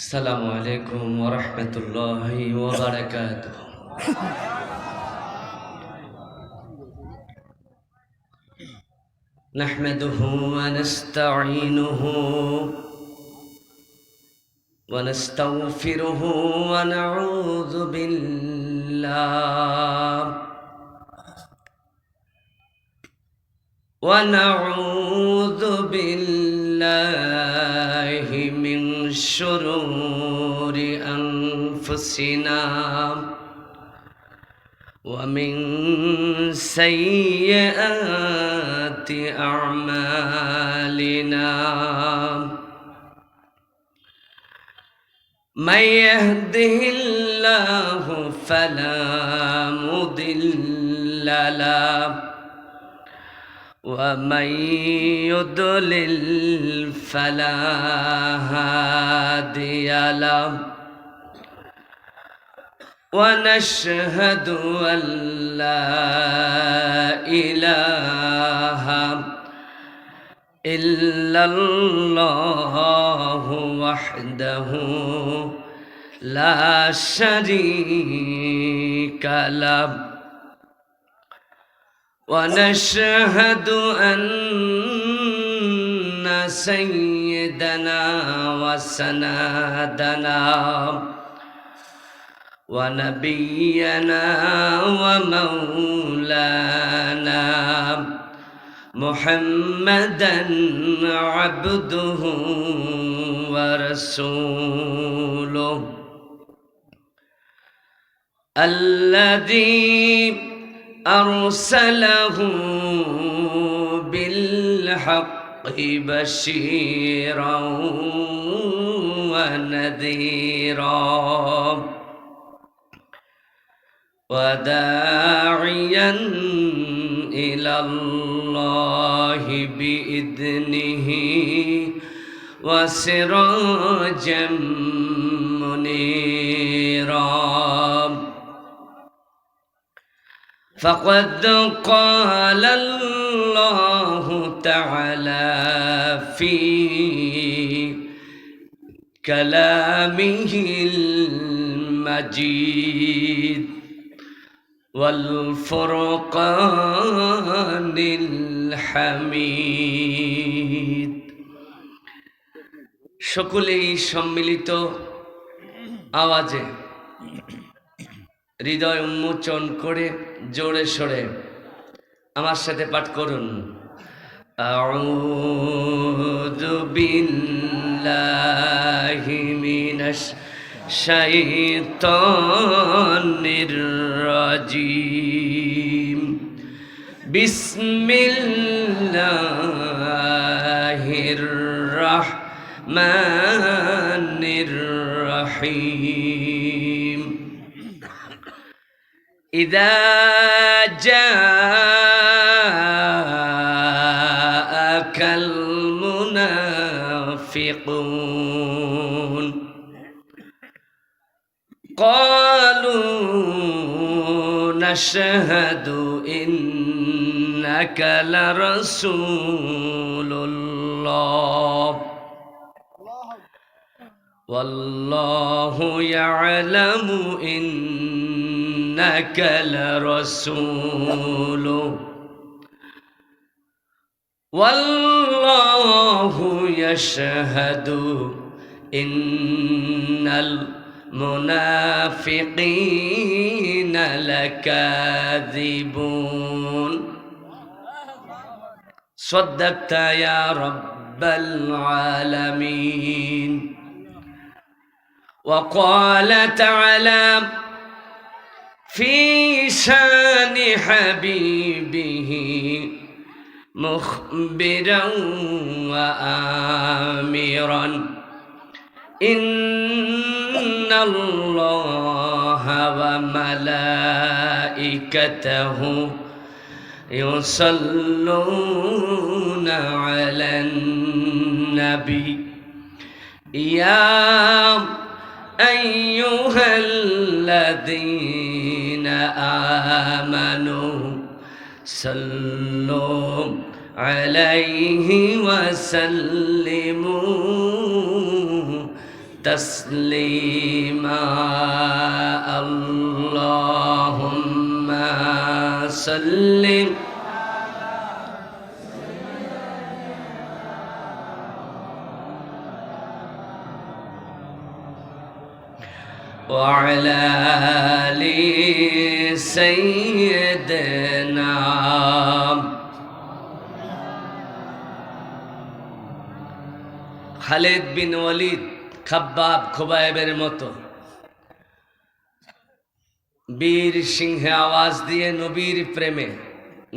السلام عليكم ورحمة الله وبركاته. نحمده ونستعينه ونستغفره ونعوذ بالله من شرور أنفسنا ومن سيئات أعمالنا. من يهده الله فلا مضل له ومن يضلل فلا هادي له. ونشهد أن لا إله إلا الله وحده لا شريك له. ونشهد أن سيدنا وسندنا ونبينا ومولانا محمدا عبده ورسوله الذي أرسله بالحق بشيرا ونذيرا وداعيا إلى الله بإذنه وسراجا منيرا. فقد قال الله تعالى في كلامه المجيد والفرقان الحميد. সকলেই সম্মিলিত আওয়াজে হৃদয় উন্মোচন করে জোরে সোরে আমার সাথে পাঠ করুন। আউযু বিল্লাহি মিনাশ শাইতানির রাজিম। বিসমিল্লাহির রাহমানির রহিম। إذا جاءك المنافقون قالوا نشهد إنك لرسول الله والله يعلم إنك لرسوله والله يشهد إن المنافقين لكاذبون. صدقت يا رب العالمين. وقال تعالى في شان حبيبه مخبرا وآمرا إن الله وملائكته يصلون على النبي يا أيها الذين آمنوا صلوا عليه وسلموا تسليما اللهم صل وعلى آل سيدنا খালিদ বিন ওয়ালিদ খাব্বাব খুবাইবের মতো বীর সিংহে আওয়াজ দিয়ে নবীর প্রেমে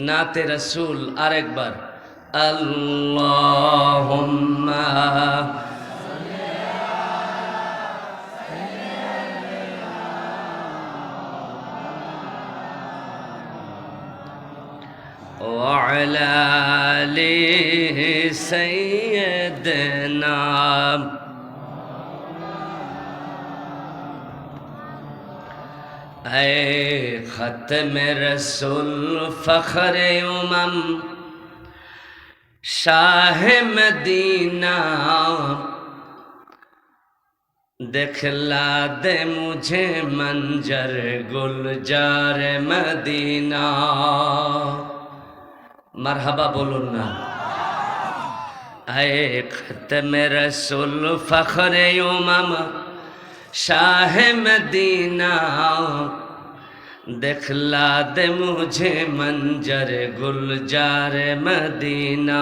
নাতে রাসূল আরেকবার আল্লাহুম্মা وعلى آل سيدنا اے ختم رسول فخر امم شاہ مدینہ دکھلا دے مجھے منظر گلزار مدینہ মারহাবা বলুন না আয়ে খতমে রসুল ফখরে উমাম শাহ মদিনা দেখলা দে মুঝে মঞ্জর গুলজার মদিনা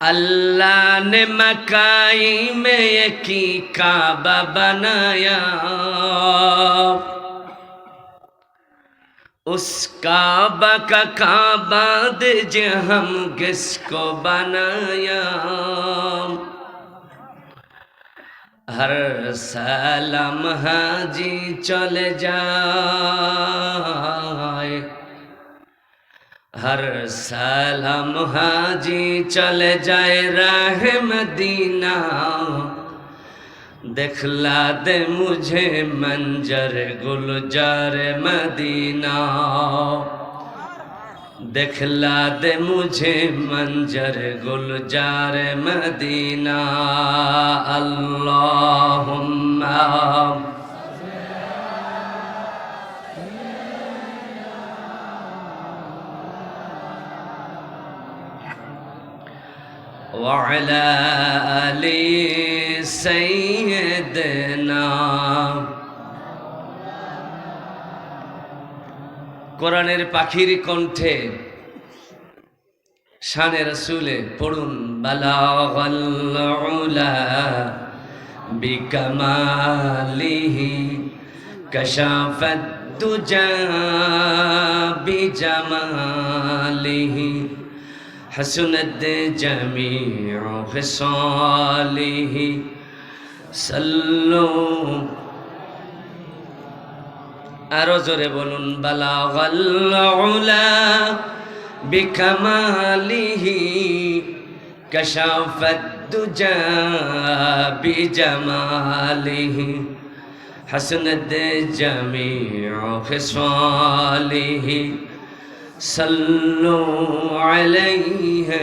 अल्लाह ने मकाई में यकी काबा बनाया उस काबा का काबा दीजिए हम किसको बनाया हर सलाम हाजी चले जाए हर सलाम हाजी चले जाए राह मदीना दिखला दे मुझे मंजर गुलजार मदीना दिखला दे मुझे मंजर गुलजार मदीना अल्लाहुम्मा وعلى آل سيدنا কোরআনের পাখির কণ্ঠে শানে রাসূলে পড়ুন বালাগাল উলা বিকামালিহি কাশাফাত দুজা বিজামালিহি حسنت جميع خصاله صلوا আরো জোরে বলুন বালাগাল উলা বিকামালিহি কাশাফাত দুজা বিজামালিহি حسنت جميع خصاله सल्लु अलैहि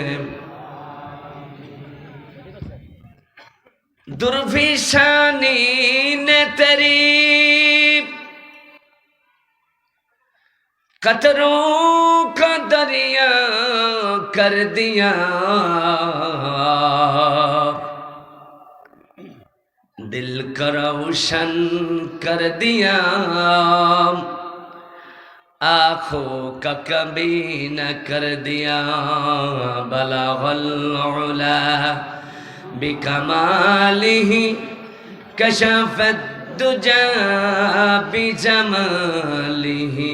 दुर्भिशानी ने तेरी कतरों का दरिया कर दिया दिल का रोशन कर दिया आँखों का कभी न कर दिया बलागल उला बिकमालिही कशफत दुजा बिजमालिही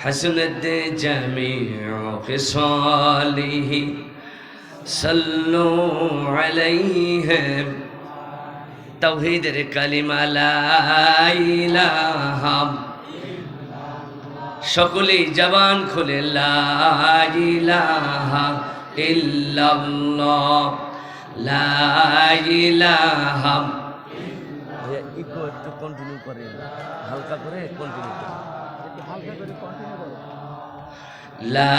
हसनत जमीउ खिसालिही सल्लु अलैहि तौहीदेर कलिमा ला इलाहा সকলেই জবান খুলে লা ইলাহা ইল্লাল্লাহ লা ইলাহা ইকো একটু কন্টিনিউ করে হালকা করে কন্টিনিউ করে একটু হালকা করে কন্টিনিউ করো লা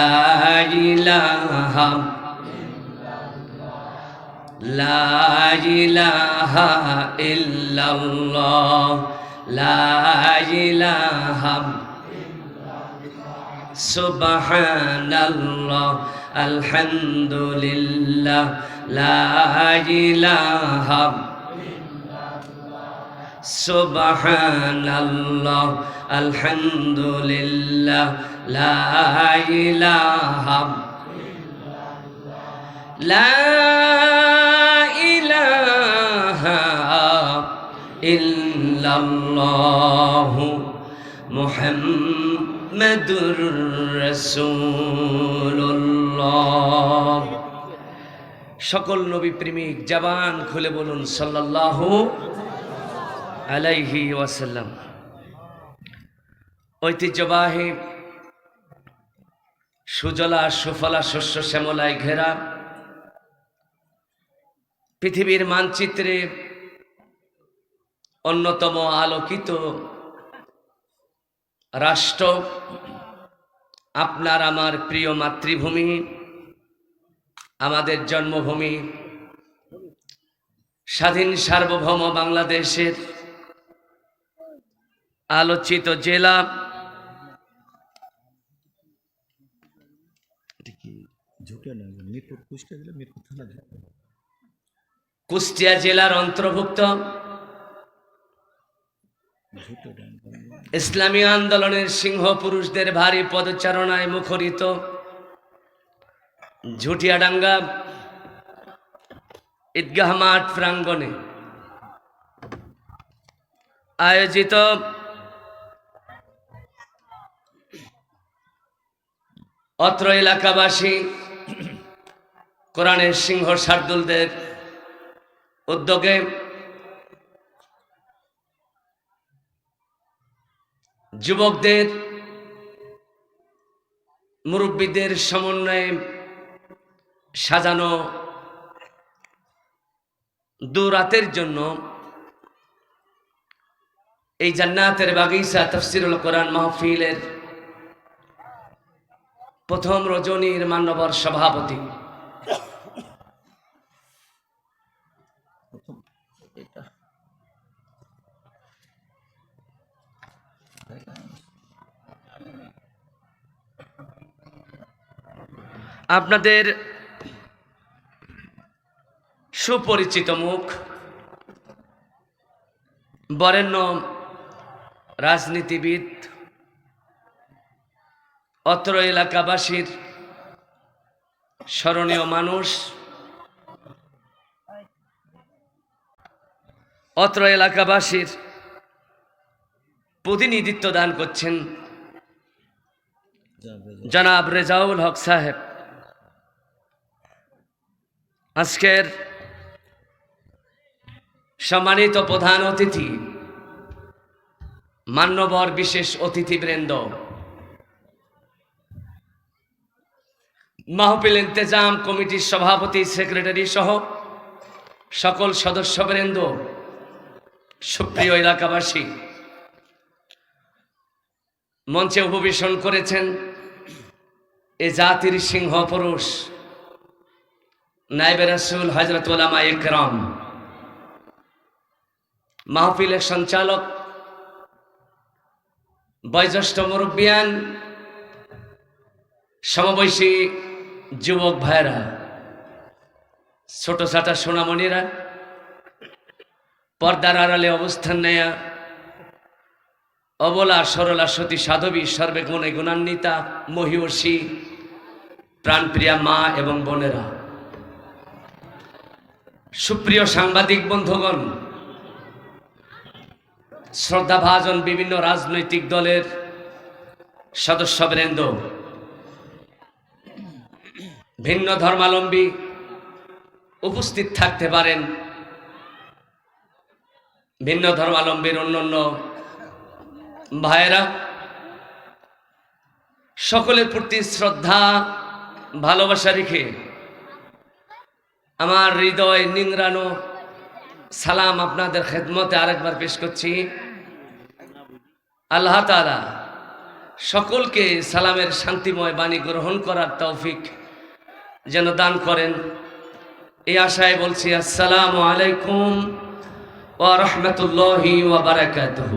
ইলাহা লা ইলাহা ইল্লাল্লাহ লা ইলাহা সুবহানাল্লাহ আলহামদুলিল্লাহ লা ইলাহা সুবহানাল্লাহ আলহামদুলিল্লাহ লা ইলাহা লা ইলাহা ইল্লাল্লাহ মুহাম্মাদুর রাসূলুল্লাহ। সকল নবী প্রেমিক জবান খুলে বলুন সাল্লাল্লাহু আলাইহি ওয়াসাল্লাম। ঐতিহ্যবাহী সুজলা সুফলা শস্য শ্যামলায় ঘেরা পৃথিবীর মানচিত্রে অন্যতম আলোকিত রাষ্ট্র, আপনার আমার প্রিয় মাতৃভূমি, আমাদের জন্মভূমি, স্বাধীন সার্বভৌম বাংলাদেশের আলোচিত জেলা কুষ্টিয়া জেলার অন্তর্ভুক্ত ইসলামী আন্দোলনের সিংহ পুরুষদের ভারী পদচারণায় মুখরিত ঝুটিয়াডাঙ্গা ঈদগাহ মাঠ প্রাঙ্গণে আয়োজিত অত্র এলাকাবাসী কোরআনের সিংহ শার্দুলদের উদ্যোগে যুবকদের মুরব্বীদের সমন্বয়ে সাজানো দুরাতের জন্য এই জান্নাতের বাগিচা তাফসীরুল কোরআন মাহফিলের প্রথম রজনীর মান্যবর সভাপতি আপনাদের সুপরিচিত মুখ, বরেণ্য রাজনীতিবিদ, অত্র এলাকাবাসীর স্মরণীয় মানুষ, অত্র এলাকাবাসীর প্রতিনিধিত্ব দান করছেন জনাব রেজাউল হক সাহেব। আজকের সম্মানিত প্রধান অতিথি, মান্যবর বিশেষ অতিথিবৃন্দ, মাহফিল ইন্তেজাম কমিটির সভাপতি, সেক্রেটারি সহ সকল সদস্যবৃন্দ, সুপ্রিয় এলাকাবাসী, মঞ্চে উপবেশন করেছেন এ জাতির সিংহ পুরুষ নায়েবে রাসূল হযরত উলামা ইকরাম, মাহফিলের সঞ্চালক, বয়োজ্যেষ্ঠ মুরব্বিয়ান, সমবয়সী যুবক ভাইরা, ছোট ছাটা সোনামণিরা, পর্দার আড়ালে অবস্থান নেয়া অবলা সরলা সতী সাধবী, সর্বে গুণে গুণান্বিতা মহিষী প্রাণপ্রিয়া মা এবং বোনেরা, সুপ্রিয় সাংবাদিক বন্ধুগণ, শ্রদ্ধাভাজন বিভিন্ন রাজনৈতিক দলের সদস্যবৃন্দ, ভিন্ন ধর্মাবলম্বী উপস্থিত থাকতে পারেন, ভিন্ন ধর্মাবলম্বীর অন্যান্য ভাইয়েরা, সকলের প্রতি শ্রদ্ধা ভালোবাসা রেখে আমার হৃদয় নিংড়ানো সালাম আপনাদের খেদমতে আরেকবার পেশ করছি। আল্লাহ তাআলা সকলকে সালামের শান্তিময় বাণী গ্রহণ করার তৌফিক যেন দান করেন, এই আশায় বলছি আসসালামু আলাইকুম ওয়া রাহমাতুল্লাহি ওয়া বারাকাতুহু।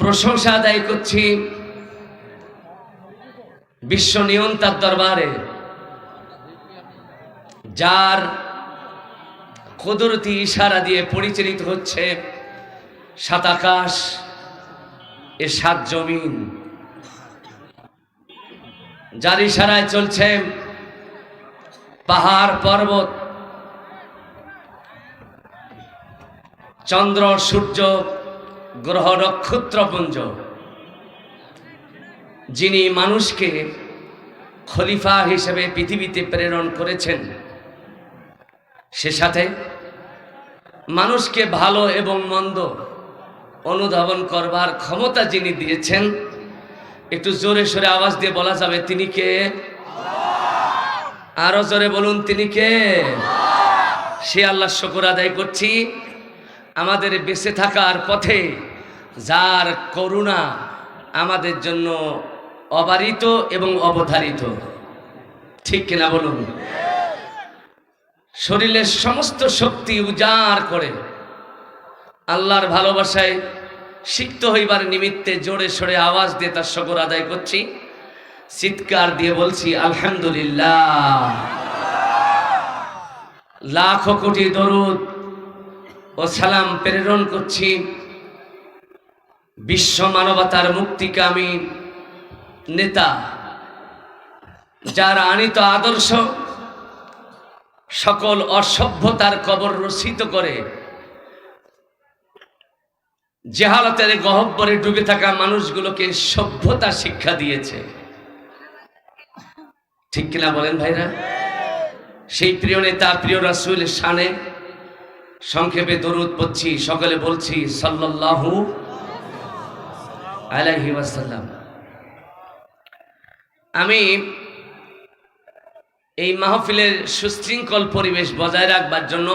প্রশংসা আদায় করছি বিশ্ব নিয়ন্তার দরবারে, যার কুদরতি ইশারা দিয়ে পরিচালিত হচ্ছে সাত আকাশ এ সাত জমিন, যার ইশারায় চলছে পাহাড় পর্বত, চন্দ্র সূর্য গ্রহ নক্ষত্রপুঞ্জ, যিনি মানুষকে খলিফা হিসেবে পৃথিবীতে প্রেরণ করেছেন, সে সাথে মানুষকে ভালো এবং মন্দ অনুধাবন করবার ক্ষমতা যিনি দিয়েছেন, একটু জোরে সোরে আওয়াজ দিয়ে বলা যাবে তিনি কে? আরো জোরে বলুন তিনি কে? সে আল্লাহর শুকর আদায় করছি আমাদের বেঁচে থাকার পথে যার করুণা আমাদের জন্য অবারিত এবং অবধারিত, ঠিক কিনা বলুন? শরীরের সমস্ত শক্তি উজাড় করে আল্লাহর ভালোবাসায় সিক্ত হইবার নিমিত্তে জোরে সোরে আওয়াজ দিয়ে তার শুকর আদায় করছি, চিৎকার দিয়ে বলছি আলহামদুলিল্লাহ। লাখো কোটি দরুদ ও সালাম প্রেরণ করছি বিশ্ব মানবতার মুক্তিকামী নেতা, যার আনিত আদর্শ সকল অসভ্যতার কবর রচিত করে জেহালতের গহ্বরে ডুবে থাকা মানুষগুলোকে সভ্যতা শিক্ষা দিয়েছে, ঠিক কিনা বলেন ভাইরা? সেই প্রিয় নেতা প্রিয় রাসূলের শানে সংক্ষেপে দরুদ পড়ছি, সকলে বলছি সাল্লাল্লাহু আলাইহি ওয়াসাল্লাম। আমি এই মাহফিলের সুশৃঙ্খল পরিবেশ বজায় রাখবার জন্য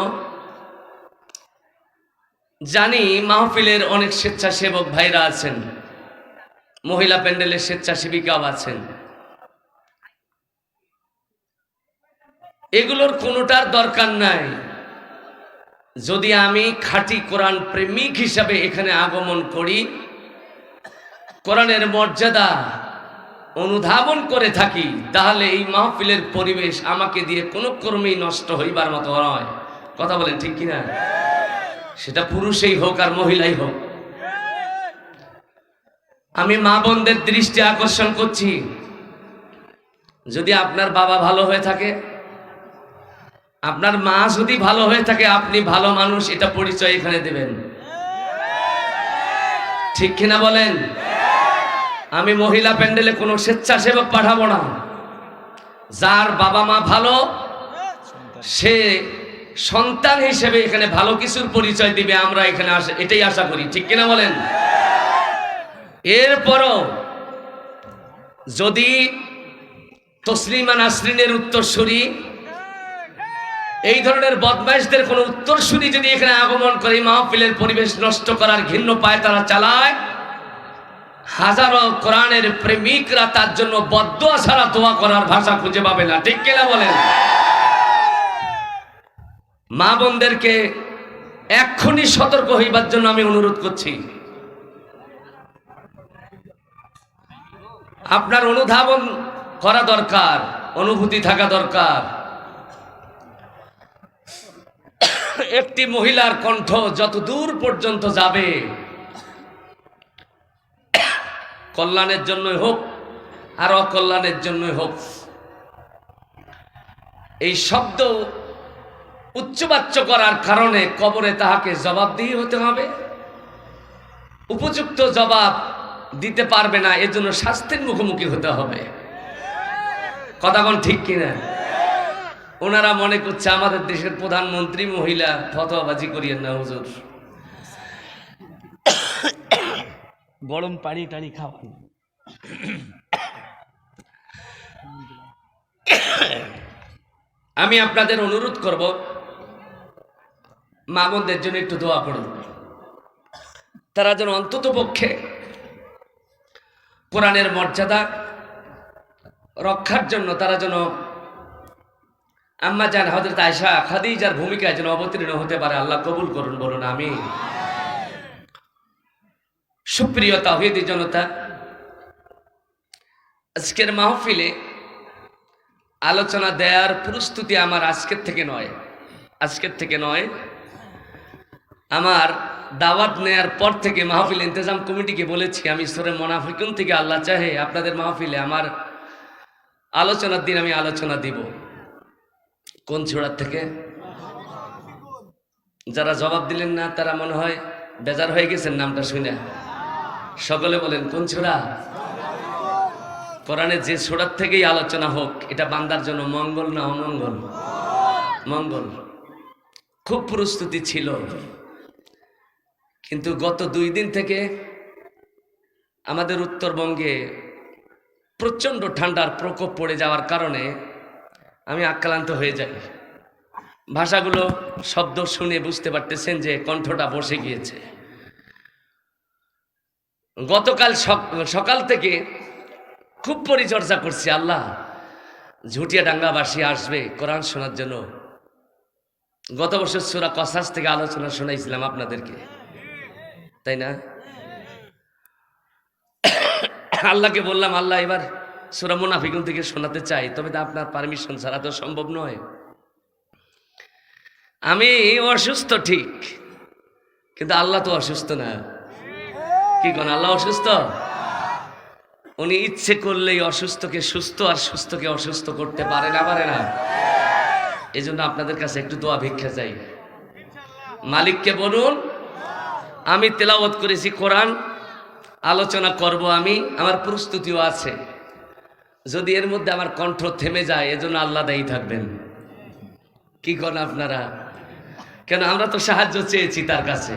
জানি মাহফিলের অনেক স্বেচ্ছাসেবক ভাইরা আছেন, মহিলা প্যান্ডেলের স্বেচ্ছাসেবিকাও আছেন, এগুলোর কোনোটার দরকার নাই যদি আমি খাঁটি কোরআন প্রেমিক হিসাবে এখানে আগমন করি, কোরআনের মর্যাদা অনুধাবন করে থাকি, তাহলে এই মাহফিলের পরিবেশ আমাকে দিয়ে কোনো ক্রমেই নষ্ট হইবার মতো নয়। কথা বলেন ঠিক কিনা? সেটা পুরুষই হোক আর মহিলাই হোক। আমি মা বোনদের দৃষ্টি আকর্ষণ করছি, যদি আপনার বাবা ভালো হয়ে থাকে, আপনার মা যদি ভালো হয়ে থাকে, আপনি ভালো মানুষ, এটা পরিচয় এখানে দেবেন, ঠিক কিনা বলেন? আমি মহিলা প্যান্ডেলে কোনো স্বেচ্ছাসেবক পাঠাবো না, যার বাবা মা ভালো সে সন্তান হিসেবে এখানে ভালো কিছুর পরিচয় দিবে, আমরা এখানে এটাই আশা করি, ঠিক কিনা বলেন? এরপরও যদি তসলিমা নাসরিনের উত্তরসূরি, এই ধরনের বদমাইশদের কোনো উত্তরসূরি যদি এখানে আগমন করে মাহফিলের পরিবেশ নষ্ট করার ঘৃণ্য পায় তারা চালায়, হাজারো কোরআনের প্রেমিকরা তার জন্য বদদোয়া ছাড়া দোয়া করার ভাষা খুঁজে পাবে না, ঠিক কিনা বলেন? মা বোনদেরকে এক্ষুনি সতর্ক হইবার জন্য আমি অনুরোধ করছি। আপনার অনুধাবন করা দরকার, অনুভূতি থাকা দরকার। একটি মহিলার কণ্ঠ যত দূর পর্যন্ত যাবে, কল্যাণের জন্যই হোক আর অকল্যাণের জন্যই হোক, এই শব্দ উচ্চবাচ্য করার কারণে কবরে তাহাকে জবাবদিহি হতে হবে, উপযুক্ত জবাব দিতে পারবে না, এজন্য শাস্তির মুখোমুখি হতে হবে। কথা কোন ঠিক কিনা? ওনারা মনে করছে আমাদের দেশের প্রধানমন্ত্রী মহিলা, ফতোয়াবাজি করিয়েন না হুজুর, গরম পানি টানি খাওয়ান। আমি আপনাদের অনুরোধ করব, মা বোনদের জন্য একটু দোয়া করুন। তারা যেন অন্তত পক্ষে কোরআনের মর্যাদা রক্ষার জন্য তারা যেন আম্মা জান হযরত আয়েশা খাদিজার ভূমিকায় যেন অবতীর্ণ হতে পারে। আল্লাহ কবুল করুন, বলুন আমিন। সুপ্রিয় তাওহীদি জনতা, আজকের মাহফিলে আলোচনা দেওয়ার প্রস্তুতি আমার আজকের থেকে নয়, আমার দাওয়াত নেয়ার পর থেকে মাহফিল ইন্তেজাম কমিটিকে বলেছি আমি সূরা মুনাফিকুন থেকে আল্লাহ চাহে আপনাদের মাহফিলে আমার আলোচনার দিন আমি আলোচনা দিব। কোন সূরা থেকে? যারা জবাব দিলেন না তারা মনে হয় বেজার হয়ে গেছেন নামটা শুনে। সকলে বলেন কোন সূরা? কোরআনে যে সূরা থেকেই আলোচনা হোক এটা বান্দার জন্য মঙ্গল না অমঙ্গল? মঙ্গল। খুব প্রস্তুতি ছিল, কিন্তু গত 2 দিন থেকে আমাদের উত্তরবঙ্গে প্রচণ্ড ঠান্ডার প্রকোপ পড়ে যাওয়ার কারণে আমি আক্রান্ত হয়ে যাই। ভাষাগুলো শব্দ শুনে বুঝতে পারতেছেন যে কণ্ঠটা বসে গিয়েছে। গতকাল সকাল থেকে খুব পরিচর্যা করছি, আল্লাহ ঝুটিয়াডাঙ্গাবাসী আসবে কোরআন শোনার জন্য। গত বছর সূরা কসাস থেকে আলোচনা শোনাইছিলাম আপনাদেরকে, তাই না? আল্লাহকে বললাম, আল্লাহ এবার সূরা মুনাফিকুন থেকে শোনাতে চাই, তবে তো আপনার পারমিশন ছাড়া তো সম্ভব নয়। আমি অসুস্থ ঠিক, কিন্তু আল্লাহ তো অসুস্থ না। কি কোন আল্লাহ অসুস্থ? উনি ইচ্ছে করলেই অসুস্থকে সুস্থ আর সুস্থকে অসুস্থ করতে পারে না? এই জন্য আপনাদের কাছে একটু দোয়া ভিক্ষা চাই। মালিককে বলুন আমি তেলাওয়াত করেছি কোরআন, আলোচনা করব আমি, আমার প্রস্তুতিও আছে। যদি এর মধ্যে আমার কণ্ঠ থেমে যায় এজন্য আল্লাহ দায়ী থাকবেন। কি করেন আপনারা? কেন আমরা তো সাহায্য চেয়েছি তার কাছে।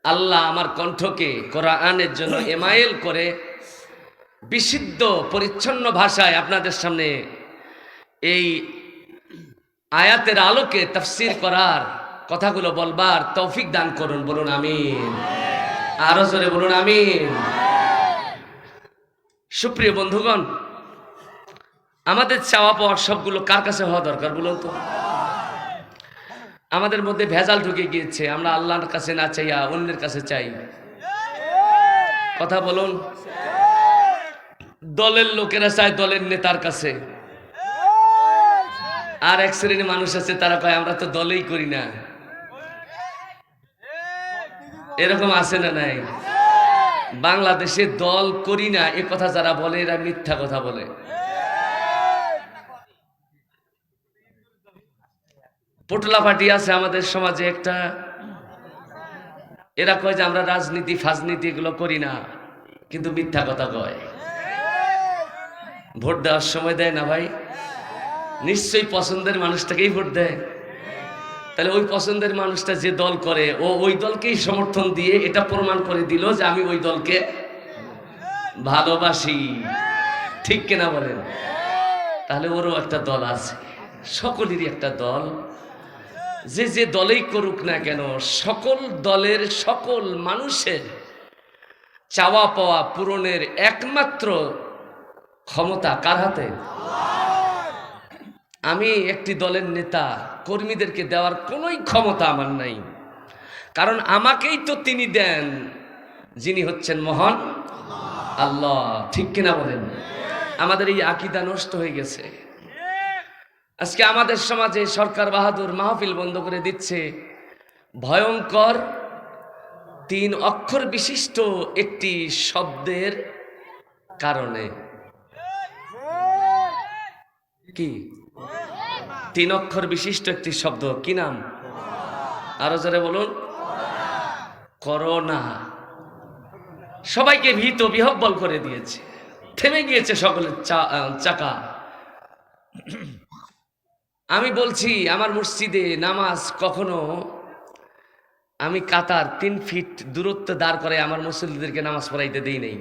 আল্লাহ আমার কণ্ঠকে কোরআনের জন্য এমাইল করে বিশুদ্ধ পরিচ্ছন্ন ভাষায় আপনাদের সামনে এই আয়াতের আলোকে তাফসীর করার কথাগুলো বলবার তৌফিক দান করুন, বলুন আমিন। আরো জোরে বলুন আমিন। সুপ্রিয় বন্ধুগণ, আমাদের চাওয়া পাওয়ার সবগুলো কার কাছে হওয়া দরকার বলুন তো? আমাদের মধ্যে ভেজাল ঢুকে গিয়েছে, আমরা আল্লাহর কাছে না চাইয়া অন্যের কাছে চাই। কথা বলুন। দলের লোকেরা চায় দলের নেতার কাছে, আর এক শ্রেণীর মানুষ আছে তারা কয় আমরা তো দলেই করি না। এরকম আছে না নাই? বাংলাদেশে দল করি না এ কথা যারা বলে এরা মিথ্যা কথা বলে। পটলা পার্টি আছে আমাদের সমাজে একটা, এরা কয় যে আমরা রাজনীতি ফাজনীতি এগুলো করি না, কিন্তু মিথ্যা কথা কয়। ভোট দেওয়ার সময় দেয় না ভাই? নিশ্চয়ই পছন্দের মানুষটাকেই ভোট দেয়। তাহলে ওই পছন্দের মানুষটা যে দল করে ও ওই দলকেই সমর্থন দিয়ে এটা প্রমাণ করে দিল যে আমি ওই দলকে ভালোবাসি। ঠিক কিনা বলেন? তাহলে ওরও একটা দল আছে, সকলেরই একটা দল। যে দলেই করুক না কেন, সকল দলের সকল মানুষের চাওয়া পাওয়া পূরণের একমাত্র ক্ষমতা কার হাতে? আমি একটি দলের নেতা, কর্মীদেরকে দেওয়ার কোনোই ক্ষমতা আমার নাই, কারণ আমাকেই তো তিনি দেন যিনি হচ্ছেন মহান আল্লাহ। ঠিক কিনা বলেন? আমাদের এই আকীদা নষ্ট হয়ে গেছে। আজকে আমাদের সমাজে সরকার বাহাদুর মাহফিল বন্ধ করে দিচ্ছে ভয়ঙ্কর 3 অক্ষর বিশিষ্ট একটি শব্দের কারণে। কি 3 অক্ষর বিশিষ্ট একটি শব্দ? কি নাম? আরো জোরে বলুন। করোনা। সবাইকে ভীত বিহ্বল করে দিয়েছে, থেমে গিয়েছে সকলের চাকা। আমি বলছি আমার মসজিদে নামাজ কখনো আমি কাতার 3 ফিট দূরত্ব দাঁড় করে আমার মুসল্লিদেরকে নামাজ পড়াইতে দেই নাই।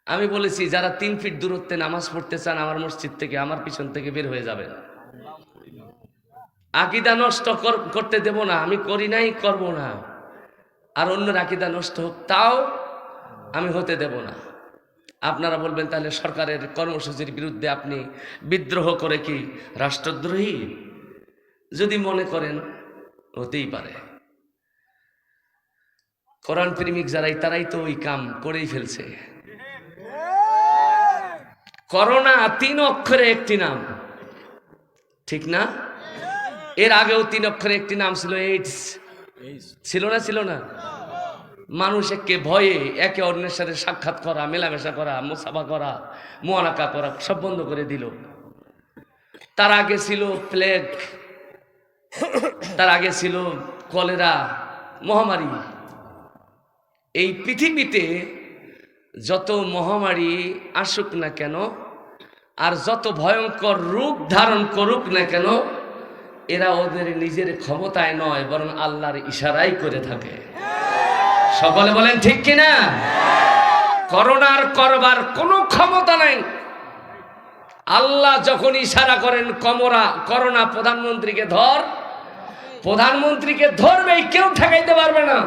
আমি বলেছি যারা 3 ফিট দূরত্বে নামাজ পড়তে চান আমার মসজিদ থেকে, আমার পিছন থেকে বের হয়ে যাবেন। আকীদা নষ্ট করতে দেব না, আমি করি নাই, করব না। আর অন্যের আকীদা নষ্ট হোক, তাও আমি হতে দেব না। আপনারা বলবেন তাহলে সরকারের কর্মসূচির বিরুদ্ধে আপনি বিদ্রোহ করে কি রাষ্ট্রদ্রোহী? যদি মনে করেন হতেই পারে। কোরআন প্রেমিক যারাই তারাই তো ওই কাম করেই ফেলছে। করোনা 3 অক্ষরে একটি নাম, ঠিক না? এর আগেও 3 অক্ষরে একটি নাম ছিল, এইডস। ছিল না? মানুষ একে ভয়ে একে অন্যের সাথে সাক্ষাৎ করা, মেলামেশা করা, মুসাফা করা, মুআনাকা করা সব বন্ধ করে দিল। তার আগে ছিল প্লেগ, তার আগে ছিল কলেরা মহামারী। এই পৃথিবীতে যত মহামারী আসুক না কেন, আর যত ভয়ঙ্কর রূপ ধারণ করুক না কেন, এরা ওদের নিজের ক্ষমতায় নয়, বরং আল্লাহর ইশারাই করে থাকে। সকলে বলেন ঠিক কিনা? করোনার করবার কোনো ক্ষমতা নাই। আল্লাহ যখন ইশারা করেন করোনা প্রধানমন্ত্রীকে ধর, প্রধানমন্ত্রীকে ধরবেই, কেউ ঠেকাইতে পারবে না।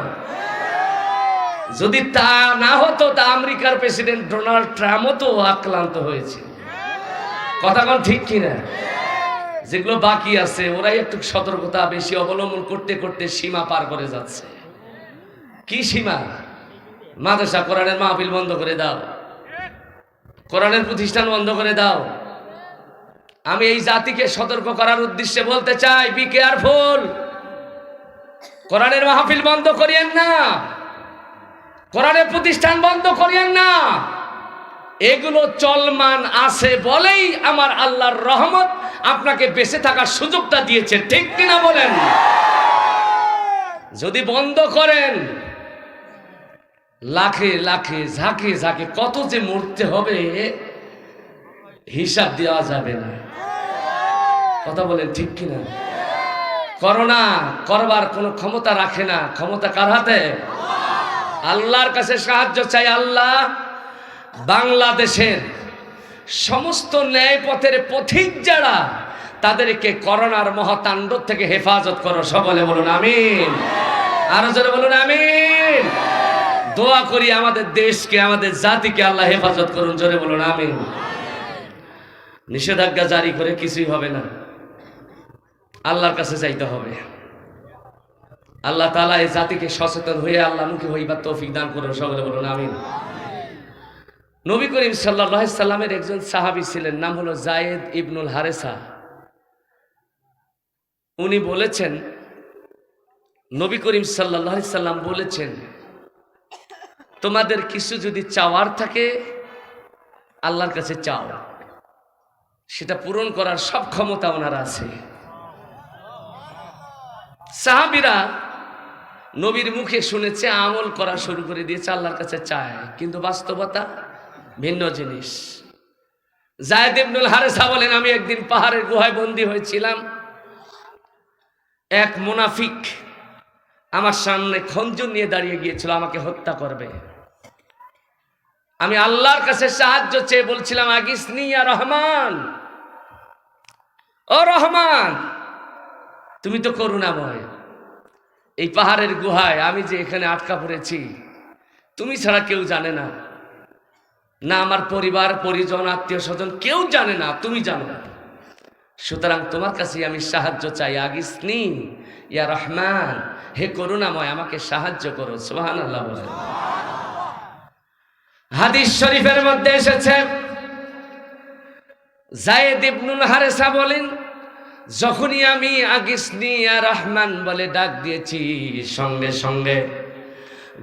যদি তা না হতো, তা আমেরিকার প্রেসিডেন্ট ডোনাল্ড ট্রাম্পও তো আক্রান্ত হয়েছে। কথা কোন ঠিক কিনা? যেগুলো বাকি আছে ওরাই একটু সতর্কতা বেশি অবলম্বন করতে করতে সীমা পার করে যাচ্ছে। কি সীমা? মাদ্রাসা কোরআনের মাহফিল বন্ধ করে দাও, কোরআনের প্রতিষ্ঠান বন্ধ করে দাও। আমি এই জাতিকে সতর্ক করার উদ্দেশ্যে বলতে চাই, বি কেয়ারফুল। কোরআনের মাহফিল বন্ধ করিয়েন না, কোরআনের প্রতিষ্ঠান বন্ধ করিয়েন না। এগুলো চলমান আছে বলেই আমার আল্লাহর রহমত আপনাকে বেঁচে থাকার সুযোগটা দিয়েছে, ঠিক কিনা বলেন? যদি বন্ধ করেন, লাখে লাখে ঝাঁকে ঝাঁকে কত যে মরতে হবে হিসাব দেওয়া যাবে না। কথা বলেন ঠিক কিনা? করোনা করবার কোনো ক্ষমতা রাখে না। ক্ষমতা কার হাতে? আল্লাহর কাছে সাহায্য চাই। আল্লাহ, বাংলাদেশের সমস্ত ন্যায় পথের পথিক যারা, তাদেরকে করোনার মহাতাণ্ডব থেকে হেফাজত করো। সকলে বলুন আমিন। আরো জোরে বলুন আমিন। দোয়া করি আমাদের দেশকে, আমাদের জাতিকে আল্লাহ হেফাজত করুন। জোরে বলুন আমিন। নিষেধাজ্ঞা জারি করে কিছুই হবে না, আল্লাহর কাছে যাইতে হবে। আল্লাহ তাআলা এই জাতিকে সচেতন হয়ে আল্লাহমুখী হইবার তৌফিক দান করুন। সকলে বলুন আমিন। নবী করিম সাল্লাল্লাহু আলাইহি সাল্লামের একজন সাহাবী ছিলেন, নাম হলো যায়েদ ইবনুল হারেসা। উনি বলেছেন, নবী করিম সাল্লাল্লাহু আলাইহি সাল্লাম বলেছেন, তোমাদের কিছু যদি চাওয়ার থাকে আল্লাহর কাছে চাও, সেটা পূরণ করার সব ক্ষমতা ওনার আছে। সাহাবীরা নবীর মুখে শুনেছে, আমল করা শুরু করে দিয়েছে, আল্লাহর কাছে চায়, কিন্তু বাস্তবতা ভিন্ন জিনিস। যায়েদ ইবনুল হারেসা বলেন, আমি একদিন পাহাড়ের গুহায় বন্দী হয়েছিলাম। এক মুনাফিক আমার সামনে খঞ্জর নিয়ে দাঁড়িয়ে গিয়েছিল, আমাকে হত্যা করবে। আমি আল্লাহর কাছে সাহায্য চেয়ে বলছিলাম, আগিসনি ইয়া রহমান, ও রহমান, তুমি তো করুণাময়। এই পাহাড়ের গুহায় আমি যে এখানে আটকা পড়েছি, তুমি ছাড়া কেউ জানে না, না আমার পরিবার পরিজন আত্মীয় স্বজন কেউ জানে না, তুমি জানো। সুতরাং তোমার কাছে আমি সাহায্য চাই। আগিসনি ইয়া রহমান, হে করুণাময়, আমাকে সাহায্য করো। সুবহানাল্লাহ বলেন। হাদিস শরীফের মধ্যে এসেছে, যায়েদ ইবনুল হারেসা বলেন, যখনই আমি আগিসনি ইয়া রহমান বলে ডাক দিয়েছি, সঙ্গে সঙ্গে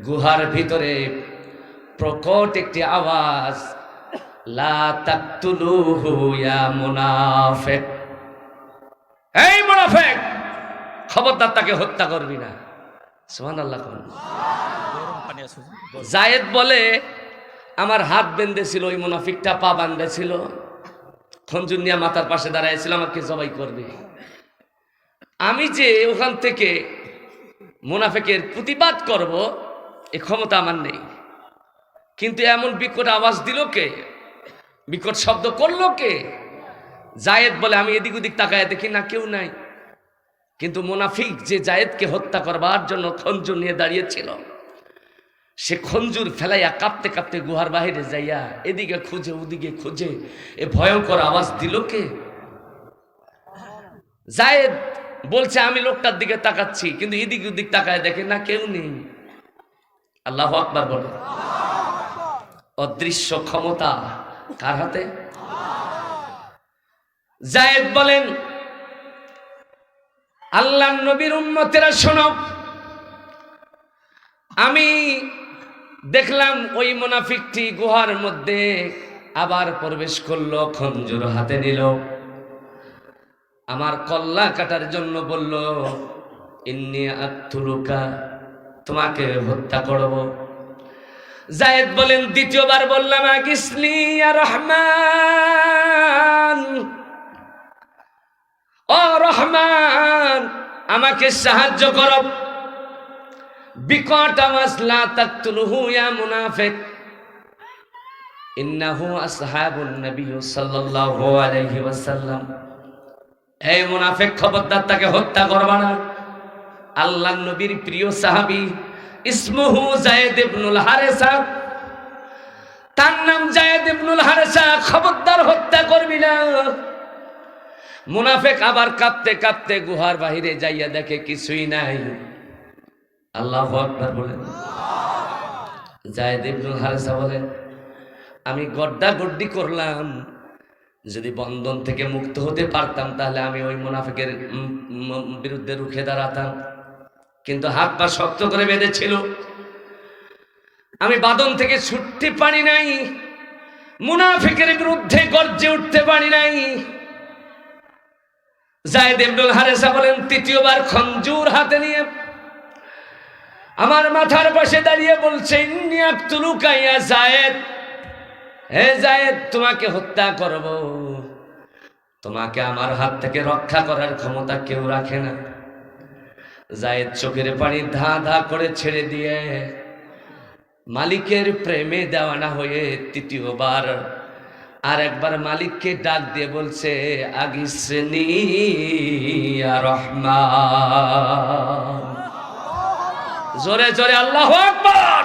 গুহার ভিতরে প্রকট একটি আওয়াজ, লা তাকতুলুহু ইয়া মুনাফিক, এই মুনাফিক, খবরদার তাকে হত্যা করবি না। সুবহানাল্লাহ। যায়েদ বলে, আমার হাত বেঁধেছিল, ওই মুনাফিকটা পা বাঁধেছিল, খঞ্জর নিয়ে মাথার পাশে দাঁড়াইছিল, আমাকে জবাই করবে। আমি যে ওখান থেকে মুনাফিকের প্রতিবাদ করব, এই ক্ষমতা আমার নেই। কিন্তু এমন বিকট আওয়াজ দিল কে, বিকট শব্দ করলো কে? যায়েদ বলে, আমি এদিক ওদিক তাকায় দেখি না, কেউ নাই। কিন্তু মুনাফিক যে যায়েদকে হত্যা করবার জন্য খঞ্জর নিয়ে দাঁড়িয়েছিল, সে খঞ্জুর ফেলাইয়া কাঁপতে কাঁপতে গুহার বাহিরে যাইয়া এদিকে খুঁজে ওদিকে খুঁজে এ ভয়ঙ্কর আওয়াজ দিল কে? জায়েদ বলছে আমি লোকটার দিকে তাকাচ্ছি, কিন্তু এদিক ওদিক তাকায় দেখে না কেউ নেই। আল্লাহু আকবার বলে। অদৃশ্য ক্ষমতা কার হাতে? জায়েদ বলেন, আল্লাহর নবীর উম্মতেরা শোনো, আমি দেখলাম ওই মুনাফিকটি গুহার মধ্যে আবার প্রবেশ করলো, খঞ্জর হাতে নিল, আমার কল্লা কাটার জন্য বলল, ইন্নী আক্তুলুকা, তোমাকে হত্যা করব। জায়েদ বলেন, দ্বিতীয়বার বললাম, আগিসনি ইয়া রহমান, ও রহমান আমাকে সাহায্য করো। বিকট আওয়াজ, লা তাকতুলহু ইয়া মুনাফিক, ইন্নাহু আসহাবুন নবী সাল্লাল্লাহু আলাইহি ওয়াসাল্লাম। এই মুনাফিক, খবরদার তাকে হত্যা করবা না। আল্লাহর নবীর প্রিয় সাহাবী, ইসমুহু যায়েদ ইবনুল হারেসা, তার নাম যায়েদ ইবনুল হারেসা, খবরদার হত্যা করবি না। মুনাফিক আবার কাঁপতে কাঁপতে গুহার বাহিরে যাইয়া দেখে কিছুই নাই। আল্লাহু আকবার বলেন। যায়েদ ইবনুল হারেসা বলেন, আমি গড্ডাগড্ডি করলাম, যদি বন্ধন থেকে মুক্ত হতে পারতাম তাহলে আমি ওই মুনাফিকের বিরুদ্ধে রুখে দাঁড়াতাম, কিন্তু হাত পা শক্ত করে বেঁধেছিল, আমি বাঁধন থেকে ছুটতে পারি নাই, মুনাফিকের বিরুদ্ধে গর্জে উঠতে পারি নাই। যায়েদ ইবনুল হারেসা বলেন, তৃতীয়বার খঞ্জুর হাতে নিয়ে আমার মাথার পাশে দাঁড়িয়ে বলছে, ইন্নী আক্তুলুকা ইয়া যায়েদ, হে যায়েদ তোমাকে হত্যা করব, তোমাকে আমার হাত থেকে রক্ষা করার ক্ষমতা কেউ রাখে না। যায়েদ চোখের পানি ধা ধা করে ছেড়ে দিয়ে মালিকের প্রেমে দেওয়ানা হয়ে তৃতীয়বার আর একবার মালিককে ডাক দিয়ে বলছে, আগিসনি ইয়া রহমান। জোরে জোরে আল্লাহু আকবার।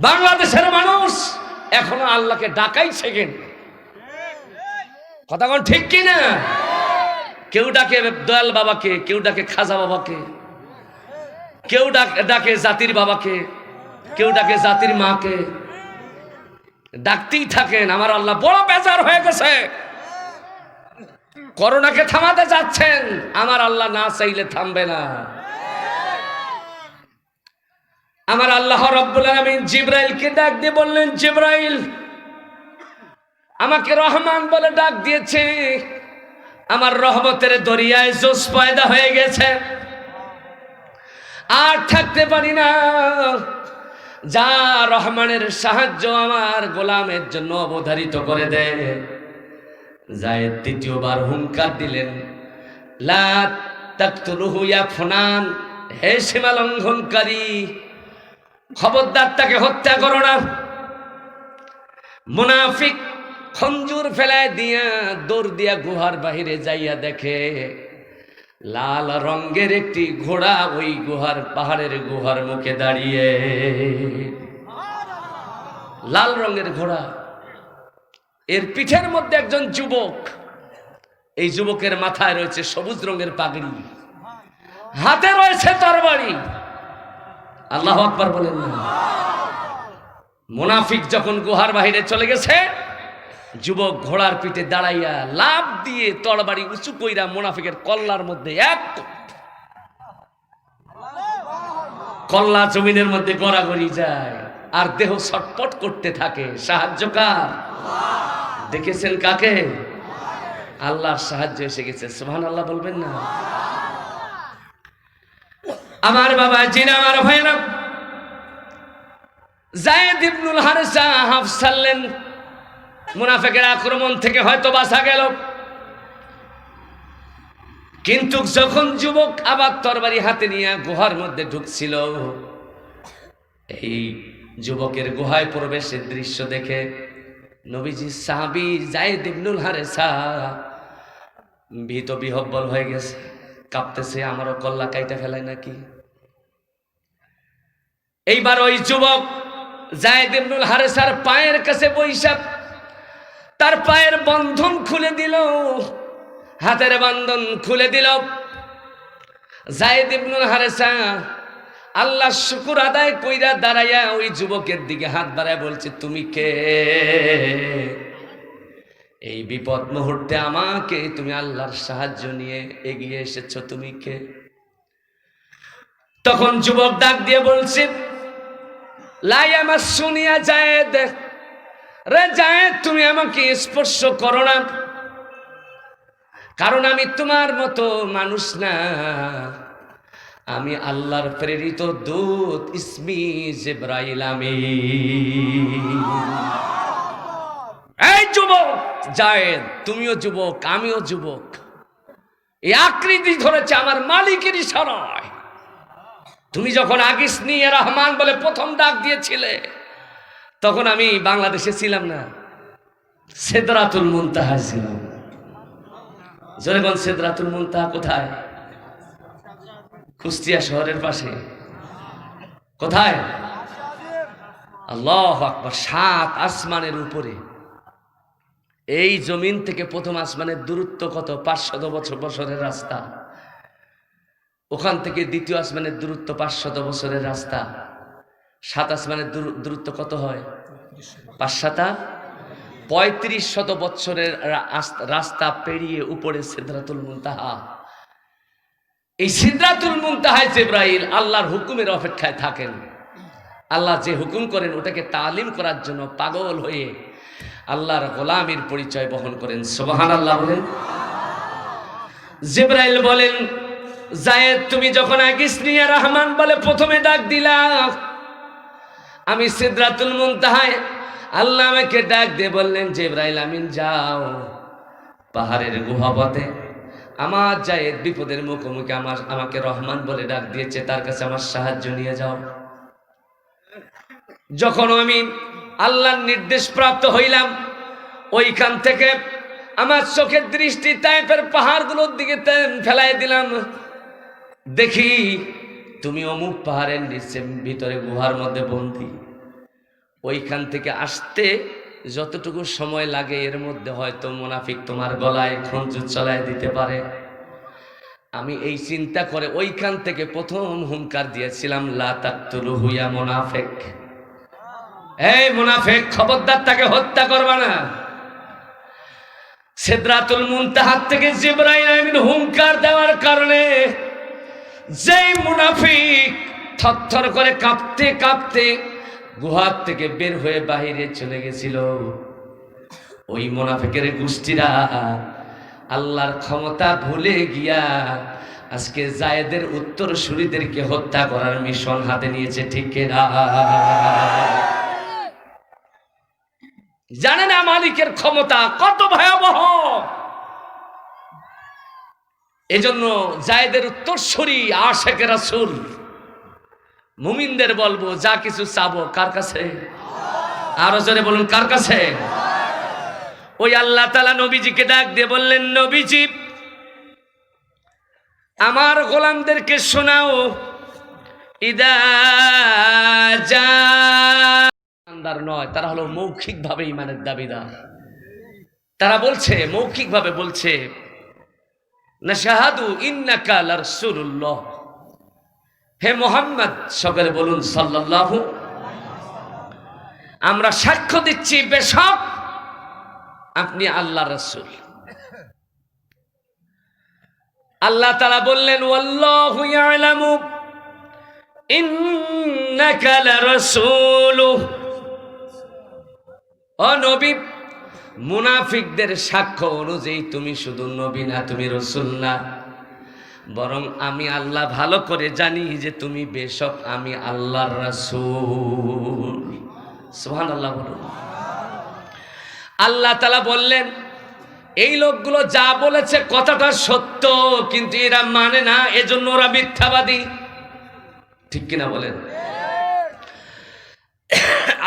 বাংলাদেশের মানুষ এখনো আল্লাহকে ডাকাই শেখেন, কথা কোন ঠিক কিনা? কেউ ডাকে দয়াল বাবাকে, কেউ ডাকে খাজা বাবাকে, কেউ ডাকে জাতির বাবাকে, কেউ ডাকে জাতির মাকে, ডাকতেই থাকেন। আমার আল্লাহ বড় বেজার হয়ে গেছে, করোনাকে থামাতে যাচ্ছেন, আমার আল্লাহ না চাইলে থামবে না। আমার আল্লাহ রাব্বুল আলামিন জিবরাইলকে ডাক দিয়ে বললেন, জিবরাইল আমাকে রহমান বলে ডাক দিয়েছে, আমার রহমতের দরিয়ায় জোশ পয়দা হয়ে গেছে, আর থাকতে পারি না, যা রহমানের সাহায্য আমার গোলামের জন্য অবধারিত করে দে। যায়েদ তৃতীয়বার হুঙ্কার দিলেন, লা তাকতুলুহু ইয়া ফুনান, হে সীমা লঙ্ঘনকারী, খবরদার তাকে হত্যা করো না। মুনাফিক খঞ্জুর ফেলায় দিয়া দৌড় দিয়া গুহার বাহিরে যাইয়া দেখে লাল রঙের একটি ঘোড়া ওই গুহার পাহাড়ের গুহার মুখে দাঁড়িয়ে। লাল রঙের ঘোড়া, এর পিঠের মধ্যে একজন যুবক, এই যুবকের মাথায় রয়েছে সবুজ রঙের পাগড়ি, হাতে রয়েছে তরবারি। আল্লাহু আকবার বলেন না। মুনাফিক যখন গুহার বাহিরে চলে গেছে, যুবক ঘোড়ার পিঠে দাঁড়াইয়া লাফ দিয়ে তরবারি উঁচু কইরা মুনাফিকের কল্লার মধ্যে এক কল্লা জমিনের মধ্যে গড়াগড়ি যায়, আর দেহ ছটপট করতে থাকে। সাহায্য কার? দেখেছেন কাকে? আল্লাহর সাহায্য এসে গেছে। সুবহানাল্লাহ বলবেন না? আমার বাবা জিনা, আমার ভাইরা, যায়েদ ইবনুল হারেসা হাফ ছাড়লেন, মুনাফিকের আক্রমণ থেকে হয়তো বাঁচা গেল, কিন্তু যখন যুবক আবার তরবারি হাতে নিয়ে গুহার মধ্যে ঢুকছিল, এই যুবকের গুহায় প্রবেশের দৃশ্য দেখে নবীজির সাহাবী যায়েদ ইবনুল হারেসা ভীত বিহব্বল হয়ে গেছে, কাঁপতেছে, আমারও কল্লা কাইটা ফেলায় নাকি। এইবার ওই যুবক যায়েদ ইবনুল হারেসার পায়ের কাছে বৈশা তার পায়ের বন্ধন খুলে দিল, হাতের বন্ধন খুলে দিল। যায়েদ ইবনুল হারেসা আল্লাহ শুকর আদায় কইরা দাঁড়াইয়া ওই যুবকের দিকে হাত বাড়ায় বলছে, তুমি কে? এই বিপদ মুহূর্তে আমাকে তুমি আল্লাহর সাহায্য নিয়ে এগিয়ে এসেছো, তুমি কে? তখন যুবক ডাক দিয়ে বলছে, লা ইয়ামাসসুনি ইয়া যায়েদ, রে যায়েদ তুমি আমাকে স্পর্শ করো না, কারণ আমি তোমার মতো মানুষ না, আমি আল্লাহর প্রেরিত দূত ইসমি জিবরাইল আমিন। এই যুবক যায়েদ, তুমিও যুবক আমিও যুবক, এই আকৃতি ধরেছে আমার মালিকের ইশারায়। তুমি যখন আগিসনি ইয়া রহমান বলে প্রথম ডাক দিয়েছিলে, তখন আমি বাংলাদেশে ছিলাম না, সিদরাতুল মুনতাহা ছিলাম। জোরেগঞ্জ সিদরাতুল মুনতাহা কোথায়? কুষ্টিয়া শহরের পাশে। কোথায়? আল্লাহু আকবার। 7 আসমানের উপরে। এই জমিন থেকে প্রথম আসমানের দূরত্ব কত? 500 বছরের রাস্তা। ওখান থেকে দ্বিতীয় আসমানের দূরত্ব 500 বছরের রাস্তা। 7 আসমানের দূরত্ব কত হয়? 5 3500 বছরের রাস্তা পেরিয়ে উপরে সিদরাতুল মুনতাহা। এই সিদরাতুল মুনতাহায় জিবরাইল আল্লাহর হুকুমের অপেক্ষায় থাকেন। আল্লাহ যে হুকুম করেন ওটাকে তালিম করার জন্য পাগল হয়ে আল্লাহর গোলামীর পরিচয় বহন করেন। সুবহানাল্লাহ বলেন। জিবরাইল বলেন, যায়েদ তুমি যখন আগিসনি ইয়া রহমান বলে প্রথমে ডাক দিলা, আমি সিদরাতুল মুনতাহায়, আল্লাহ আমাকে ডাক দিয়ে বললেন, জিবরাইল আমিন যাও পাহাড়ের গুহাপথে, আমার যায়েদ বিপদের মুখোমুখি, আমাকে রহমান বলে ডাক দিয়েছে, তার কাছে আমার সাহায্য নিয়ে যাও। যখন আমি আল্লাহর নির্দেশ প্রাপ্ত হইলাম, ওইখান থেকে আমার চোখের দৃষ্টি তায়েফের পাহাড়গুলোর দিকে ফেলাই দিলাম। দেখি তুমি অমুক পাহাড়ের নিচে ভিতরে গুহার মধ্যে বন্দী। ওইখান থেকে আসতে যতটুকু সময় লাগে এর মধ্যে হয়তো মুনাফিক তোমার গলায় খঞ্জর চালায় দিতে পারে। আমি এই চিন্তা করে ওইখান থেকে প্রথম হুঙ্কার দিয়েছিলাম, লা তাকতুলুহু ইয়া মুনাফিক, এই মুনাফিক খবরদার তাকে হত্যা করবা না। সিদরাতুল মুনতাহা থেকে জিবরাইল আমিন হুঙ্কার দেওয়ার কারণে যেই মুনাফিক থরথর করে কাঁপতে কাঁপতে গুহার থেকে বের হয়ে বাহিরে চলে গেছিল, ওই মুনাফিকের গোষ্ঠীরা আল্লাহর ক্ষমতা ভুলে গিয়া আজকে যায়েদের উত্তরসূরিদেরকে হত্যা করার মিশন হাতে নিয়েছে। ঠিক না? জানে না মালিকের ক্ষমতা কত ভয়াবহ। এজন্য যায়েদের উত্তরসূরি আশিকে রাসূল মুমিনদের বলবো, যা কিছু চাবো কার কাছে? আরো জোরে বলুন, কার কাছে? ওই আল্লাহ তাআলা নবীজিকে ডাক দিয়ে বললেন, নবীজি আমার গোলামদেরকে শোনাও, ইদা যা ইমানদার নয়, তারা হলো মৌখিকভাবে ইমানের দাবিদার। তারা বলছে, মৌখিকভাবে বলছে, নাশহাদু ইন্নাকা লারাসূলুল্লাহ, হে মুহাম্মদ, সকলে বলুন সাল্লাল্লাহু, আমরা সাক্ষ্য দিচ্ছি বেশক আপনি আল্লাহর রাসূল। আল্লাহ তাআলা বললেন, ওয়াল্লাহু ইয়ালামু ইন্নাকা লারাসূলুহু, ও নবী মুনাফিকদের সাক্ষ্য অনুযায়ী তুমি শুধু নবী না, তুমি রাসূল না, বরং আমি আল্লাহ ভালো করে জানি যে তুমি বেশক আমি আল্লাহর রাসূল। সুবহানাল্লাহ বলুন। আল্লাহ তাআলা বললেন, এই লোকগুলো যা বলেছে কথাটা সত্য, কিন্তু এরা মানে না, এজন্য ওরা মিথ্যাবাদী। ঠিক কিনা বলেন?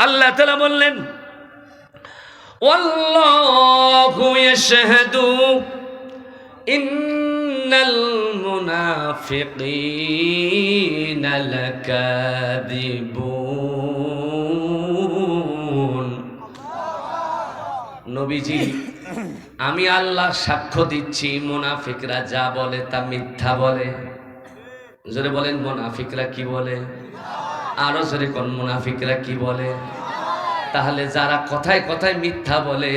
আল্লাহ তাআলা বললেন, ওয়াল্লাহু ইয়াশহাদু ইন্নাল মুনাফিকিনা লাকাযিবুন। নবীজি, আমি আল্লাহ সাক্ষ্য দিচ্ছি মুনাফিকরা যা বলে তা মিথ্যা বলে। জোরে বলেন, মুনাফিকরা কি বলে? আরো জোরে কোন, মুনাফিকরা কি বলে? তাহলে যারা কথায় কথায় মিথ্যা বলে,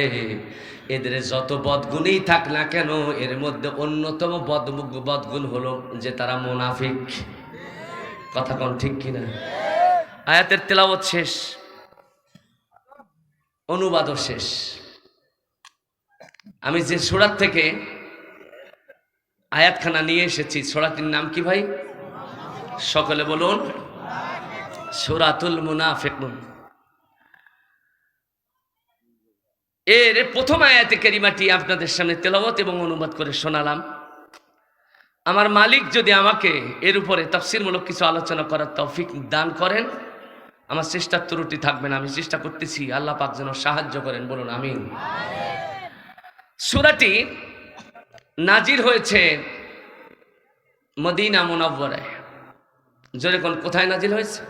এদের যত বদগুণই থাক না কেন, এর মধ্যে অন্যতম বদগুণ হলো যে তারা মুনাফিক। কথা কোন ঠিক কিনা? আয়াতের তেলাওয়াত শেষ, অনুবাদও শেষ। আমি যে সূরা থেকে আয়াতখানা নিয়ে এসেছি, সূরাটির নাম কি ভাই? সকলে বলুন, সূরাতুল মুনাফিকুন। এর প্রথম আয়াতে কারিমাটি আপনাদের সামনে তেলাওয়াত এবং অনুবাদ করে শোনালাম। আমার মালিক যদি আমাকে এর উপরে তাফসীরমূলক কিছু আলোচনা করার তৌফিক দান করেন, আমার চেষ্টার ত্রুটি থাকবে না, আমি চেষ্টা করতেছি, আল্লাহ পাক যেন সাহায্য করেন, বলুন আমিন। সূরাটি নাজিল হয়েছে মদিনা মুনাওয়ারায়। জোরে কোন, কোথায় নাজিল হয়েছে?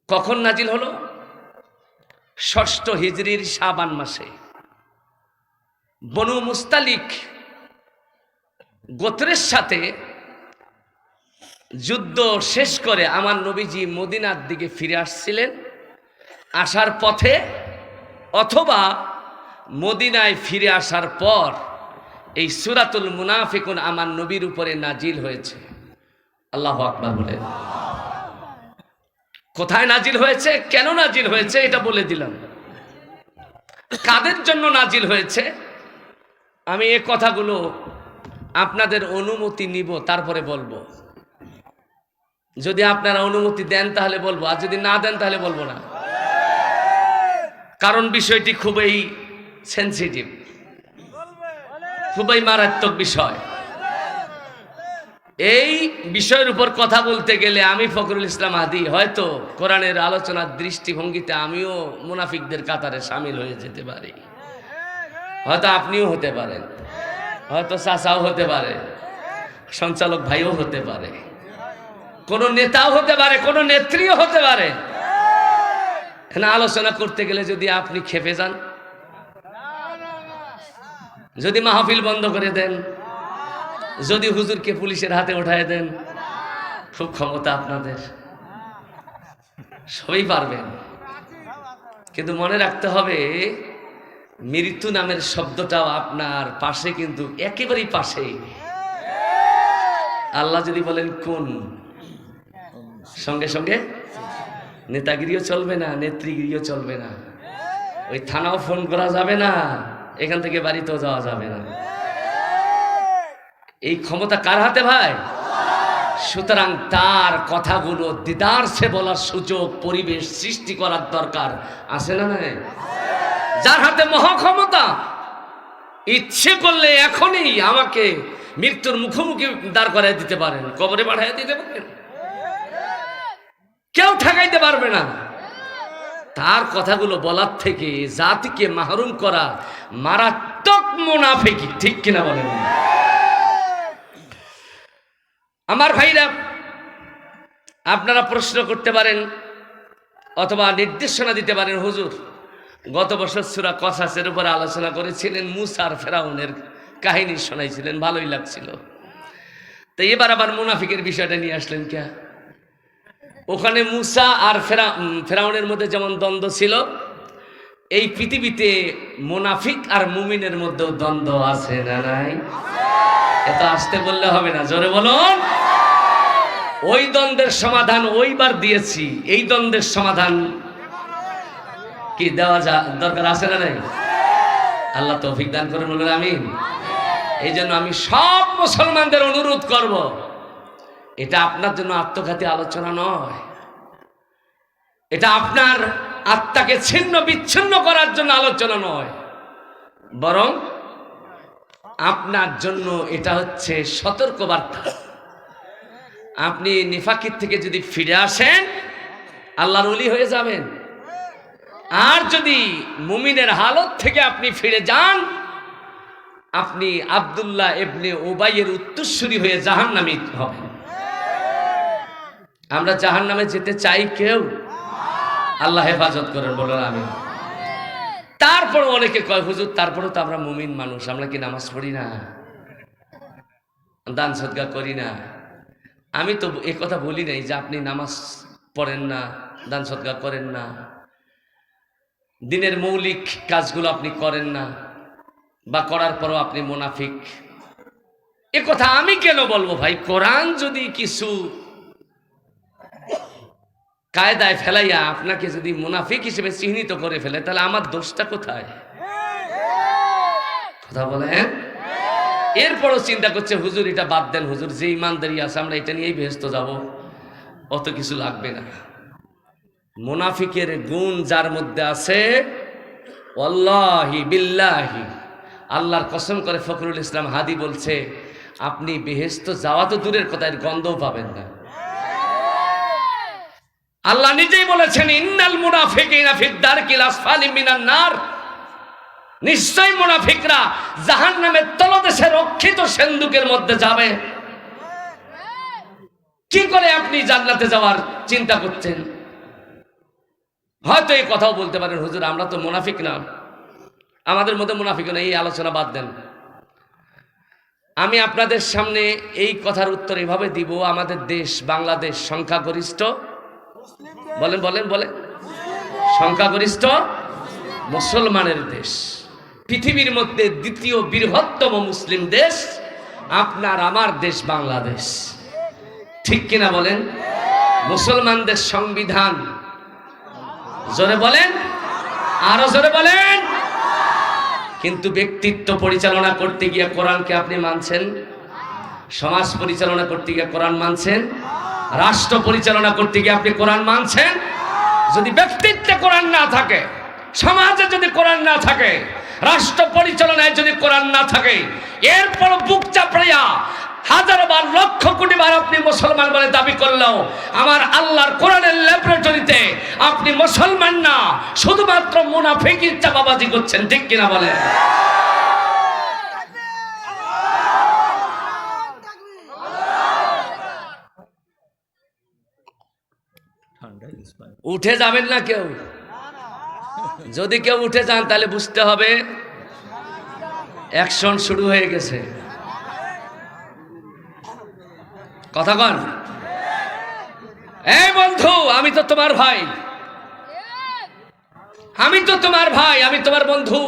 কখন নাজিল হলো? ৬ষ্ঠ হিজরির শাবান মাসে। বনু মুস্তালিক গোত্রের সাথে যুদ্ধ শেষ করে আমার নবীজি মদিনার দিকে ফিরে আসছিলেন। আসার পথে অথবা মদিনায় ফিরে আসার পর এই সূরাতুল মুনাফিকুন আমার নবীর উপরে নাজিল হয়েছে। আল্লাহু আকবার বলেন। কোথায় নাজিল হয়েছে, কেন নাজিল হয়েছে এটা বলে দিলাম। কাদের জন্য নাজিল হয়েছে আমি এই কথাগুলো আপনাদের অনুমতি নিব, তারপরে বলবো। যদি আপনারা অনুমতি দেন তাহলে বলবো, আর যদি না দেন তাহলে বলবো না। কারণ বিষয়টি খুবই সেনসিটিভ, খুবই মারাত্মক বিষয়। এই বিষয়ের উপর কথা বলতে গেলে আমি ফখরুল ইসলাম হাদী হয়তো কোরআনের আলোচনার দৃষ্টিভঙ্গিতে আমিও মুনাফিকদের কাতারে সামিল হয়ে যেতে পারি। হয়তো আপনিও হতে পারেন, হয়তো চাচাও হতে পারে, সঞ্চালক ভাইও হতে পারে, কোন নেতাও হতে পারে, কোন নেত্রীও হতে পারে। এখানে আলোচনা করতে গেলে যদি আপনি খেপে যান, যদি মাহফিল বন্ধ করে দেন, যদি হুজুরকে পুলিশের হাতে উঠায় দেন, খুব ক্ষমতা আপনাদের, সবই পারবেন। কিন্তু মনে রাখতে হবে মৃত্যু নামের শব্দটাও আপনার পাশে, কিন্তু একেবারেই পাশে। আল্লাহ যদি বলেন কোন, সঙ্গে সঙ্গে নেতাগিরিও চলবে না, নেত্রীগিরিও চলবে না, ওই থানাও ফোন করা যাবে না, এখান থেকে বাড়িতেও যাওয়া যাবে না। এই ক্ষমতা কার হাতে ভাই? সুতরাং তার কথাগুলো দিদারসে বলার সুযোগ, পরিবেশ সৃষ্টি করার দরকার আছে না নাই? যার হাতে মহাক্ষমতা, ইচ্ছে করলে এখনই আমাকে মৃত্যুর মুখোমুখি দাঁড় করাই দিতে পারেন, কবরে পাঠাই দিতে পারেন, কেউ ঠেকাইতে পারবে না। তার কথাগুলো বলার থেকে জাতিকে মাহরুম করা মারাত্মক মুনাফিকি, ঠিক কিনা বলেন? আমার ভাইরা, আপনারা প্রশ্ন করতে পারেন অথবা নির্দেশনা দিতে পারেন, হুজুর গত বছর সূরা কসাসের উপর আলোচনা করেছিলেন, মুসা আর ফেরাউনের কাহিনী শোনাইছিলেন, ভালোই লাগছিল, তো এবার আবার মুনাফিকের বিষয়টা নিয়ে আসলেন কে? ওখানে মুসা আর ফেরাউনের মধ্যে যেমন দ্বন্দ্ব ছিল, এই পৃথিবীতে মুনাফিক আর মুমিনের মধ্যেও দ্বন্দ্ব আছে না নাই? এত আসতে বললে হবে না, জোরে বলুন। ওই দ্বন্দ্বের সমাধান ওইবার দিয়েছি, এই দ্বন্দ্বের সমাধান কি দেওয়া দরকার আছে না নাই? আল্লাহ তৌফিক দান করেন, বলুন আমিন। এই জন্য আমি সব মুসলমানদের অনুরোধ করব, এটা আপনার জন্য আত্মঘাতী আলোচনা নয়, এটা আপনার আত্মাকে ছিন্ন বিচ্ছিন্ন করার জন্য আলোচনা নয়, বরং আপনার জন্য এটা হচ্ছে সতর্কবার্তা। আপনি নিফাকির থেকে যদি ফিরে আসেন, আল্লাহর ওলি হয়ে যাবেন। আর যদি মুমিনের হালত থেকে আপনি ফিরে যান, আপনি আব্দুল্লাহ ইবনে উবাইয়ের উত্তরসূরি হয়ে জাহান্নামী হবেন। আমরা জাহান্নামে যেতে চাই কেউ? আল্লাহ হেফাজত করেন, বলেন আমিন। তারপর অনেকে কয় হুজুর তারপরেও তো আমরা মুমিন মানুষ, আমরা কি নামাজ পড়ি না, দান সদকা করি না? আমি তো এ কথা বলি নাই যে আপনি নামাজ পড়েন না, দান সদকা করেন না, দিনের মৌলিক কাজগুলো আপনি করেন না, বা করার পরও আপনি মুনাফিক। এ কথা আমি কেন বলবো ভাই? কোরআন যদি কিছু কায়দায় ফেলাইয়া আপনাকে যদি মুনাফিক হিসেবে চিহ্নিত করে ফেলে, তাহলে আমার দোষটা কোথায়? কথা বলেন। এরপরও চিন্তা করছে হুজুর এটা বাদ দেন, হুজুর যে ইমানদারি আছে আমরা এটা নিয়েই বেহেশত যাব, অত কিছু লাগবে না। মুনাফিকের গুণ যার মধ্যে আছে, ওয়াল্লাহি বিল্লাহি, আল্লাহর কসম করে ফখরুল ইসলাম হাদি বলছে, আপনি বেহেশত যাওয়া তো দূরের কথা, এর গন্ধও পাবেন না। আল্লাহ নিজেই বলেছেন ইন্নাল মুনাফিকিনা ফিদ দারকিল আসফালি মিনান নার, নিশ্চয় মুনাফিকরা জাহান্নামের তলদেশে রক্ষিত সিন্ধুকের মধ্যে যাবে। কি করে আপনি জান্নাতে যাওয়ার চিন্তা করছেন? হয়তো এই কথাও বলতে পারেন হুজুর আমরা তো মুনাফিক না, আমাদের মধ্যে মুনাফিক না, এই আলোচনা বাদ দেন। আমি আপনাদের সামনে এই কথার উত্তর এভাবে দিব, আমাদের দেশ বাংলাদেশ সংখ্যাগরিষ্ঠ, বলেন বলেন বলেন, সংখ্যাগরিষ্ঠ মুসলমানের দেশ, পৃথিবীর মধ্যে দ্বিতীয় বৃহত্তম মুসলিম দেশ আপনার আমার দেশ বাংলাদেশ, ঠিক কিনা বলেন? মুসলমানদের সংবিধান, জোরে বলেন, আরো জোরে বলেন। কিন্তু ব্যক্তিত্ব পরিচালনা করতে গিয়ে কোরআনকে আপনি মানছেন, সমাজ পরিচালনা করতে গিয়ে কোরআন মানছেন, রাষ্ট্র পরিচালনা করতে গিয়ে আপনি কোরআন মানছেন। যদি ব্যক্তিত্বে কোরআন না থাকে, সমাজে যদি কোরআন না থাকে, রাষ্ট্র পরিচালনায় যদি কোরআন না থাকে, এরপর বুক চাপড়িয়া হাজার বার লক্ষ কোটি বার আপনি মুসলমান বলে দাবি করলেও আমার আল্লাহর কোরআনের ল্যাবরেটরিতে আপনি মুসলমান না, শুধুমাত্র মুনাফিকের চাপাবাজি করছেন, ঠিক কিনা বলেন? উঠে যাবেন না কেউ? যদি কেউ উঠে যান তাহলে বুঝতে হবে অ্যাকশন শুরু হয়ে গেছে। কথা কন। এই বন্ধু, আমি তো তোমার ভাই, আমি তো তোমার ভাই, আমি তোমার বন্ধু,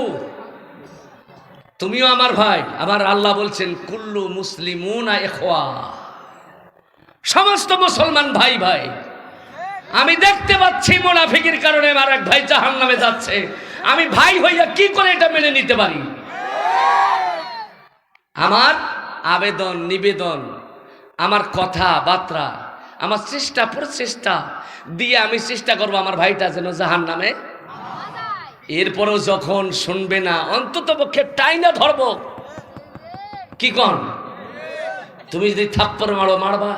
তুমিও আমার ভাই। আমার আল্লাহ বলছেন কুল্লু মুসলিমুনা ইখওয়া, সমস্ত মুসলমান ভাই ভাই। আমি দেখতে পাচ্ছি মুনাফিকের কারণে আমার এক ভাই জাহান্নামে যাচ্ছে, আমি ভাই হইয়া কি করে এটা মেনে নিতে পারি? আমার আবেদন নিবেদন, আমার কথাবার্তা, আমার চেষ্টা প্রচেষ্টা দিয়ে আমি চেষ্টা করবো আমার ভাইটা যেন জাহান্নামে। এরপরেও যখন শুনবে না, অন্তত পক্ষে টাইনা ধরবো। কি কন? তুমি যদি থাপ্পড় মারো মারবা,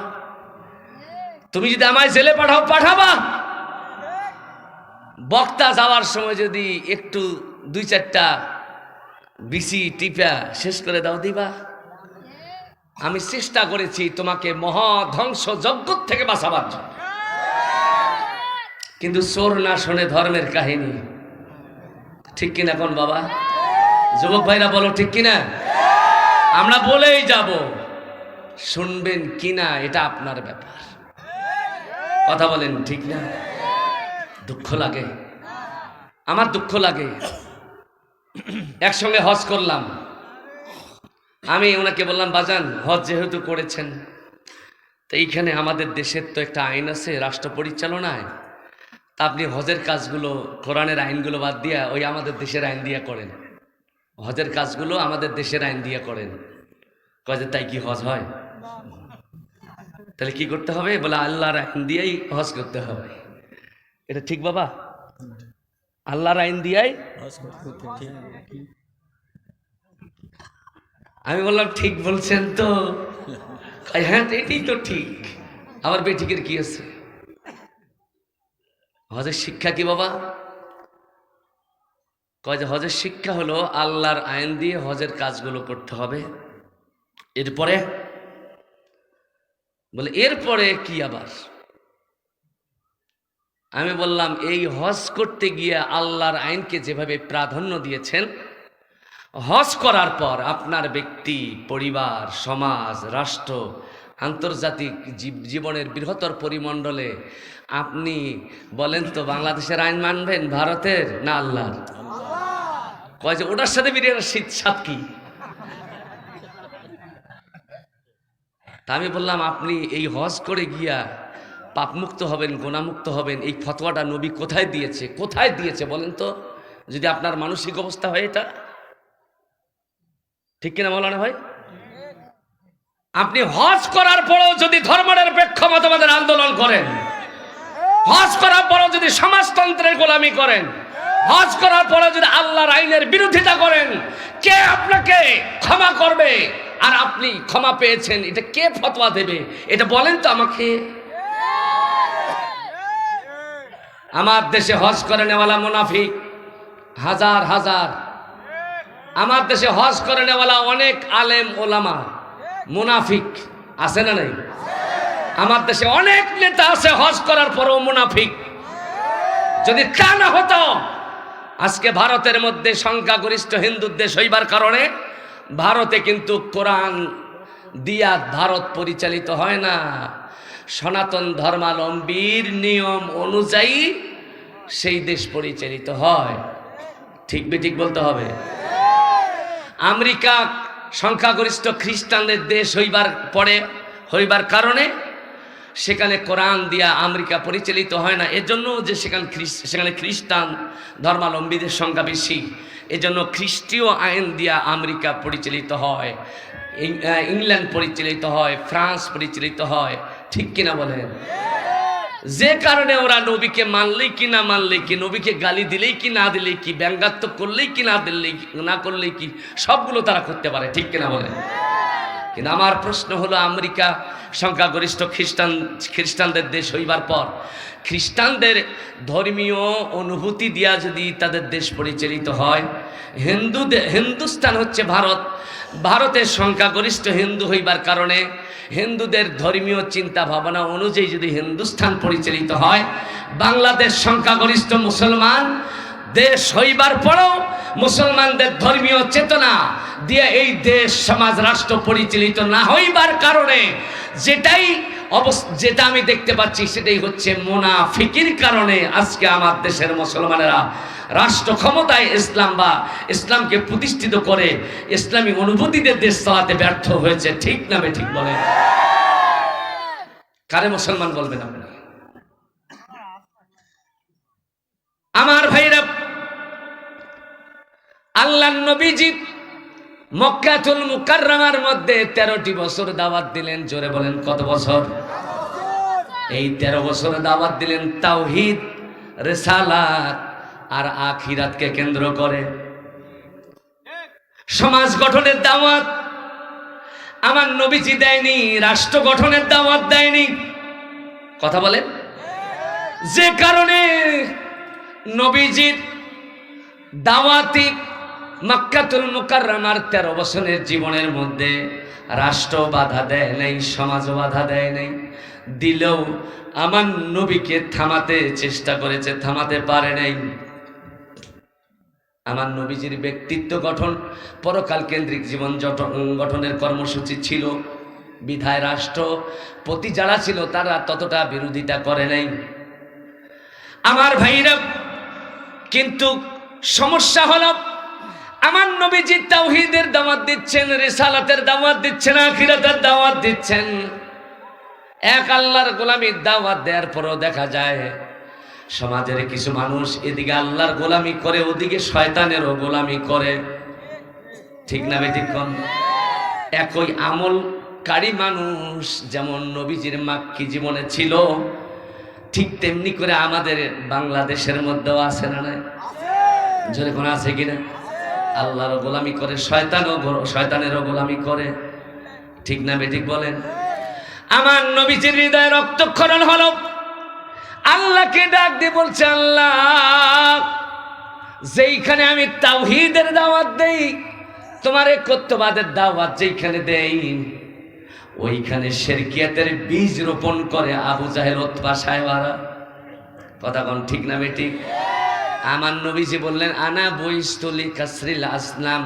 তুমি যদি আমায় জেলে পাঠাও পাঠাবা, বক্তা যাওয়ার সময় যদি একটু দুই চারটা বিসি টিপা শেষ করে দাও দিবা। আমি চেষ্টা করেছি তোমাকে মহা ধ্বংস যজ্ঞ থেকে বাঁচাবার জন্য, কিন্তু চোর না শোনে ধর্মের কাহিনী, ঠিক কিনা কোন বাবা? যুবক ভাইরা বলো ঠিক কিনা? আমরা বলেই যাব, শুনবেন কিনা এটা আপনার ব্যাপার। কথা বলেন ঠিক না? দুঃখ লাগে, আমার দুঃখ লাগে। একসঙ্গে হজ করলাম, আমি ওনাকে বললাম বাজান হজ যেহেতু করেছেন, তো এইখানে আমাদের দেশের তো একটা আইন আছে রাষ্ট্র পরিচালনায়, তা আপনি হজের কাজগুলো কোরআনের আইনগুলো বাদ দিয়া ওই আমাদের দেশের আইন দিয়া করেন, হজের কাজগুলো আমাদের দেশের আইন দিয়া করেন। কয় যে তাই কি হজ হয়? তাহলে কি করতে হবে? বলে আল্লাহর আইন দিয়েই হজ করতে হবে। এটা ঠিক বাবা? আল্লাহর আইন দিয়াই হজ করতে হবে। আমি বললাম ঠিক বলছেন তো? হ্যাঁ এটাই তো ঠিক। আমার বেটিকের কি আছে? হজের শিক্ষা কি বাবা? কয় যে হজের শিক্ষা হলো আল্লাহর আইন দিয়ে হজের কাজগুলো করতে হবে। এরপরে বলে এরপরে কি আবার? আমি বললাম এই হজ করতে গিয়ে আল্লাহর আইনকে যেভাবে প্রাধান্য দিয়েছেন, হজ করার পর আপনার ব্যক্তি, পরিবার, সমাজ, রাষ্ট্র, আন্তর্জাতিক জীবনের বৃহত্তর পরিমণ্ডলে আপনি বলেন তো বাংলাদেশের আইন মানবেন ভারতের না আল্লাহর? কয় যে ওটার সাথে বিরিয়ানির সাথ কি? তা আমি বললাম আপনি এই হজ করে গিয়া পাপমুক্ত হবেন, গুনাহমুক্ত হবেন, এই ফতোয়াটা নবী কোথায় দিয়েছে? কোথায় দিয়েছে বলেন তো, যদি আপনার মানসিক অবস্থা হয় এটা? ঠিক কিনা বলানো হয়? আপনি হজ করার পরেও যদি ধর্মনিরপেক্ষ মতবাদের আন্দোলন করেন, হজ করার পরেও যদি সমাজতন্ত্রের গোলামি করেন, হজ করার পরে যদি আল্লাহর আইনের বিরোধিতা করেন, কে আপনাকে ক্ষমা করবে? আর আপনি ক্ষমা পেয়েছেন, এটা কে ফতোয়া দেবে? এটা বলেন তো আমাকে। আমার দেশে হজ করে নেওয়ালা মুনাফিক হাজার হাজার। আমার দেশে হজ করে নেওয়ালা অনেক আলেম ওলামা মুনাফিক আছে না নাই? আমার দেশে অনেক নেতা আছে হজ করার পরও মুনাফিক। যদি তা না হতো, আজকে ভারতের মধ্যে সংখ্যাগরিষ্ঠ হিন্দুর দেশ হইবার কারণে ভারতে কিন্তু কোরআন দিয়া ভারত পরিচালিত হয় না, সনাতন ধর্মাবলম্বীর নিয়ম অনুযায়ী সেই দেশ পরিচালিত হয়। ঠিক বেঠিক বলতে হবে। আমেরিকা সংখ্যাগরিষ্ঠ খ্রিস্টানদের দেশ হইবার কারণে সেখানে কোরআন দিয়া আমেরিকা পরিচালিত হয় না। এজন্য যে সেখানে খ্রিস্টান ধর্মাবলম্বীদের সংখ্যা বেশি, এজন্য খ্রিস্টীয় আইন দিয়া আমেরিকা পরিচালিত হয়, ইংল্যান্ড পরিচালিত হয়, ফ্রান্স পরিচালিত হয়। ঠিক কিনা বলেন? যে কারণে ওরা নবীকে মানলেই কি না মানলেই কি, নবীকে গালি দিলেই কি না দিলেই কি, ব্যঙ্গাত্মক করলেই কি না করলেই কি, সবগুলো তারা করতে পারে। ঠিক কিনা বলেন? কিন্তু আমার প্রশ্ন হলো, আমেরিকা সংখ্যাগরিষ্ঠ খ্রিস্টানদের দেশ হইবার পর খ্রিস্টানদের ধর্মীয় অনুভূতি দিয়া যদি তাদের দেশ পরিচালিত হয়, হিন্দুস্তান হচ্ছে ভারত, ভারতের সংখ্যাগরিষ্ঠ হিন্দু হইবার কারণে হিন্দুদের ধর্মীয় চিন্তা ভাবনা অনুযায়ী যদি হিন্দুস্তান পরিচালিত হয়, বাংলাদেশ সংখ্যাগরিষ্ঠ মুসলমান দেশ হইবার পরও মুসলমানদের ধর্মীয় চেতনা দিয়ে এই দেশ সমাজ রাষ্ট্র পরিচালিত না হইবার কারণে যেটা আমি দেখতে পাচ্ছি, সেটাই হচ্ছে মুনাফিকির কারণে আজকে আমার দেশের মুসলমানেরা রাষ্ট্র ক্ষমতায় ইসলামকে প্রতিষ্ঠিত করে ইসলামী অনুভূতিদের দেশ চালাতে ব্যর্থ হয়েছে। ঠিক না ঠিক বলে? কারে মুসলমান বলবেন আপনি? আমার ভাইরা, আল্লাহর নবীজি মক্কাতুল মুকাররমার মধ্যে 13টি বছর দাওয়াত দিলেন। জোরে বলেন কত বছর? এই 13 বছর দাওয়াত দিলেন তাওহীদ, রিসালাত আর আখিরাতকে কেন্দ্র করে। সমাজ গঠনের দাওয়াত আমার নবীজি দেয়নি, রাষ্ট্র গঠনের দাওয়াত দেয়নি। কথা বলেন? যে কারণে নবীজির দাওয়াতি মক্কাতুল মুকাররমার 13 বছরের জীবনের মধ্যে রাষ্ট্র বাধা দেয় নাই, সমাজ বাধা দেয় নাই, দিলেও আমার নবীকে থামাতে চেষ্টা করেছে, থামাতে পারে নাই। আমার নবীজির ব্যক্তিত্ব গঠন, পরকাল কেন্দ্রিক জীবন গঠনের কর্মসূচি ছিল বিধায় রাষ্ট্রপতি যারা ছিল তারা ততটা বিরোধিতা করে নাই। আমার ভাইরা, কিন্তু সমস্যা হলো আমার নবীজি তাওহীদের দাওয়াত দিচ্ছেন, রিসালাতের দাওয়াত দিচ্ছেন, আখিরাতের দাওয়াত দিচ্ছেন। এক আল্লাহর গোলামির দাওয়াত দেওয়ার পরও দেখা যায় সমাজের কিছু মানুষ এদিকে আল্লাহর গোলামি করে, ওদিকে শয়তানেরও গোলামি করে। ঠিক না বেঠিক? একই আমলকারী মানুষ যেমন নবীজির মাক্কি জীবনে ছিল, ঠিক তেমনি করে আমাদের বাংলাদেশের মধ্যেও আছে না নাই? জোরে কোন আছে কিনা? আল্লাহরও গোলামি করে, শয়তানেরও গোলামি করে। ঠিক না বেঠিক বলেন? আমার নবীজির হৃদয়ে রক্তক্ষরণ হলো, আল্লাহকে ডাক দিয়ে বলছে, আল্লাহ যেইখানে আমি তাওহীদের দাওয়াত দেই, তোমার একত্ববাদের দাওয়াত যেইখানে দেই, ওইখানে শিরকিয়াতের বীজ রোপণ করে আবু জাহেল উতবা সাহেবারা। কথা কোন ঠিক না বেঠিক? আমার নবীজি বললেন, আনা বইস্তুলি কাসরিল আসলাম,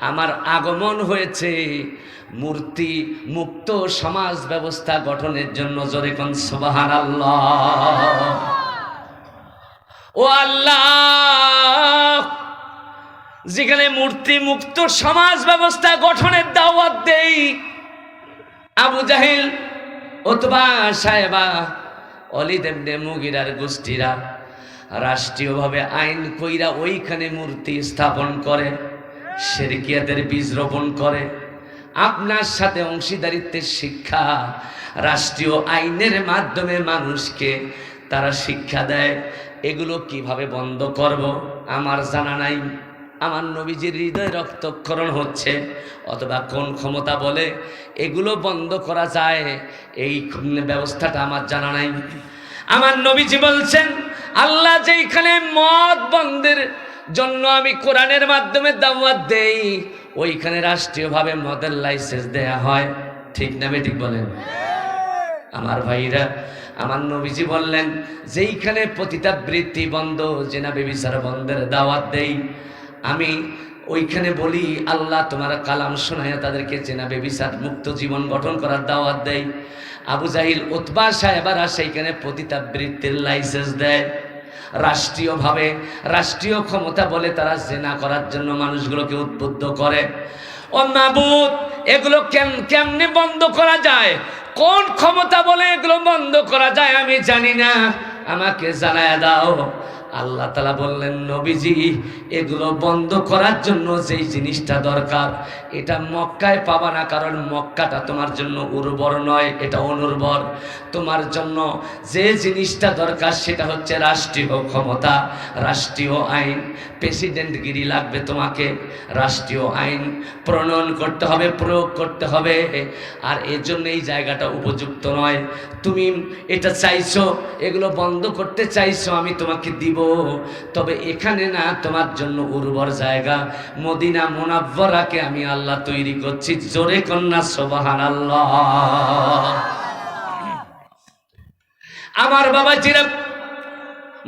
আমার আগমন হয়েছে মূর্তি মুক্ত সমাজ ব্যবস্থা গঠনের জন্য। জোরে কোন সুবহানাল্লাহ। ও আল্লাহ, যেখানে মূর্তি মুক্ত সমাজ ব্যবস্থা গঠনের দাওয়াত দেই, আবু জাহেল উতবা সাহেবা ওয়ালিদ ইবনে মুগিরার গোষ্ঠীরা রাষ্ট্রীয়ভাবে আইন কইরা ওইখানে মূর্তি স্থাপন করে, শিরকিয়াতের বীজ রোপণ করে। আপনার সাথে অংশীদারিত্বের শিক্ষা রাষ্ট্রীয় আইনের মাধ্যমে মানুষকে তারা শিক্ষা দেয়। এগুলো কিভাবে বন্ধ করব আমার জানা নাই। আমার নবীজির হৃদয় রক্তক্ষরণ হচ্ছে, অথবা কোন ক্ষমতা বলে এগুলো বন্ধ করা যায়, এই ব্যবস্থাটা আমার জানা নাই। আমার নবীজি বলছেন, আল্লাহ যেইখানে মদ বন্ধের জন্য আমি কোরআনের মাধ্যমে দাওয়াত দেই, ওইখানে রাষ্ট্রীয়ভাবে মদের লাইসেন্স দেয়া হয়। ঠিক না বেঠিক বলেন? আমার ভাইরা, আমার নবীজি বললেন, যেইখানে পতিতাবৃত্তি বন্ধ, জেনা ব্যভিচার বন্ধের দাওয়াত দেই, আমি ওইখানে বলি আল্লাহ তোমার কালাম শোনায় তাদেরকে জেনা ব্যভিচার মুক্ত জীবন গঠন করার দাওয়াত দেয়। আবু জাহিল উতবা সাহেবারা সেইখানে পতিতাবৃত্তির লাইসেন্স দেয় রাষ্ট্রীয়ভাবে। রাষ্ট্রীয় ক্ষমতা বলে তারা জেনা করার জন্য মানুষগুলোকে উদ্বুদ্ধ করে। ও মাবুদ, এগুলো কেমনে বন্ধ করা যায়? কোন ক্ষমতা বলে এগুলো বন্ধ করা যায় আমি জানি না, আমাকে জানায় দাও। আল্লাহ তাআলা বললেন, নবীজি এগুলো বন্ধ করার জন্য যেই জিনিসটা দরকার এটা মক্কায় পাবা না, কারণ মক্কাটা তোমার জন্য উর্বর নয়, এটা অনুর্বর। তোমার জন্য যে জিনিসটা দরকার সেটা হচ্ছে রাষ্ট্রীয় ক্ষমতা, রাষ্ট্রীয় আইন। প্রেসিডেন্টগিরি লাগবে তোমাকে, রাষ্ট্রীয় আইন প্রণয়ন করতে হবে, প্রয়োগ করতে হবে। আর এর জন্য এই জায়গাটা উপযুক্ত নয়। তুমি এটা চাইছো, এগুলো বন্ধ করতে চাইছো, আমি তোমাকে দিব, তবে এখানে না, তোমার জন্য উর্বর জায়গা মদিনা মুনাওয়ারাকে আমি আল্লাহ তৈরি করছি। জোরে কন্যা সুবহানাল্লাহ। আমার বাবাজিরা,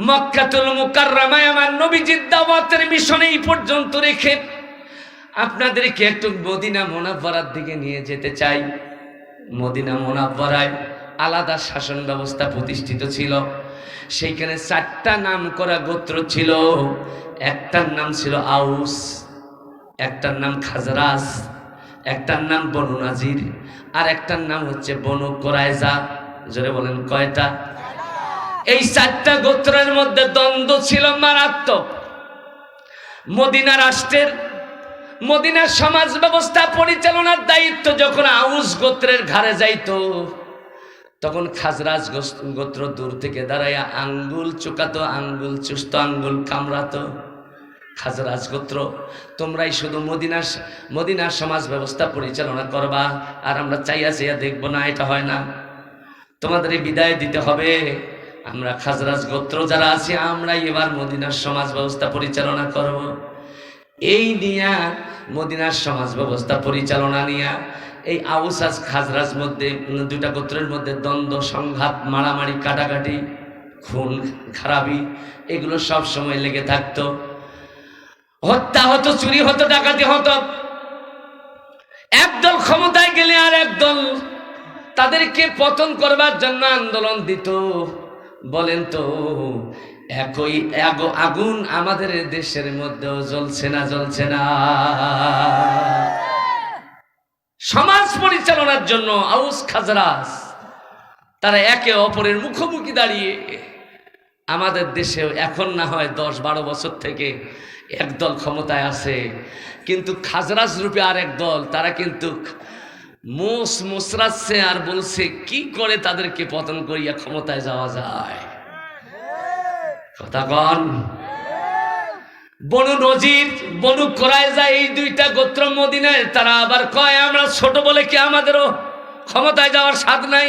মক্কাতুল মুকাররমায় আমার নবীজির দাওয়াতের মিশন এই পর্যন্ত রেখে আপনাদেরকে একটু মদিনা মুনাওয়ারার দিকে নিয়ে যেতে চাই। মদিনা মুনাওয়ারায় আলাদা শাসন ব্যবস্থা প্রতিষ্ঠিত ছিল। সেইখানে 4টা নাম করা গোত্র ছিল। একটার নাম ছিল আউস, একটার নাম খাজরাজ, একটার নাম বনু নাজির, আর একটার নাম হচ্ছে বনু কোরাইজা। জোরে বলেন কয়টা? এই 4টা গোত্রের মধ্যে দ্বন্দ্ব ছিল মারাত্মক। মদিনা রাষ্ট্রের, মদিনার সমাজ ব্যবস্থা পরিচালনার দায়িত্ব যখন আউস গোত্রের ঘাড়ে যাইত, তখন খাজরাজ গোত্র দূর থেকে দাঁড়াইয়া আঙ্গুল চুকাতো, আঙ্গুল চুষত, আঙ্গুল কামড়াতো। খাজরাজ গোত্র, তোমরাই শুধু মদিনার সমাজ ব্যবস্থা পরিচালনা করবা, আর আমরা চাইয়া দেখবো না, এটা হয় না, তোমাদের বিদায় দিতে হবে। আমরা খাজরাজ গোত্র যারা আছি, আমরাই এবার মদিনার সমাজ ব্যবস্থা পরিচালনা করব। এই নিয়া মদিনার সমাজ ব্যবস্থা পরিচালনা নিয়া এই আউস আর খাজরাজ মধ্যে, 2টা গোত্রের মধ্যে দ্বন্দ্ব, সংঘাত, মারামারি, কাটাকাটি, খুন খারাপি, এগুলো সব সময় লেগে থাকতো। হত্যা হতো, চুরি হতো, ডাকাতি হতো। একদল ক্ষমতায় গেলে আর একদল তাদেরকে পতন করবার জন্য আন্দোলন দিত। বলেন তো, একই আগুন আমাদের দেশের মধ্যেও জ্বলছে না? জ্বলছে না? সমাজ পরিচালনার জন্য আউস খাজরাজ তারা একে অপরের মুখোমুখি দাঁড়িয়ে, আমাদের দেশেও এখন না হয় 10-12 বছর থেকে একদল ক্ষমতায় আছে, কিন্তু খাজরাজ রূপে আর এক দল, তারা কিন্তু মোসরাচ্ছে আর বলছে কি করে তাদেরকে পতন করিয়া ক্ষমতায় যাওয়া যায়। কথা কন। বনু নজির, বনু কোরাইজা, এই 2টা গোত্র মদিনায়, তারা আবার কয় আমরা ছোট বলে কি আমাদেরও ক্ষমতায় যাওয়ার স্বাদ নাই,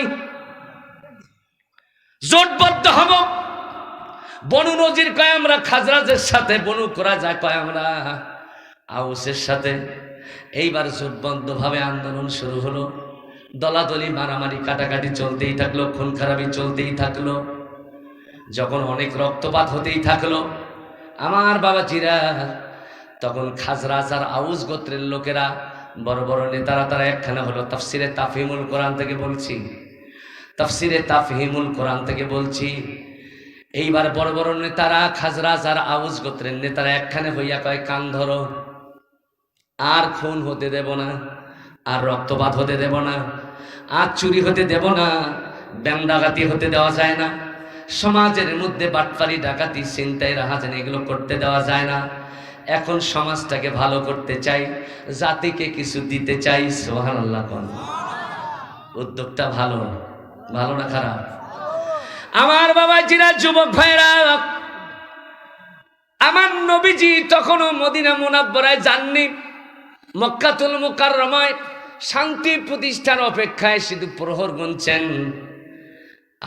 জোটবদ্ধ হব, বনু নজির কয় আমরা খাজরাজের সাথে, বনু কুরাইজা কয় আমরা আউসের সাথে। এইবার জোটবদ্ধভাবে আন্দোলন শুরু হলো, দলাদলি মারামারি কাটাকাটি চলতেই থাকলো, খুন খারাপি চলতেই থাকলো। যখন অনেক রক্তপাত হতেই থাকলো আমার বাবাজিরা, তখন খাজরাজ আর আউস গোত্রের লোকেরা বড় বড় নেতারা তারা একখানা হলো। তাফসিরে তাফহিমুল কোরআন থেকে বলছি, তাফসিরে তাফহিমুল কোরআন থেকে বলছি। এইবার বড় বড় নেতারা খাজরাজ আর আউস গোত্রের নেতারা একখানে হইয়া কয়, কান ধরো, আর খুন হতে দেব না, আর রক্তপাত হতে দেব না, আর চুরি হতে দেব না, ব্যাং ডাকাতি হতে দেওয়া যায় না, সমাজের মধ্যে বাটপারি ডাকাতি ছিনতাই রাহাজানি এগুলো করতে দেওয়া যায় না। এখন সমাজটাকে ভালো করতে চাই, জাতিকে কিছু দিতে চাই। সুবহানাল্লাহ। কোন উদ্যোগটা ভালো, ভালো না খারাপ? আমার বাবাজিরা, যুবক ভাইরা, আমার নবীজি তখনও মদিনা মুনাব্বরায় যাননি, মক্কাতুল মুকাররমায় শান্তি প্রতিষ্ঠার অপেক্ষায় শুধু প্রহর গুনছেন।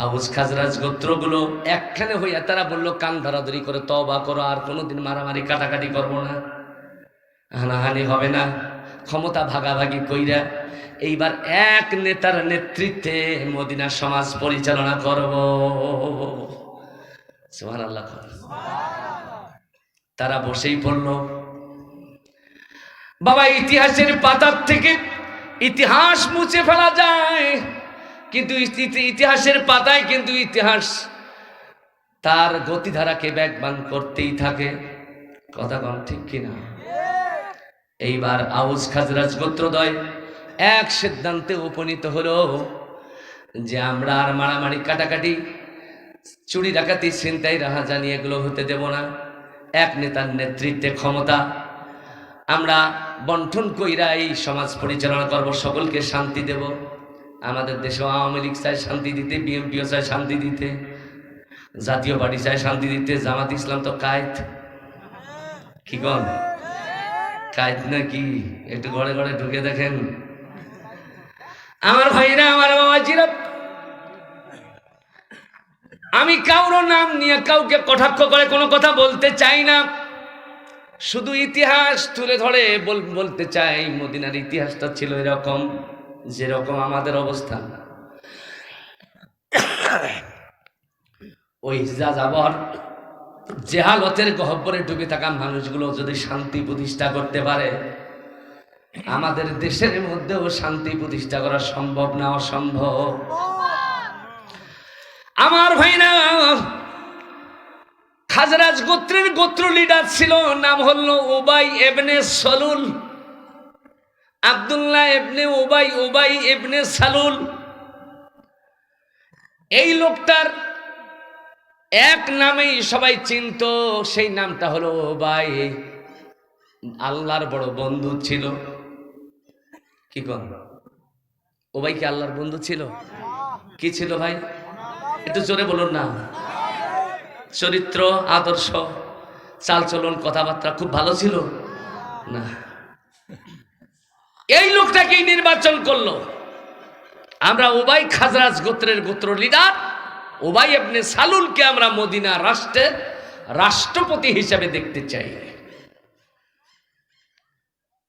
আউস খাজরাজ গোত্রগুলো একখানে হইয়া তারা বলল, কান ধরাধরি করে তওবা করো, আর কোনোদিন মারামারি কাটাকাটি করবো না, হানাহানি হবে না, ক্ষমতা ভাগাভাগি কইরা এইবার এক নেতার নেতৃত্বে মদিনা সমাজ পরিচালনা করব। সুবহানাল্লাহ। তারা বসেই পড়ল। বাবা, ইতিহাসের পাতার থেকে ইতিহাস মুছে ফেলা যায়, কিন্তু ইতিহাসের পাতায় কিন্তু ইতিহাস তার গতিধারাকে ব্যাগবান করতেই থাকে। কথা কম ঠিক কিনা? এইবার আউস খাজরাজ গোত্রদ্বয় এক সিদ্ধান্তে উপনীত হলো যে আমরা আর মারামারি কাটাকাটি, চুরি ডাকাতি ছিনতাই রাহাজানি এগুলো হতে দেব না। এক নেতার নেতৃত্বে ক্ষমতা আমরা বন্টন কইরা এই সমাজ পরিচালনা করব, সকলকে শান্তি দেব। আমাদের দেশে আওয়ামী লীগ চায় শান্তি দিতে, বিএনপিও চায় শান্তি দিতে, জাতীয় পার্টি চায় শান্তি দিতে, জামাত ইসলাম তো কায়েত। কি কন? কায়েত নাকি? একটু ঘরে ঘরে ঢুকে দেখেন। আমার ভাইরা, আমার বাবাজিরা, আমি কারো নাম নিয়ে কাউকে কটাক্ষ করে কোনো কথা বলতে চাই না, শুধু ইতিহাস তুলে ধরে বলতে চাই। মদিনার ইতিহাসটা ছিল এরকম, যেরকম আমাদের অবস্থান। ওই যাযাবর জেহালতের গহ্বরে ডুবে থাকা মানুষগুলো যদি শান্তি প্রতিষ্ঠা করতে পারে, আমাদের দেশের মধ্যেও শান্তি প্রতিষ্ঠা করা সম্ভব না অসম্ভব? আমার ভাইরা, খাজরাজ গোত্রের গোত্র লিডার ছিল, নাম হলো উবাই ইবনে সালুল, আব্দুল্লাহ ইবনে উবাই, উবাই ইবনে সালুল। এই লোকটার এক নামেই সবাই চিনত, সেই নামটা হলো উবাই। আল্লাহর বড় বন্ধু ছিল। কি কন? উবাই কি আল্লাহর বন্ধু ছিল? কি ছিল ভাই? একটু জোরে বলুন না। চরিত্র, আদর্শ, চালচলন, কথাবার্তা খুব ভালো ছিল না? এই লোকটাকেই নির্বাচন করলো। আমরা উবাই খাজরাজ গোত্রের গোত্র লিডার উবাই ইবনে সালুলকে আমরা মদিনা রাষ্ট্রের রাষ্ট্রপতি হিসেবে দেখতে চাই।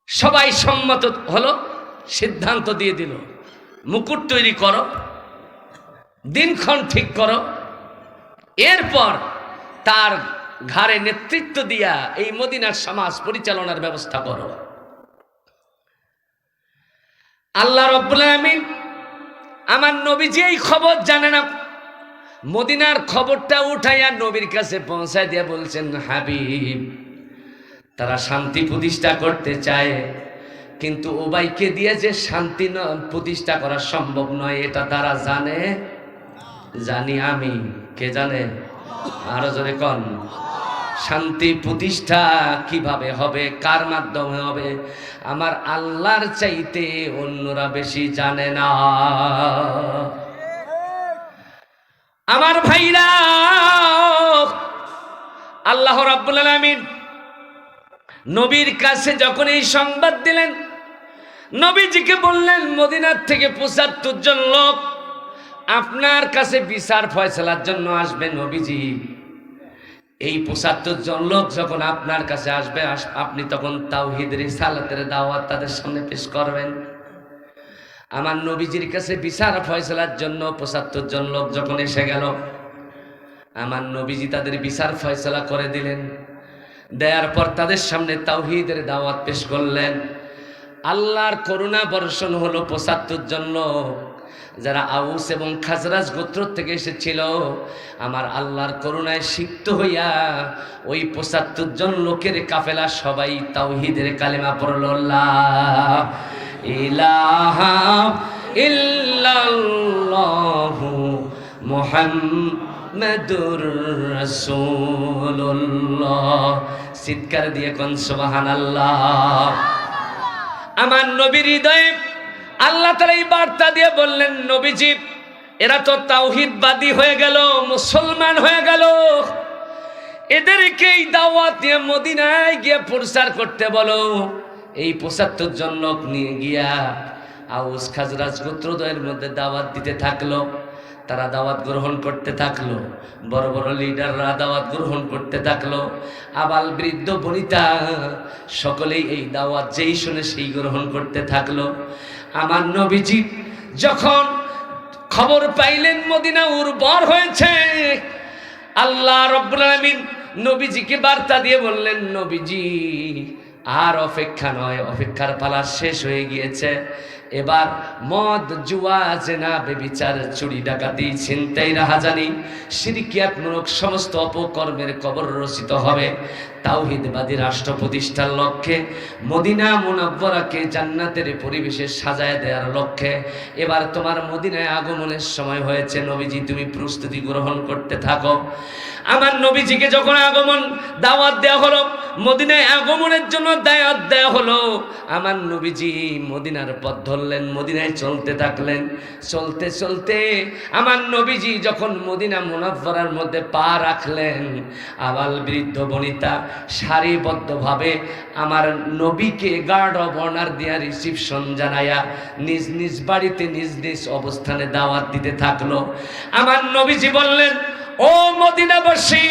সবাই সম্মত হলো, সিদ্ধান্ত দিয়ে দিল, মুকুট তৈরি করো, দিনক্ষণ ঠিক করো, এরপর তার ঘাড়ে নেতৃত্ব দিয়া এই মদিনার সমাজ পরিচালনার ব্যবস্থা করো। আল্লাহ রাব্বুল আলামিন, আমার নবীজি এই খবর জানে না, মদিনার খবরটা উঠাইয়া নবীর কাছে পৌঁছায় দিয়ে বলছেন, হাবিব, তারা শান্তি প্রতিষ্ঠা করতে চায়, কিন্তু উবাইকে দিয়ে যে শান্তি প্রতিষ্ঠা করা সম্ভব নয় এটা তারা জানে। জানি আমি। কে জানে? আরো জোরে কন। শান্তি প্রতিষ্ঠা কিভাবে হবে, কার মাধ্যমে হবে, আমার আল্লাহর চাইতে অন্যরা বেশি জানে না। আমার ভাইরা, আল্লাহ রাব্বুল আলামিন নবীর কাছে যখন এই সংবাদ দিলেন, নবীজিকে বললেন, মদিনার থেকে ৭৫ জন লোক আপনার কাছে বিচার ফয়সালার জন্য আসবে। নবীজি, এই ৭৫ জন লোক যখন আপনার কাছে আসবে, আপনি তখন তাওহীদ রিসালাতের দাওয়াত তাদের সামনে পেশ করবেন। আমার নবীজির কাছে বিচার ফয়সালার জন্য ৭৫ জন লোক যখন এসে গেল, আমার নবীজি তাদের বিচার ফয়সালা করে দিলেন। দেওয়ার পর তাদের সামনে তাওহীদের দাওয়াত পেশ করলেন। আল্লাহর করুণা বর্ষণ হলো ৭৫ জন লোক, যারা আউস এবং খাজরাজ গোত্র থেকে এসেছিল। আমার আল্লাহর করুণায় সিক্ত হইয়া ওই ৭৫ জন লোকের কাফেলা সবাই তাওহীদের কালেমা পড়ল, লা ইলাহা ইল্লাল্লাহু মুহাম্মাদুর রাসূলুল্লাহ। চিৎকার দিয়ে কোন সুবহানাল্লাহ। আমার নবীর হৃদয়ে আল্লাহ তাআলা এই বার্তা দিয়ে বললেন, নবীজি এরা তো তাওহীদবাদী হয়ে গেল, মুসলমান হয়ে গেল, এদেরকে এই দাওয়াত দিয়ে মদিনায় গিয়ে প্রচার করতে বলো। এই ৭৫ জন লোক নিয়ে গিয়া আউস খাজরাজ গোত্রদ্বয়ের মধ্যে দাওয়াত দিতে থাকলো। তারা দাওয়াত গ্রহণ করতে থাকলো, বড় বড় লিডাররা দাওয়াত গ্রহণ করতে থাকলো, আবাল বৃদ্ধ বনিতা সকলেই এই দাওয়াত যেই শুনে সেই গ্রহণ করতে থাকলো। আমার নবীজি যখন খবর পাইলেন মদিনা উর্বর হয়েছে, আল্লাহ রাব্বুল আলামিন নবীজিকে বার্তা দিয়ে বললেন, নবীজি আর অপেক্ষা নয়, অপেক্ষার পালা শেষ হয়ে গিয়েছে। এবার মদ, জুয়া, জেনা, বেবিচার, চুরি, ডাকাতি, ছিনতাই, রাহাজানি, শিরকিয়াতমূলক সমস্ত অপকর্মের কবর রচিত হবে। তাওহীদবাদী রাষ্ট্র প্রতিষ্ঠার লক্ষ্যে মদিনা মুনাওয়ারাকে জান্নাতের পরিবেশে সাজায় দেওয়ার লক্ষ্যে এবার তোমার মদিনায় আগমনের সময় হয়েছে। নবীজি তুমি প্রস্তুতি গ্রহণ করতে থাকো। আমার নবীজিকে যখন দাওয়াত দেওয়া হলো, মদিনায় আগমনের জন্য দাওয়াত দেওয়া হলো, আমার নবীজি মদিনার পথ ধরলেন, মদিনায় চলতে থাকলেন। চলতে চলতে আমার নবীজি যখন মদিনা মুনাওয়ারার মধ্যে পা রাখলেন, আবাল বৃদ্ধ বনিতা সারিবদ্ধভাবে আমার নবীকে গার্ড অব অনার দিয়া রিসিপশন জানায়া নিজ নিজ বাড়িতে নিজ নিজ অবস্থানে দাওয়াত দিতে থাকলো। আমার নবীজি বললেন, ও মদিনাবাসী,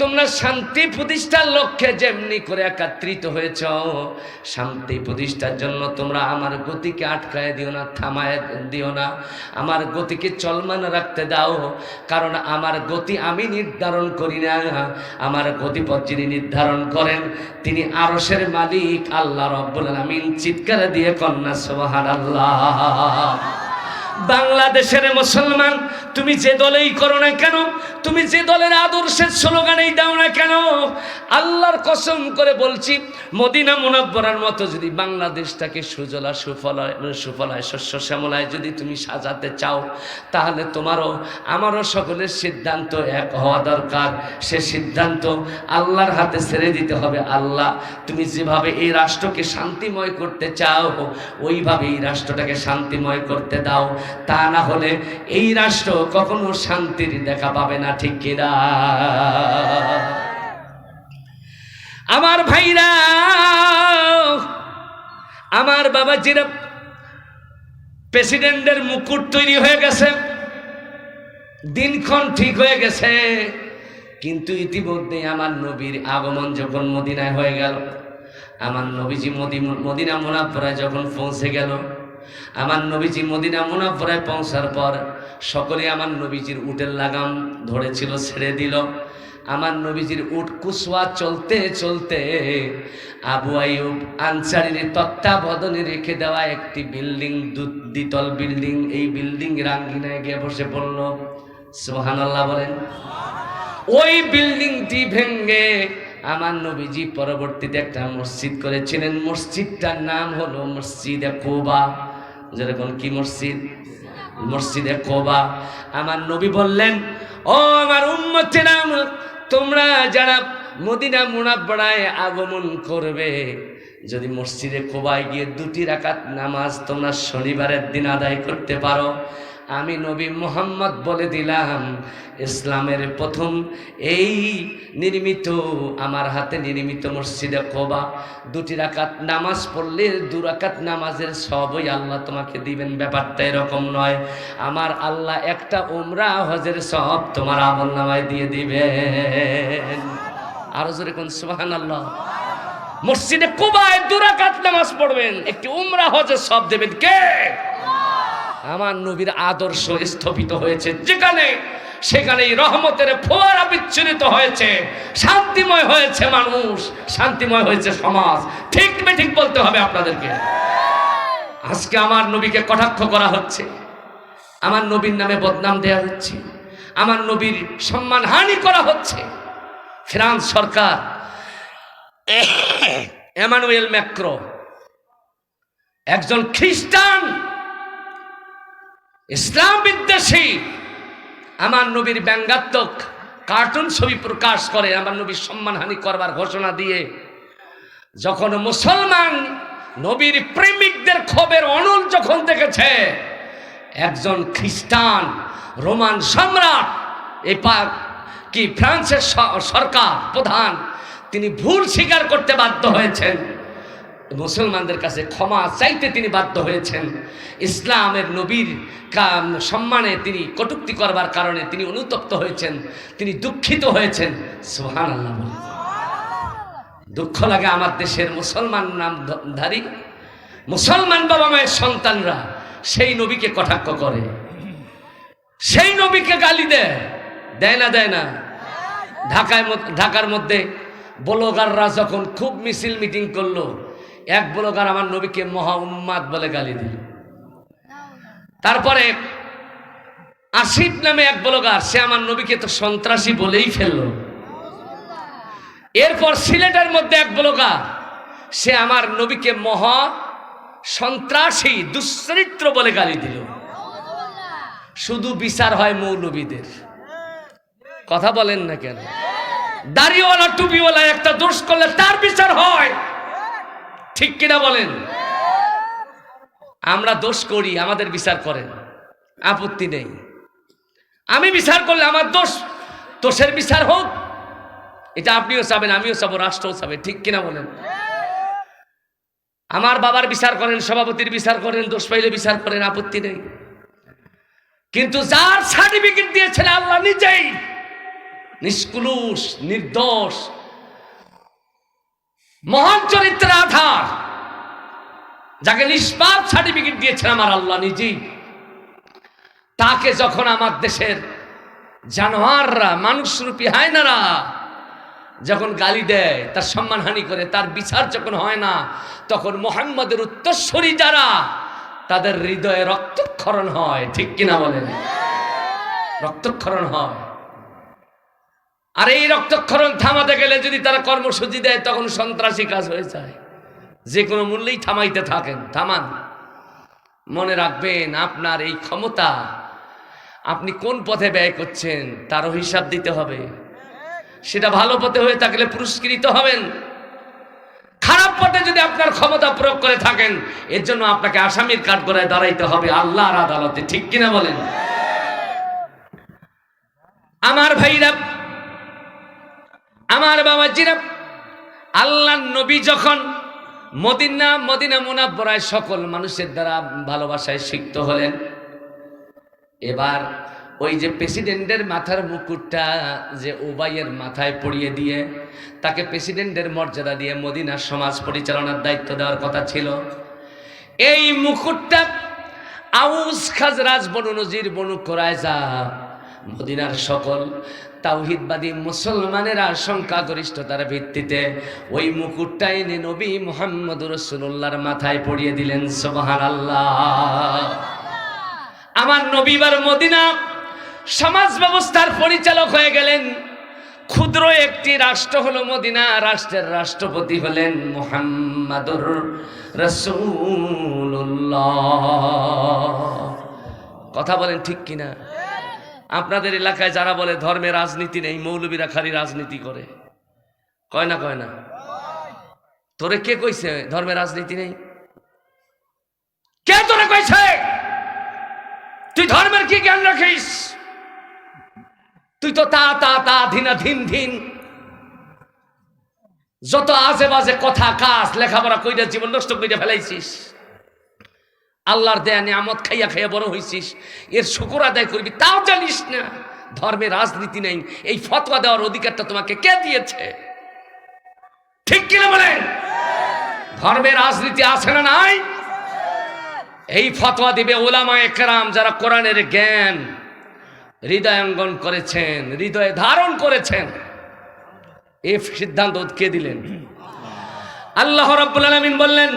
তোমরা শান্তি প্রতিষ্ঠার লক্ষ্যে যেমনি করে একত্রিত হয়েছ, শান্তি প্রতিষ্ঠার জন্য তোমরা আমার গতিকে আটকায় দিও না, থামায় দিও না, আমার গতিকে চলমান রাখতে দাও। কারণ আমার গতি আমি নির্ধারণ করি না, আমার গতিপথ যিনি নির্ধারণ করেন তিনি আরশের মালিক আল্লাহ রাব্বুল আলামিন। চিৎকার দিয়ে কন্যা সুবহানাল্লাহ। বাংলাদেশের মুসলমান, তুমি যে দলেই করো না কেন, তুমি যে দলের আদর্শের স্লোগানেই দাও না কেন, আল্লাহর কসম করে বলছি, মদিনা মুনাওয়ারার মতো যদি বাংলাদেশটাকে সুজলা সুফলায় শস্য শ্যামলায় যদি তুমি সাজাতে চাও, তাহলে তোমারও আমারও সকলের সিদ্ধান্ত এক হওয়া দরকার। সে সিদ্ধান্ত আল্লাহর হাতে ছেড়ে দিতে হবে। আল্লাহ, তুমি যেভাবে এই রাষ্ট্রকে শান্তিময় করতে চাও, ওইভাবে এই রাষ্ট্রটাকে শান্তিময় করতে দাও। তা না হলে এই রাষ্ট্র কখনো শান্তির দেখা পাবে না, ঠিক কিনা? আমার ভাইরা, আমার বাবাজিরা, প্রেসিডেন্টের মুকুট তৈরি হয়ে গেছে, দিনক্ষণ ঠিক হয়ে গেছে, কিন্তু ইতিমধ্যে আমার নবীর আগমন যখন মদিনায় হয়ে গেল, আমার নবীজি মদিনা মুনাওয়ারায় যখন পৌঁছে গেল, আমার নবীজি মদিনা মুনাওয়ারায় পৌঁছার পর সকলে আমার নবীজির উটের লাগাম ধরেছিল, ছেড়ে দিল। আমার নবীজির উট কুসওয়া চলতে চলতে আবু আইয়ুব আনসারীর তত্ত্বাবধানে রেখে দেওয়া একটি বিল্ডিং, দ্বিতল বিল্ডিং, এই বিল্ডিং রাঙ্গিনায় গিয়ে বসে পড়ল। সুবহানাল্লাহ বলেন। ওই বিল্ডিংটি ভেঙে আমার নবীজি পরবর্তীতে একটা মসজিদ করেছিলেন। মসজিদটার নাম হলো মসজিদে কুবা। যেরকম কি মসজিদ? মসজিদে কুবা। আমার নবী বললেন, ও আমার উম্মতেরা, তোমরা যারা মদিনা মুনাওয়ারায় আগমন করবে, যদি মসজিদে কুবায় গিয়ে 2 রাকাত নামাজ তোমরা শনিবারের দিন আদায় করতে পারো, আমি নবী মুহাম্মদ বলে দিলাম, ইসলামের প্রথম এই নির্মিত, আমার হাতে নির্মিত মসজিদে কুবা 2 রাকাত নামাজ পড়লে 2 রাকাত নামাজের সবই আল্লাহ তোমাকে দিবেন। ব্যাপারটা এরকম নয়, আমার আল্লাহ একটা উমরা হজের সব তোমার আমলনামায় দিয়ে দিবেন। আরো জোরে কোন সুবহানাল্লাহ। মসজিদে কুবায় 2 রাকাত নামাজ পড়বেন, একটি উমরা হজের সব দেবেন কে? আমার নবীর আদর্শ স্থাপিত হয়েছে যেখানে, সেখানেই রহমতের ফোয়ারা বিচ্ছুরিত হয়েছে, শান্তিময় হয়েছে মানুষ, শান্তিময় হয়েছে সমাজ। ঠিক বেঠিক বলতে হবে আপনাদেরকে। আজকে আমার নবীকে কটাক্ষ করা হচ্ছে, আমার নবীর নামে বদনাম দেয়া হচ্ছে, আমার নবীর সম্মান হানি করা হচ্ছে। ফ্রান্স সরকার এমানুয়েল ম্যাক্রো একজন খ্রিস্টান ইসলাম বিদ্বেষী আমার নবীর ব্যঙ্গাত্মক কার্টুন ছবি প্রকাশ করে আমার নবীর সম্মানহানি করবার ঘোষণা দিয়ে যখন মুসলমান নবীর প্রেমিকদের ক্ষোভের অনল যখন দেখেছে, একজন খ্রিস্টান রোমান সম্রাট কি ফ্রান্সের সরকার প্রধান, তিনি ভুল স্বীকার করতে বাধ্য হয়েছেন, মুসলমানদের কাছে ক্ষমা চাইতে তিনি বাধ্য হয়েছেন। ইসলামের নবীর সম্মানে তিনি কটূক্তি করবার কারণে তিনি অনুতপ্ত হয়েছেন, তিনি দুঃখিত হয়েছেন। সুবহানাল্লাহ। দুঃখ লাগে আমার দেশের মুসলমান নামধারী মুসলমান বাবা মায়ের সন্তানরা সেই নবীকে কটাক্ষ করে, সেই নবীকে গালি দেয় না দেয় না। ঢাকার মধ্যে ব্লগাররা যখন খুব মিছিল মিটিং করলো, এক ব্লগার আমার নবীকে মহা উন্মাদ বলে গালি দিল। তারপরে আসিফ নামে এক ব্লগার, সে আমার নবীকে তো সন্ত্রাসী বলেই ফেললো। এরপর সিলেটের মধ্যে এক ব্লগার, সে আমার নবীকে মহা সন্ত্রাসী দুশ্চরিত্র বলে গালি দিল। শুধু বিচার হয় মৌলবীদের, কথা বলেন না কেন? দাড়িওয়ালা টুপিওয়ালা একটা দোষ করলে তার বিচার হয়, ঠিক কিনা বলেন? আমরা দোষ করি, আমাদের বিচার করেন, আপত্তি নেই। আমি বিচার করলে আমার দোষের বিচার হোক, এটা আপনিও চাবেন, আমিও চাবো, রাষ্ট্রও চাবে, ঠিক কিনা বলেন? আমার বাবার বিচার করেন, সভাপতির বিচার করেন, দোষ পাইলে বিচার করেন, আপত্তি নেই। কিন্তু যার সার্টিফিকেট দিয়েছেন আল্লাহ নিজেই, নিষ্কুলুষ নির্দোষ মহান চরিত্রের আধার, যাকে নিষ্পাপ সার্টিফিকেট দিয়েছেন আমার আল্লাহ নিজেই, তাকে যখন আমার দেশের জানোয়াররা, মানুষরূপী হায়নারা যখন গালি দেয়, তার সম্মানহানি করে, তার বিচার যখন হয় না, তখন মুহাম্মদের উত্তরসূরি যারা, তাদের হৃদয়ে রক্তক্ষরণ হয়, ঠিক কিনা বলেন? রক্তক্ষরণ হয়। আর এই রক্তক্ষরণ থামাতে গেলে যদি তারা কর্মসূচি দেয়, তখন সন্ত্রাসী কাজ হয়ে যায়। যে কোনো মূল্যেই থামাইতে থাকেন, থামান। মনে রাখবেন, আপনার এই ক্ষমতা আপনি কোন পথে ব্যয় করছেন তারও হিসাব দিতে হবে। সেটা ভালো পথে হয়ে থাকলে পুরস্কৃত হবেন, খারাপ পথে যদি আপনার ক্ষমতা প্রয়োগ করে থাকেন, এর জন্য আপনাকে আসামির কাঠগড়ায় দাঁড়াইতে হবে আল্লাহর আদালতে, ঠিক কিনা বলেন? আমার ভাইরা, আমার বাবাজিরা, আল্লাহর নবী যখন মদিনা মুনাব্বরায় সকল মানুষের দ্বারা ভালোবাসায় সিক্ত হলেন, এবার ওই যে প্রেসিডেন্টের মাথার মুকুটটা যে উবাইয়ের মাথায় পরিয়ে দিয়ে তাকে প্রেসিডেন্টের মর্যাদা দিয়ে মদিনার সমাজ পরিচালনার দায়িত্ব দেওয়ার কথা ছিল, এই মুকুটটা আউস খাজরাজ বনু নজির বনু কোরাইজা মদিনার সকল তাওহীদবাদী মুসলমানেরা সংখ্যাগরিষ্ঠতার ভিত্তিতে ওই মুকুটটা এনে নবী মুহাম্মদুর রাসূলুল্লাহর মাথায় পরিয়ে দিলেন। সুবহানাল্লাহ। আমার নবীবার মদিনা সমাজ ব্যবস্থার পরিচালক হয়ে গেলেন। ক্ষুদ্র একটি রাষ্ট্র হলো মদিনা, রাষ্ট্রের রাষ্ট্রপতি হলেন মুহাম্মদুর রাসূলুল্লাহ। কথা বলেন ঠিক কিনা? আপনাদের এলাকায় যারা বলে ধর্মে রাজনীতি নেই, মৌলবীরা খালি রাজনীতি করে, কয় না? কয় না? তোরে কে কইছে ধর্মে রাজনীতি নেই? কে তোরে কইছে? তুই ধর্মের কি জ্ঞান রাখিস? তুই তো তা ধিন যত আজে বাজে কথা, কাজ, লেখাপড়া কইরা জীবন নষ্ট কইরা ফেলাইছিস। আল্লাহর দেয়া নিয়ামত খাইয়া খাইয়া বড় হইছিস, এর শুকর আদায় করবি, তাও জানিস না ধর্মে রাজনীতি নেই। এই ফতোয়া দেওয়ার অধিকারটা তোমাকে কে দিয়েছে? ঠিক কিনা বলেন? ধর্মের রাজনীতি আছে না নাই? এই ফতোয়া দিবে উলামায়ে কেরাম যারা কোরআনের জ্ঞান হৃদয়ঙ্গন করেছেন, হৃদয়ে ধারণ করেছেন। এই সিদ্ধান্ত কে দিলেন? আল্লাহ রাব্বুল আলামিন বললেন,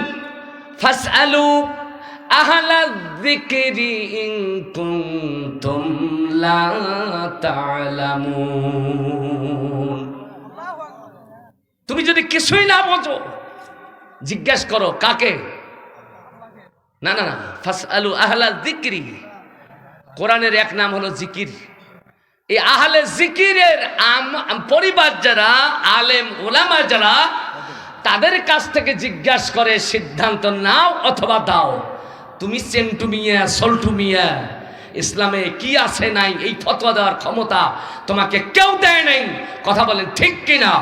ফাসআলু আহলা যিকরি ইন কুনতুম লা তা'লামুন। তুমি যদি কিছুই না বোঝো জিজ্ঞাসা করো কাকে? না না না, ফাসআলু আহলা যিকরি, কোরআনের এক নাম হলো জিকির। এই আহলে জিকিরের পরিবার যারা, আলেম ওলামা যারা, তাদের কাছ থেকে জিজ্ঞাসা করে সিদ্ধান্ত নাও অথবা দাও। তুমি চেন্টু মিয়া, সল্টু মিয়া, ইসলামে কি আছে নাই এই ফতোয়া দেওয়ার ক্ষমতা তোমাকে কেউ দেয় নাই। কথা বলেন ঠিক কিনা?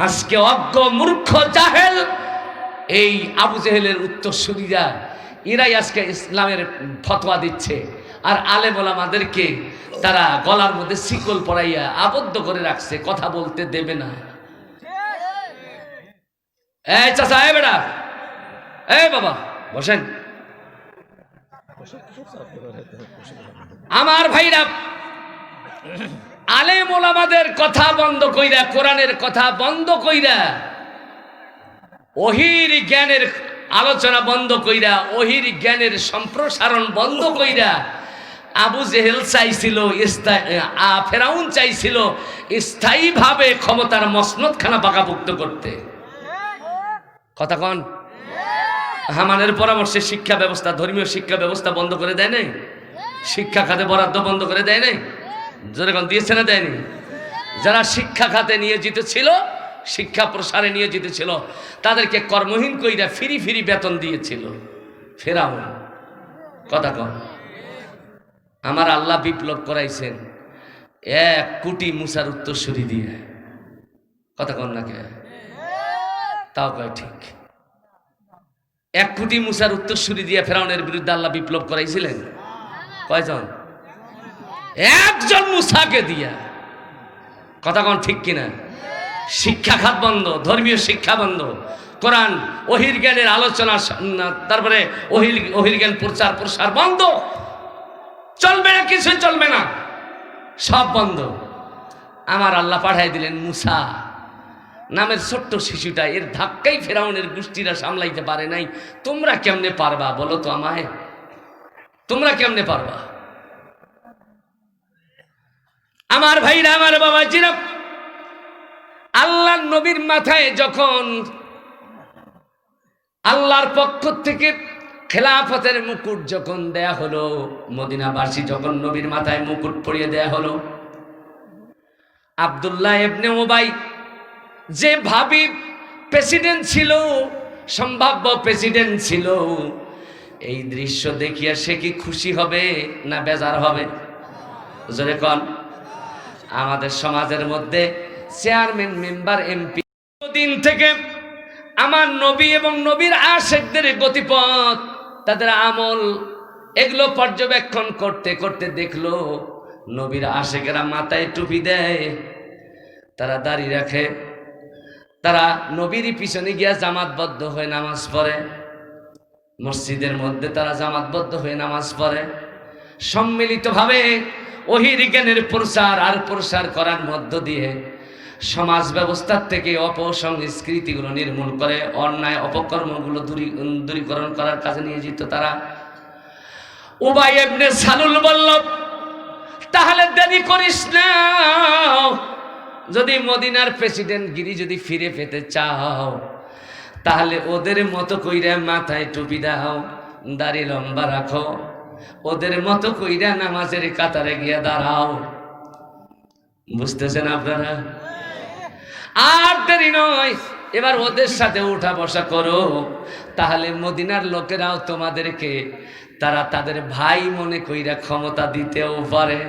আজকে অজ্ঞ মূর্খ জাহেল এই আবু জেহেলের উত্তরসূরিরা, এরাই আজকে ইসলামের ফতোয়া দিচ্ছে। আর আলেম ওলামাদেরকে তারা গলার মধ্যে শিকল পরাইয়া আবদ্ধ করে রাখছে, কথা বলতে দেবে না। এই চাচা, এই বেটা, এই বাবা বসেন। আমার ভাইরা, আলেম ওলামাদের কথা বন্ধ কইরা, কোরআনের কথা বন্ধ কইরা, ওহির জ্ঞানের আলোচনা বন্ধ কইরা, ওহির জ্ঞানের সম্প্রসারণ বন্ধ কইরা আবু জেহেল চাইছিল, ফেরাউন চাইছিল স্থায়ীভাবে ক্ষমতার মসনদখানা পাকাপোক্ত করতে। কথা কন? হামানের পরামর্শে শিক্ষা ব্যবস্থা, ধর্মীয় শিক্ষা ব্যবস্থা বন্ধ করে দেয় নাই? শিক্ষা খাতে বরাদ্দ বন্ধ করে দেয় নাই? যেরকম দিয়েছে না দেয়নি? যারা শিক্ষা খাতে নিয়োজিত ছিল, শিক্ষা প্রসারে নিয়োজিত ছিল, তাদেরকে কর্মহীন কইরা ফিরি ফিরি বেতন দিয়েছিল ফেরাউন। কথা কন? আমার আল্লাহ বিপ্লব করাইছেন 1 কোটি মুসার উত্তরসূরি দিয়ে। কথা কন না কে? তাও কয় ঠিক। 1 কোটি মুসার উত্তরসূরি দিয়ে ফেরাউনের বিরুদ্ধে আল্লাহ বিপ্লব করাইছিলেন। কয়জন? একজন মুসাকে দিয়া। কথা কন ঠিক কিনা? শিক্ষা খাত বন্ধ, ধর্মীয় শিক্ষা বন্ধ, কোরআন ওহির জ্ঞানের আলোচনা, তারপরে ওহির জ্ঞান প্রসার বন্ধ। চলবে না, কিছু চলবে না, সব বন্ধ। আমার আল্লাহ পাঠাই দিলেন মুসা নামের ছোট্ট শিশুটা। এর ধাক্কাই ফেরাউনের গোষ্ঠীরা সামলাইতে পারে নাই। তোমরা কেমনে পারবা বলো তো আমায়? তোমরা কেমনে পারবা? আমার ভাইরা, আমার বাবা জিরা, আল্লাহর নবীর মাথায় যখন আল্লাহর পক্ষ থেকে খেলাফতের মুকুট যখন দেয়া হলো, মদিনাবাসী যখন নবীর মাথায় মুকুট পরিয়ে দেয়া হলো, আব্দুল্লাহ ইবনে উবাই যে ভাবি প্রেসিডেন্ট ছিল, সম্ভাব্য প্রেসিডেন্ট ছিল, এই দৃশ্য দেখিয়া সে কি খুশি হবে না বেজার হবে? জোরে কোন? আমাদের সমাজের মধ্যে চেয়ারম্যান, মেম্বার, এমপি, দিন থেকে আমার নবী এবং নবীর আশিকদের গতিপথ, তাদের আমল, এগুলো পর্যবেক্ষণ করতে করতে দেখলো নবীর আশিকেরা মাথায় টুপি দেয়, তারা দাড়ি রাখে, তারা নবীরই পিছনে গিয়া জামাতবদ্ধ হয়ে নামাজ পড়ে, মসজিদের মধ্যে তারা জামাতবদ্ধ হয়ে নামাজ পড়ে, সম্মিলিতভাবে ওহির জ্ঞানের প্রসার আর প্রসার করার মধ্য দিয়ে সমাজ ব্যবস্থার থেকে অপসংস্কৃতিগুলো নির্মূল করে, অন্যায় অপকর্মগুলো দূরীকরণ করার কাজে নিয়োজিত তারা। উবাই ইবনে সালুল বলল, তাহলে দেরি করিস না, যদি মদিনার প্রেসিডেন্ট গিরি যদি ফিরে পেতে চাও, তাহলে ওদের মতো কইরা মাথায় টুপি দাও, দাড়ি লম্বা রাখো, ওদের মতো কইরা নামাজের কাতারে গিয়া দাঁড়াও। বুঝতেছেন আপনারা? আর দেরি নয়, এবার ওদের সাথে উঠা বসা করো, তাহলে মদিনার লোকেরাও তোমাদেরকে তারা তাদের ভাই মনে কইরা ক্ষমতা দিতেও পারে।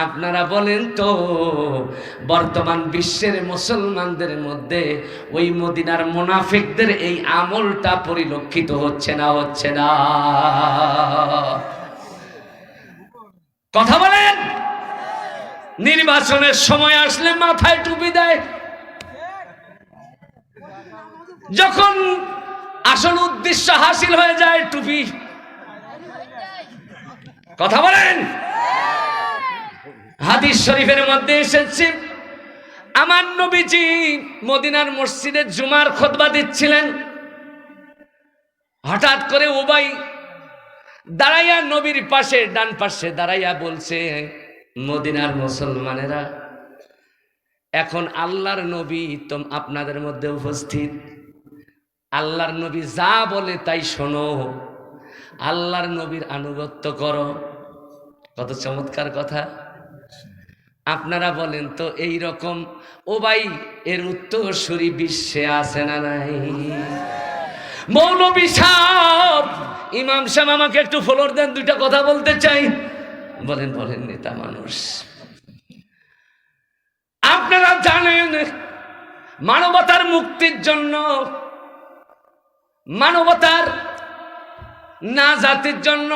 আপনারা বলেন তো, বর্তমান বিশ্বের মুসলমানদের মধ্যে ওই মদিনার মুনাফিকদের এই আমলটা পরিলক্ষিত হচ্ছে না? হচ্ছে না? কথা বলেন। নির্বাচনের সময় আসলে মাথায় টুপি দেয়, যখন আসল উদ্দেশ্য হাসিল হয়ে যায় টুপি। কথা বলেন। হাদিস শরীফের মধ্যে এসেছে আমার নবীজি মদিনার মসজিদে জুমার খুতবা দিচ্ছিলেন। হঠাৎ করে উবাই দাঁড়াইয়া নবীর পাশে ডান পাশে দাঁড়াইয়া বলছে, মদিনার মুসলমানেরা, এখন আল্লাহর নবী আপনাদের মধ্যে উপস্থিত। আল্লাহর নবী যা বলে তাই শোনো, আল্লাহর নবীর আনুগত্য করো। কত চমৎকার কথা। আপনারা বলেন তো এই রকম উবাই এর উত্তরসূরি বিশ্বে আছে না নাই? মৌলভী সাহেব, ইমাম সাহেব আমাকে একটু ফ্লোর দেন, দুইটা কথা বলতে চাই। বলেন বলেন। নেতা মানুষ, আপনারা জানেন মানবতার মুক্তির জন্য, মানবতার নাজাতের জন্য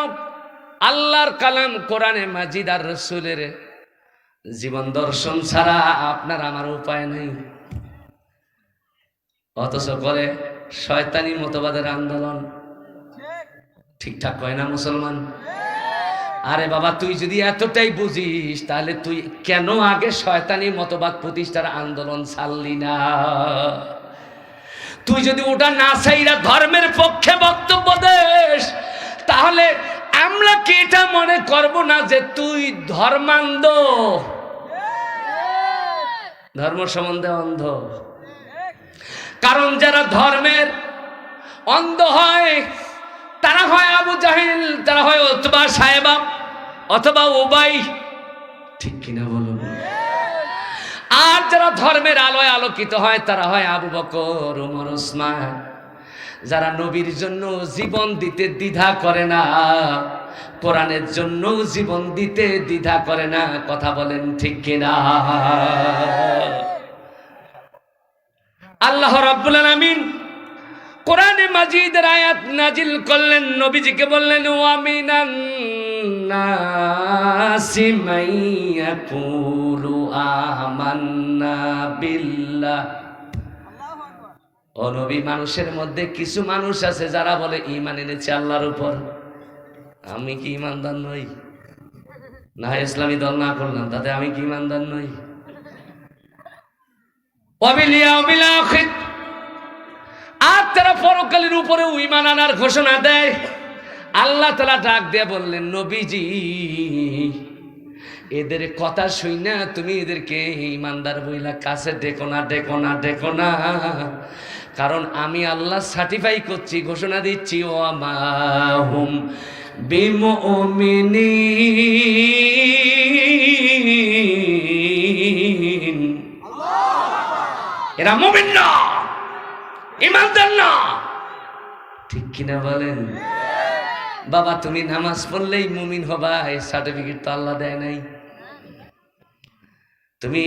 আল্লাহর কালাম কোরআনে মাজিদ আর রাসূলের জীবন দর্শন ছাড়া আপনার আমার উপায় নেই। অথচ করে শয়তানি মতবাদের আন্দোলন। ঠিকঠাক কয় না মুসলমান? আরে বাবা, তুই যদি এতটাই বুঝিস তাহলে তুই কেন আগে শয়তানি মতবাদ প্রতিষ্ঠার আন্দোলন ছাড়লি না? তুই যদি ওটা না চাইরা ধর্মের পক্ষে বক্তব্য দেস, তাহলে আমরা কি এটা মনে করব না যে তুই ধর্মান্ধ, ধর্ম সম্বন্ধে অন্ধ? কারণ যারা ধর্মের অন্ধ হয় তারা হয় আবু জাহেল, তারা হয় উতবা সাহেবা অথবা উবাই। ঠিক কিনা বলুন? আর যারা ধর্মের আলোয় আলোকিত হয় তারা হয় আবু বকর, ওমর, ওসমান। যারা নবীর জন্য জীবন দিতে দ্বিধা করে না, কোরআনের জন্য জীবন দিতে দ্বিধা করে না। কথা বলেন ঠিক কিনা? আল্লাহ রাব্বুল আলামিন কোরআনে মাজিদের আয়াত নাজিল করলেন, নবীজিকে বললেন, ওয়া মিনান নাসি মাইয়াকুলু আমান্না বিল্লাহ। ও নবী, মানুষের মধ্যে কিছু মানুষ আছে যারা বলে ঈমান এনেছে আল্লাহর উপর। আমি কি ঈমানদার নই? না ইসলামী দল না করলাম তাতে আমি কি ঈমানদার নই? ওয়া বিল ইয়াউমিল আখির, আর তারা পরকালের উপরে ঈমান আনার ঘোষণা দেয়। আল্লাহ তাআলা ডাক দিয়ে বললেন, নবীজি এদের কথা শুইনা তুমি এদেরকে ঈমানদার বইলা কাছে ডেকো না, ডেকো না, ডেকো না। কারণ আমি আল্লাহ সার্টিফাই করছি, ঘোষণা দিচ্ছি, ওয়া মা হুম বিমুমিনিন, এরা মুমিন না, ঈমানদার না। ঠিক কিনা বলেন? বাবা, তুমি নামাজ পড়লেই মুমিন হবা এই সার্টিফিকেট তো আল্লাহ দেয় নাই। তুমি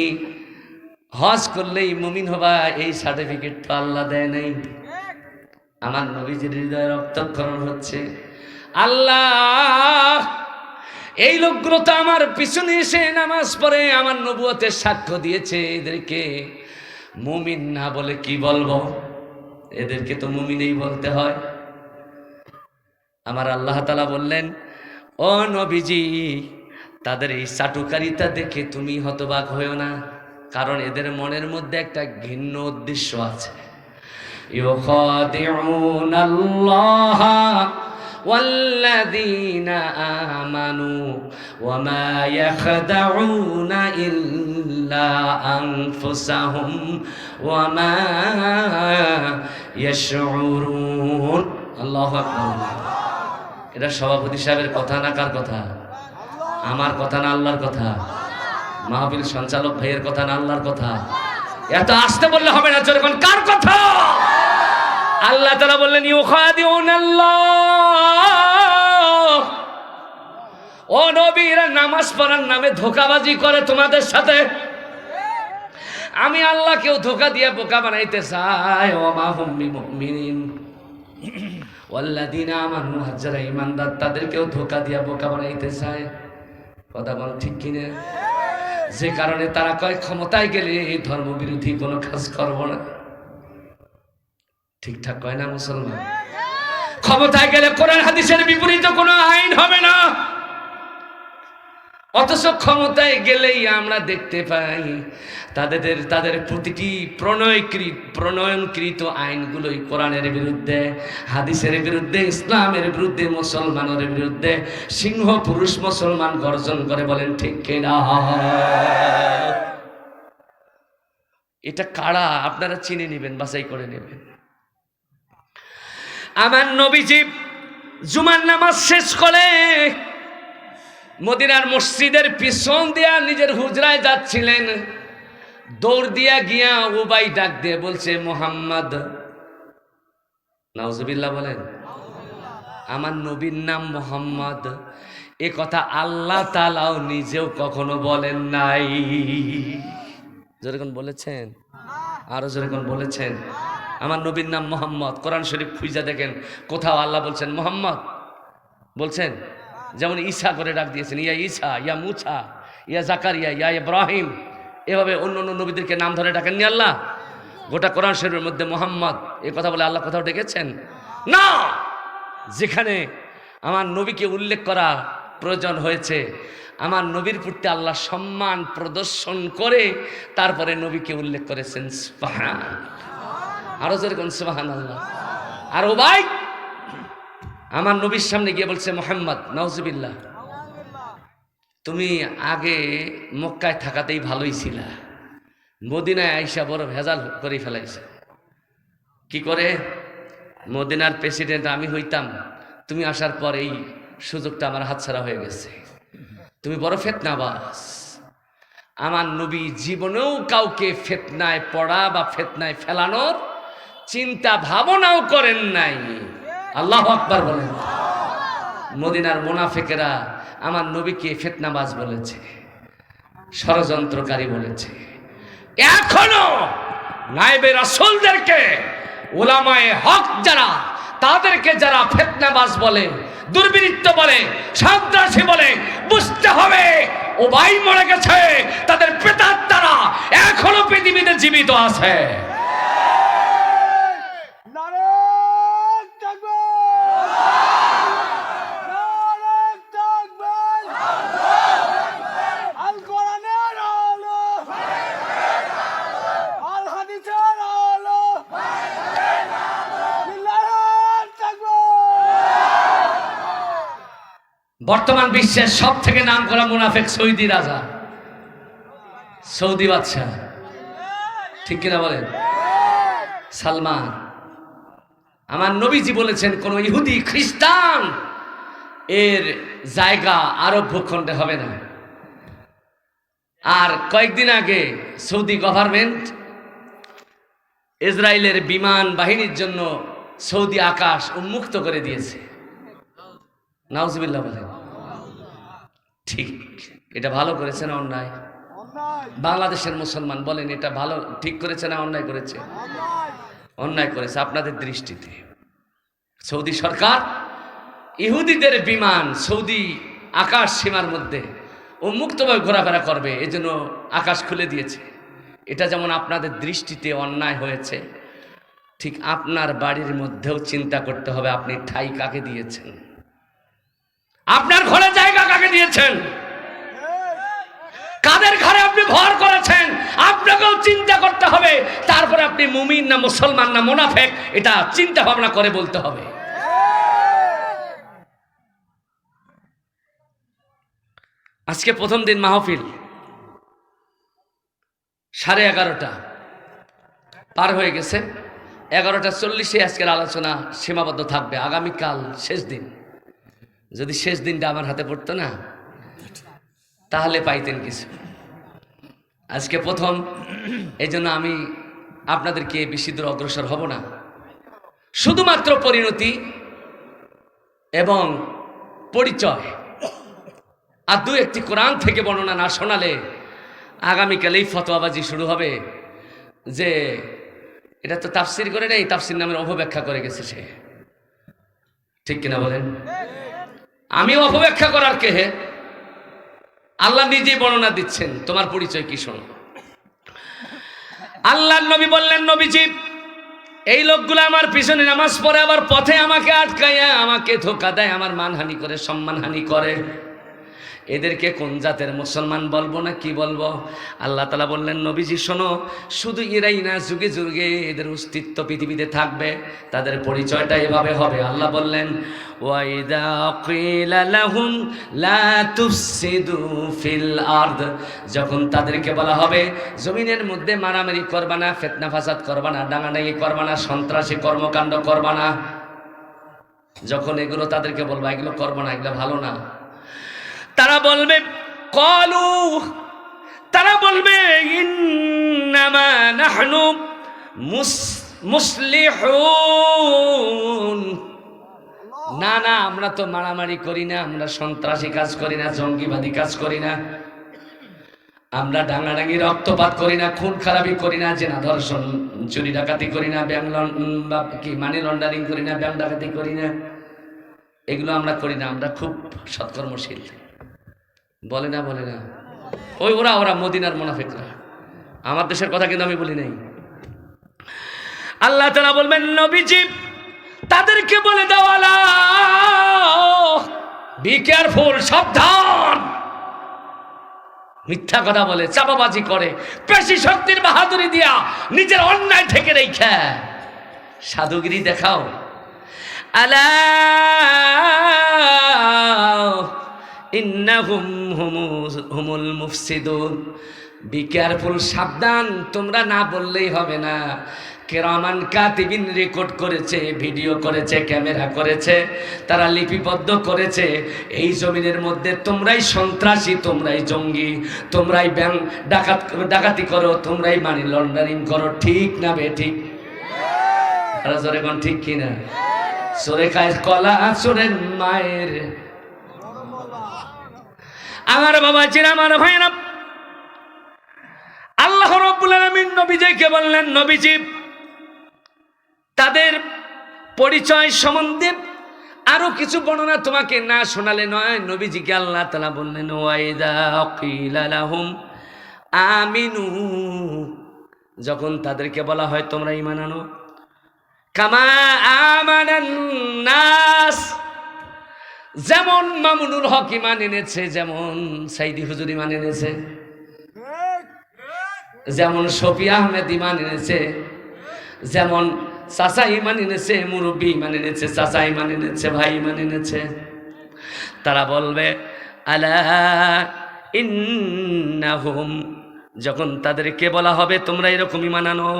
হজ করলেই মুমিন হবা এই সার্টিফিকেট তো আল্লাহ দেয় নাই। আমার নবীজির হৃদয়ে রক্তক্ষরণ হচ্ছে। আল্লাহ, এই লোকগুলো তো আমার পিছনে এসে নামাজ পড়ে আমার নবুয়তের সাক্ষ্য দিয়েছে, এদেরকে মুমিন না বলে কি বলবো? এদেরকে তো মুমিনই বলতে হয়। আমার আল্লাহ তাআলা বললেন, ও নবীজি, তাদের এই চাটুকারিতা দেখে তুমি হতবাক হয়েও না, কারণ এদের মনের মধ্যে একটা ঘৃণ্য উদ্দেশ্য আছে। ইউখাদিউনাল্লাহ ওয়াল্লাযীনা আমানু ওয়া মা ইয়াখদাউনা ইল্লা আনফুসাহুম ওয়া মা ইয়াশউরুন। আল্লাহু আকবার। এটা সভাপতি সাহেবের কথা না কার কথা? আমার কথা না আল্লাহর কথা? মাহফিল সঞ্চালক ভাইয়ের কথা না আল্লাহর কথা? এত আসতে বললে হবে না, জোরে কোন কার কথা? আল্লাহ তাআলা বললেন, ইউখাদিউনাল্লাহ, ও নবী, এরা নামাজ পড়ার নামে ধোঁকাবাজি করে তোমাদের সাথে। আমি আল্লাহ কেউ ধোঁকা দিয়ে বোকা বানাইতে চাই। ওয়া মা হুম বিমুমিনিন ওয়াল্লাযীনা আমানু, যারা ঈমানদার তাদেরকেও ধোঁকা দিয়া বোকা বানাইতে চায়। কথা বল ঠিক কিনা? যে কারণে তারা কয় ক্ষমতায় গেলে ধর্মবিরোধী কোনো কাজ করব না। ঠিকঠাক কয় না মুসলমান? ক্ষমতায় গেলে কোরআন হাদিসের বিপরীত কোনো আইন হবে না, অথচ ক্ষমতায় গেলেই আমরা দেখতে পাই তাদের প্রতিটি প্রণয়নকৃত আইনগুলোই কোরআনের বিরুদ্ধে, হাদিসের বিরুদ্ধে, ইসলামের বিরুদ্ধে, মুসলমানের বিরুদ্ধে। সিংহ পুরুষ মুসলমান গর্জন করে, বলেন ঠিক কিনা? এটা কারা আপনারা চিনে নেবেন, বাছাই করে নেবেন। আমার নবীজি জুমার নামাজ শেষ করে মদিনার মসজিদের পিছন দিয়া নিজের হুজরায় যাচ্ছিলেন। দৌড় দিয়া গিয়া উবাই ডাক দিয়ে বলছে, মুহাম্মদ। নাউজুবিল্লাহ বলেন। আমার নবীর নাম মুহাম্মদ, এ কথা আল্লাহ তাআলাও নিজেও কখনো বলেন নাই। যেরকম বলেছেন, আরো যেরকম বলেছেন আমার নবীর নাম মুহাম্মদ। কোরআন শরীফ খুঁজে দেখেন কোথাও আল্লাহ বলছেন মুহাম্মদ বলছেন? যেমন ঈসা করে ডাক দিয়েছেন, ইয়া ঈসা, ইয়া মুসা, ইয়া জাকারিয়া, ইয়া ইব্রাহিম, এভাবে অন্য অন্য নবীদেরকে নাম ধরে ডাকেননি আল্লাহ। গোটা কোরআন শরীফের মধ্যে মুহাম্মদ এই কথা বলে আল্লাহ কোথাও ডেকেছেন না। যেখানে আমার নবীকে উল্লেখ করা প্রয়োজন হয়েছে, আমার নবীর প্রতি আল্লাহ সম্মান প্রদর্শন করে তারপরে নবীকে উল্লেখ করেছেন। সুবহান, আরো যেরকম সুবহানাল্লাহ। আর ও ভাই আমার নবীর সামনে গিয়ে বলছে, মুহাম্মদ, নাউজুবিল্লাহ, তুমি আগে মক্কায় থাকাতেই ভালোই ছিলা, মদিনায় আইসা বড় ভেজাল করে ফেলাইছে। কি করে? মদিনার প্রেসিডেন্ট আমি হইতাম, তুমি আসার পর এই সুযোগটা আমার হাতছাড়া হয়ে গেছে। তুমি বড় ফিতনাবাজ। আমার নবী জীবনেও কাউকে ফিতনায় পড়া বা ফিতনায় ফেলানোর চিন্তা ভাবনাও করেন নাই। আল্লাহু আকবার বলেন। মদিনার মুনাফিকেরা আমার নবীকে ফিতনাবাজ বলেছে, ষড়যন্ত্রকারী বলেছে। এখনো নায়েবে রাসূলদেরকে, উলামায়ে হক যারা, তাদেরকে যারা ফিতনাবাজ বলে, দুর্বৃত্ত বলে, সন্ত্রাসী বলে, বুঝতে হবে ও ভাই মরে গেছে, তাদের প্রেতাত্মারা এখনো পৃথিবীতে জীবিত আছে। বর্তমান বিশ্বের সব থেকে নাম করা মুনাফিক সৌদি রাজা, সৌদি বাদশাহ, ঠিক কিনা বলেন? সালমান। আমার নবীজি বলেছেন কোন ইহুদি খ্রিস্টান এর জায়গা আরব ভূখণ্ডে হবে না। আর কয়েকদিন আগে সৌদি গভর্নমেন্ট ইসরায়েলের বিমান বাহিনীর জন্য সৌদি আকাশ উন্মুক্ত করে দিয়েছে। নাউজুবিল্লাহ বলেন। ঠিক, এটা ভালো করেছে না অন্যায়? বাংলাদেশের মুসলমান বলেন, এটা ভালো ঠিক করেছে না অন্যায় করেছে? অন্যায় করেছে আপনাদের দৃষ্টিতে। সৌদি সরকার ইহুদিদের বিমান সৌদি আকাশ সীমার মধ্যে উন্মুক্তভাবে ঘোরাফেরা করবে, এজন্য আকাশ খুলে দিয়েছে। এটা যেমন আপনাদের দৃষ্টিতে অন্যায় হয়েছে, ঠিক আপনার বাড়ির মধ্যেও চিন্তা করতে হবে আপনি ঠাই কাকে দিয়েছেন, আপনার ঘরে জায়গা কাকে দিয়েছেন, কাদের ঘরে আপনি ভর করেছেন, আপনাকেও চিন্তা করতে হবে। তারপরে আপনি মুমিন না মুসলমান না মুনাফিক, এটা চিন্তা ভাবনা করে বলতে হবে। আজকে প্রথম দিন মাহফিল, 11:30 পার হয়ে গেছে। 11:40 আজকের আলোচনা সীমাবদ্ধ থাকবে। আগামীকাল শেষ দিন। যদি শেষ দিনটা আমার হাতে পড়তো না তাহলে পাইতেন কিছু। আজকে প্রথম, এই জন্য আমি আপনাদেরকে বেশি দূর অগ্রসর হব না। শুধুমাত্র পরিণতি এবং পরিচয় আর দু একটি কোরআন থেকে বর্ণনা না শোনালে আগামীকালেই ফতোয়াবাজি শুরু হবে যে এটা তো তাফসির করে নেই, তাফসির নামের অপব্যাখ্যা করে গেছে সে। ঠিক কিনা বলেন? আমি অপব্যাখ্যা করার কে? হে, আল্লাহ নিজেই বর্ণনা দিচ্ছেন। তোমার পরিচয় কি শোনো। আল্লাহর নবী বললেন, নবীজি এই লোকগুলো আমার পিছনে নামাজ পড়ে আবার পথে আমাকে আটকাইয়া আমাকে ধোঁকা দেয়, আমার মানহানি করে, সম্মানহানি করে। এদেরকে কোন জাতের মুসলমান বলবো না কি বলবো? আল্লাহ তাআলা বললেন, নবীজি শোনো, শুধু এরাই না, যুগে যুগে এদের অস্তিত্ব পৃথিবীতে থাকবে, তাদের পরিচয়টা এভাবে হবে। আল্লাহ বললেন, ওয়াইদা কিলা লাহুম লা তুফসিদু ফিল আরদ, যখন তাদেরকে বলা হবে জমিনের মধ্যে মারামারি করবা না, ফিতনা ফাসাদ করবা না, ডাঙাডাঙি করবা না, সন্ত্রাসী কর্মকাণ্ড করবা না, যখন এগুলো তাদেরকে বলবা এগুলো করবা না, এগুলো ভালো না, তারা বলবে ক্বালু, তারা বলবে ইন্নামা নাহনু মুসলিহুন, না না আমরা তো মারামারি করি না, আমরা সন্ত্রাসী কাজ করি না, জঙ্গিবাদী কাজ করি না, আমরা ডাঙাডাঙি রক্তপাত করি না, খুন খারাপি করি না, জেনা ধর্ষণ চুরি ডাকাতি করি না, মানি লন্ডারিং করি না, ব্যাংক ডাকাতি করি না, এগুলো আমরা করি না, আমরা খুব সৎকর্মশীল। বলে না বলে না? ওই ওরা ওরা মদিনার মুনাফিকরা, আমার দেশের কথা কিন্তু আমি বলি নাই। আল্লাহ তাআলা বলবেন, নবীজি তাদেরকে বলে দাও, আলা বি কেয়ারফুল, সাবধান, মিথ্যা কথা বলে, চাপাবাজি করে, পেশি শক্তির বাহাদুরি দিয়া নিজের অন্যায় থেকে রেখা সাধুগিরি দেখাও। আলা ইন্নাহুম হুমুল মুফসিদুন, বি কেয়ারফুল, সাবধান, তোমরা না বললেই হবে না। কিরামান কাতিবিন রেকর্ড করেছে, ভিডিও করেছে, ক্যামেরা করেছে, তারা লিপিবদ্ধ করেছে, এই জমিনের মধ্যে তোমরাই সন্ত্রাসী, তোমরাই জঙ্গি, তোমরাই ব্যাংক ডাকাতি করো, তোমরাই মানি লন্ডারিং করো, ঠিক না বে ঠিক? তারা জোরে কোন ঠিক কিনা? চোরে খায় কলা চোরের মায়ের। আমার বাবা চির, আমার ভাইরা, আল্লাহ রাব্বুল আলামিন নবীজিকে বললেন, নবীজি তাদের পরিচয় সম্বন্ধে আরো কিছু বর্ণনা তোমাকে না শোনালে নয়। নবীজিকে আল্লাহ তাআলা বললেন, ওয়াইদা কিলা লাহুম আমিনু, যখন তাদেরকে বলা হয় তোমরা ঈমান আনো, কামা আমানান নাস, যেমন মামুনুল হক ঈমান এনেছে, যেমন সাইদি হুজুর ঈমান এনেছে, যেমন শফি আহমেদ ঈমান এনেছে, যেমন চাচা ঈমান এনেছে, মুরব্বী ঈমান এনেছে, চাচা ঈমান এনেছে, ভাই ঈমান এনেছে, তারা বলবে আলা ইন্নাহুম, যখন তাদেরকে বলা হবে তোমরা এরকম ঈমান আনো,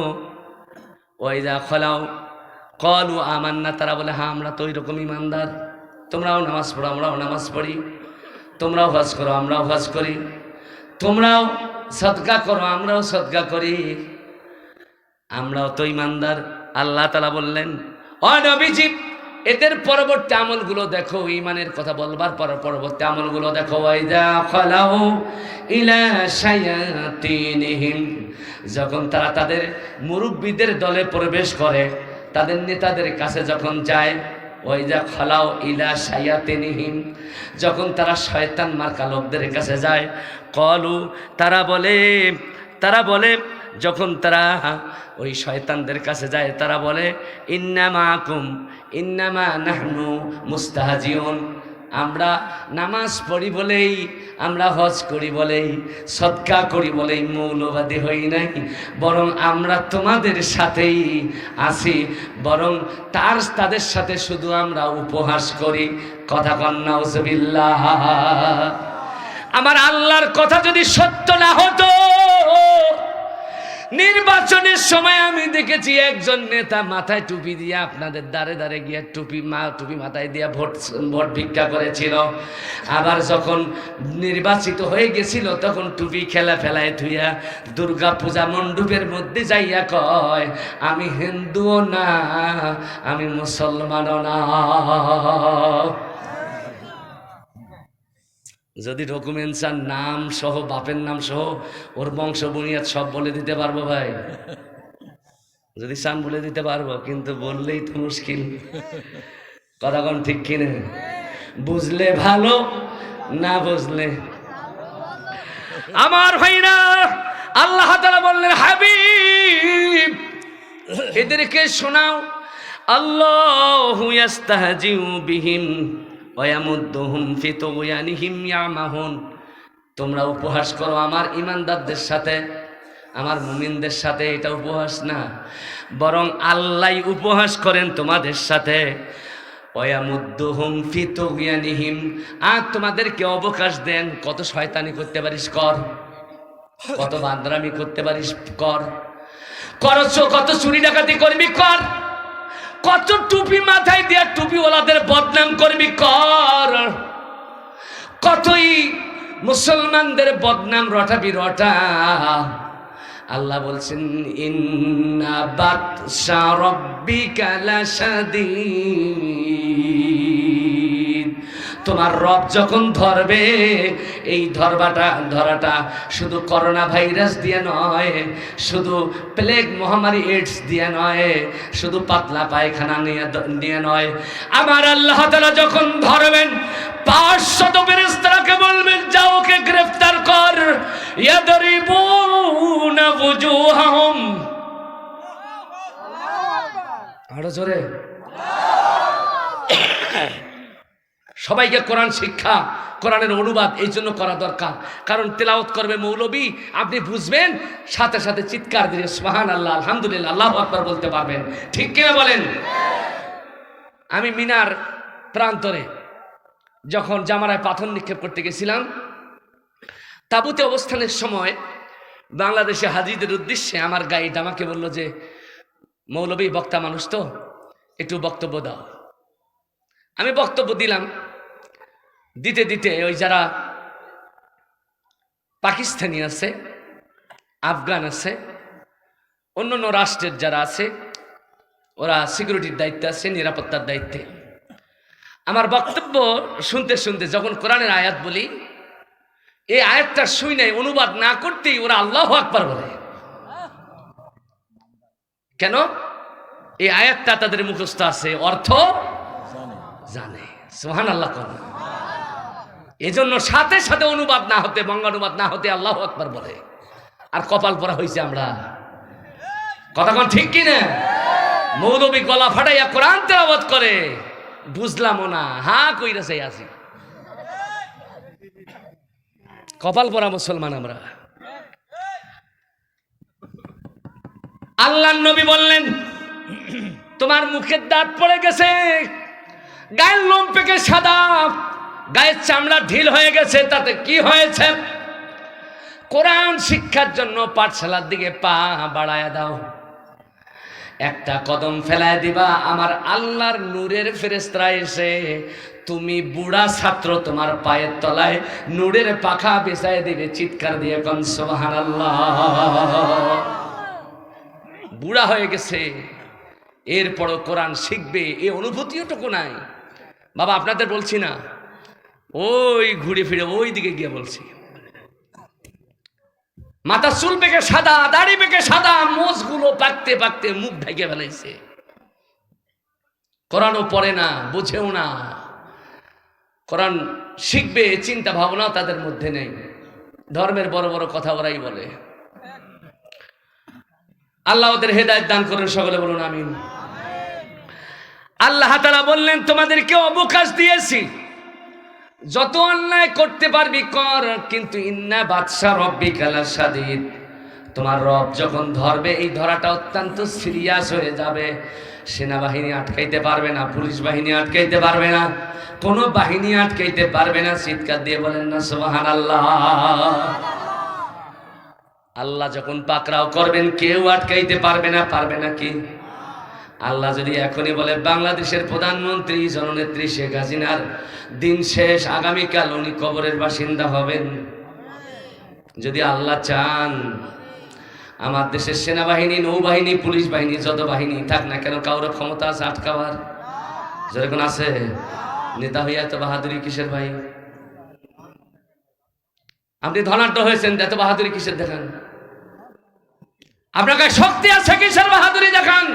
ওয়াইদা খলাও ক্বালু আমান্না, তারা বলে হ্যাঁ আমরা তো এরকম ঈমানদার, তোমরাও নামাজ পড়ো আমরাও নামাজ পড়ি, তোমরাও হজ করো আমরাও হজ করি, তোমরাও সদকা করো আমরাও সদকা করি, আমরাও তো ঈমানদার। আল্লাহ তাআলা বললেন, ও নবীজি এদের পরবর্তী আমলগুলো দেখো, ঈমানের কথা বলবার পর পরবর্তী আমলগুলো দেখো। ওয়াইদা খালাউ ইলা শায়াতিনহিম, যখন তারা তাদের মুরব্বীদের দলে প্রবেশ করে, তাদের নেতাদের কাছে যখন যায়, ওয়াইদা খালাউ ইলা শায়াতিনহিম, যখন তারা শয়তান মার্কা লোকদের কাছে যায়, ক্বালু, তারা বলে যখন তারা ওই শয়তানদের কাছে যায়, তারা বলে ইন্নামা নাহনু মুস্তাহজিউন, আমরা নামাজ পড়ি বলেই, আমরা হজ করি বলেই, সদকা করি বলেই মৌলবাদী হই নাই, বরং আমরা তোমাদের সাথেই আছি, বরং তাদের সাথে শুধু আমরা উপহাস করি। কথা কন নাউজুবিল্লাহ। আমার আল্লাহর কথা যদি সত্য না হতো, নির্বাচনের সময় আমি দেখেছি একজন নেতা মাথায় টুপি দিয়ে আপনাদের দাঁড়ে দাঁড়ে গিয়ে টুপি মাথায় দিয়ে ভোট ভিক্ষা করেছিল, আবার যখন নির্বাচিত হয়ে গেছিল তখন টুপি ফেলায় ধুইয়া দুর্গা পূজা মণ্ডপের মধ্যে যাইয়া কয়, আমি হিন্দুও না আমি মুসলমানও না। যদি ডকুমেন্টস আর নাম সহ, বাপের নাম সহ, ওর বংশ বুনিয়াদ সব বলে দিতে পারবো ভাই, যদি চান বলে দিতে পারবো, কিন্তু বললেই তো মুশকিল। কথা কোন ঠিক কিনে? বুঝলে ভালো, না বুঝলে। আমার ভাইরা, আল্লাহ তাআলা বললেন, হাবিব এদেরকে শোনাও আল্লাহু ইস্তাহজিউ বিহিম ওয়া ইয়ামুদ্দুহুম ফি তুগয়ানিহিম ইয়ামাহুন। তোমরা উপহাস করো আমার ঈমানদারদের সাথে, আমার মুমিনদের সাথে, এটা উপহাস না, বরং আল্লাহ উপহাস করেন তোমাদের সাথে। ওয়া ইয়ামুদ্দুহুম ফি তুগয়ানিহিম, আর তোমাদেরকে অবকাশ দেন, কত শয়তানি করতে পারিস কর, কত বান্দরামি করতে পারিস কর, করছো কত চুরি ডাকাতি করবি কর, কত টুপি মাথায় দিয়া টুপিওয়ালাদের বদনাম করবি কর, কতই মুসলমানদের বদনাম রটাবি রটা। আল্লাহ বলছেন ইন্না বাতশা রাব্বিকা লাশাদীদ, তোমার রব যখন ধরবে, এই ধরাটা শুধু করোনা ভাইরাস দিয়ে নয়, শুধু প্লেগ মহামারী এইডস দিয়ে নয়, শুধু পাতলা পায়খানা নিয়ে নয়। আমার আল্লাহ তাআলা যখন ধরবেন 500 ফেরেশতাকে বলবেন যাও ওকে গ্রেফতার কর। ইয়াদরিবুনা ওয়ুজুহাহুম, আরো জোরে। সবাইকে কোরআন শিক্ষা, কোরআনের অনুবাদ এই জন্য করা দরকার, কারণ তেলাওয়াত করবে মৌলবী, আপনি বুঝবেন, সাথে সাথে চিৎকার দিয়ে সুবহানাল্লাহ আলহামদুলিল্লাহ আল্লাহু আকবার বলতে পারবেন। ঠিক কিনা বলেন? আমি মিনার প্রান্তরে যখন জামারায় পাথর নিক্ষেপ করতে গেছিলাম, তাঁবুতে অবস্থানের সময় বাংলাদেশে হাজিদের উদ্দেশ্যে আমার গাইড আমাকে বলল যে মৌলবী বক্তা মানুষ তো, একটু বক্তব্য দাও। আমি বক্তব্য দিলাম, দিতে দিতে ওই যারা পাকিস্তানি আছে, আফগান আছে, অন্যান্য রাষ্ট্রের যারা আছে, ওরা সিকিউরিটির দায়িত্বে আছে, নিরাপত্তার দায়িত্বে। আমার বক্তব্য শুনতে শুনতে যখন কোরআনের আয়াত বলি, এই আয়াতটা শুনে অনুবাদ না করতেই ওরা আল্লাহু আকবার বলে। কেন? এই আয়াতটা তাদের মুখস্থ আছে, অর্থ জানে। সুবহানাল্লাহ। এজন্য সাথে সাথে অনুবাদ না হতে, বঙ্গানুবাদ না হতে আল্লাহু আকবার বলে। আর কপাল পরা হয়েছে আমরা, কথা কোন ঠিক কিনা? মৌলবী গলা ফাটাইয়া কোরআন তেলাওয়াত করে, বুঝলামও না, হা কইরা চাই আছি। কপাল পরা মুসলমান আমরা। আল্লাহর নবী বললেন তোমার মুখের দাঁত পড়ে গেছে, গায়ের লোম পেকে সাদা, গায়ের চামড়া ঢিল হয়ে গেছে, তাতে কি হয়েছে? কোরআন শিক্ষার জন্য পাঠশালার দিকে পা বাড়ায়া দাও, একটা কদম ফেলায় দিবা, আমার আল্লাহর নূরের ফেরেশতারা এসে তুমি বুড়া ছাত্র তোমার পায়ের তলায় নূরের পাখা বিছায় দিবে, চিৎকার দিয়ে কোন সুবহানাল্লাহ। বুড়া হয়ে গেছে, এরপরও কোরআন শিখবে, এই অনুভূতিওটুকু নাই। বাবা আপনাদের বলছি না, ওই ঘুরে ফিরে ওই দিকে গিয়ে বলছি। মাথা চুল পেকে সাদা, দাড়ি পেকে সাদা, মোজগুলো পাকতে পাকতে মুখ ঢেকে ফেলাইছে। কোরআনও পড়ে না, বুঝেও না, কোরআন শিখবে চিন্তা ভাবনা তাদের মধ্যে নেই। ধর্মের বড় বড় কথা ওরাই বলে। আল্লাহ ওদের হেদায়েত দান করেন, সকলে বলুন আমিন। আল্লাহ তাআলা বললেন তোমাদেরকে অবকাশ দিয়েছি, যত অন্যায় করতে পারবি কর, কিন্তু ইন্না বাতশা রাব্বিকা লাশাদীদ, তোমার রব যখন ধরবে এই ধরাটা অত্যন্ত সিরিয়াস হয়ে যাবে। সেনাবাহিনী আটকাইতে পারবে না, পুলিশ বাহিনী আটকাইতে পারবে না, কোনো বাহিনী আটকাইতে পারবে না। চিৎকার দিয়ে বলেন না সুবহানাল্লাহ। আল্লাহ যখন পাকড়াও করবেন কেউ আটকাইতে পারবে না। পারবে নাকি? আল্লাহ যদি এখনই বলে বাংলাদেশের প্রধানমন্ত্রী জননেত্রী শেখ হাসিনার দিন শেষ, আগামীকাল উনি কবরের বাসিন্দা হবেন, যদি আল্লাহ চান, আমার দেশের সেনাবাহিনী, নৌবাহিনী, পুলিশ বাহিনী, যত বাহিনী থাক না কেন, কারোর ক্ষমতা আছে আটকাবার? যেরকম আছে। নেতা হইয়া এত বাহাদুরি কিসের ভাই? আপনি ধনাঢ্য হয়েছেন, এত বাহাদুরি কিসের দেখান? আপনার কাছে শক্তি আছে, কিসের বাহাদুরি দেখান?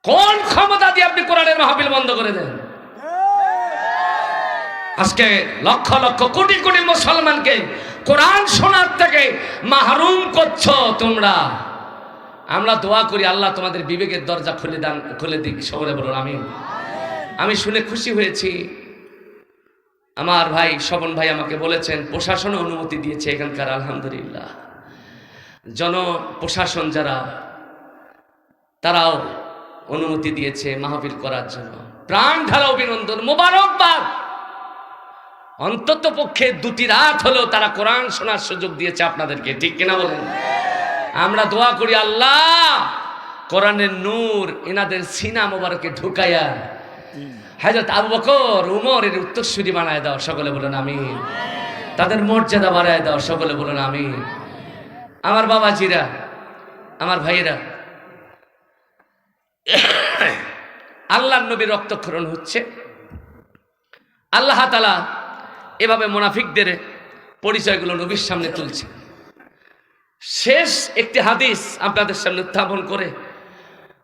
কোন ক্ষমতা দিয়ে আপনি কোরআনের মাহফিল বন্ধ করে দেন? আজকে লক্ষ লক্ষ কোটি কোটি মুসলমানকে কোরআন শোনার থেকে মাহরুম করছো তোমরা। আমরা দোয়া করি আল্লাহ তোমাদের বিবেকের দরজা খুলে দিক, সকলে বলুন আমিন। আমি শুনে খুশি হয়েছি, আমার ভাই স্বপন ভাই আমাকে বলেছেন প্রশাসন অনুমতি দিয়েছে এখানকার, আলহামদুলিল্লাহ। প্রশাসন যারা তারাও অনুমতি দিয়েছে মাহফিল করার জন্য। প্রাণ ঢালা অভিনন্দন, মোবারকবাদ। অন্তত পক্ষে 2টি রাত হলেও তারা কোরআন শোনার সুযোগ দিয়েছে আপনাদেরকে, ঠিক কিনা বলেন? আমরা দোয়া করি আল্লাহ কোরআনের নূর এনাদের সিনা মোবারকে ঢুকাইয়া হযরত আবু বকর উমরের উত্তরসূরি বানায় দাও, সকলে বলেন আমিন। তাদের মর্যাদা বাড়ায় দাও, সকলে বলেন আমিন। আমার বাবাজিরা, আমার ভাইয়েরা, আল্লাহর নবীর রক্তক্ষরণ হচ্ছে। আল্লাহ তাআলা এভাবে মুনাফিকদের পরিচয়গুলো নবীর সামনে তুলছে। শেষ একটি হাদিস আপনাদের সামনে উত্থাপন করে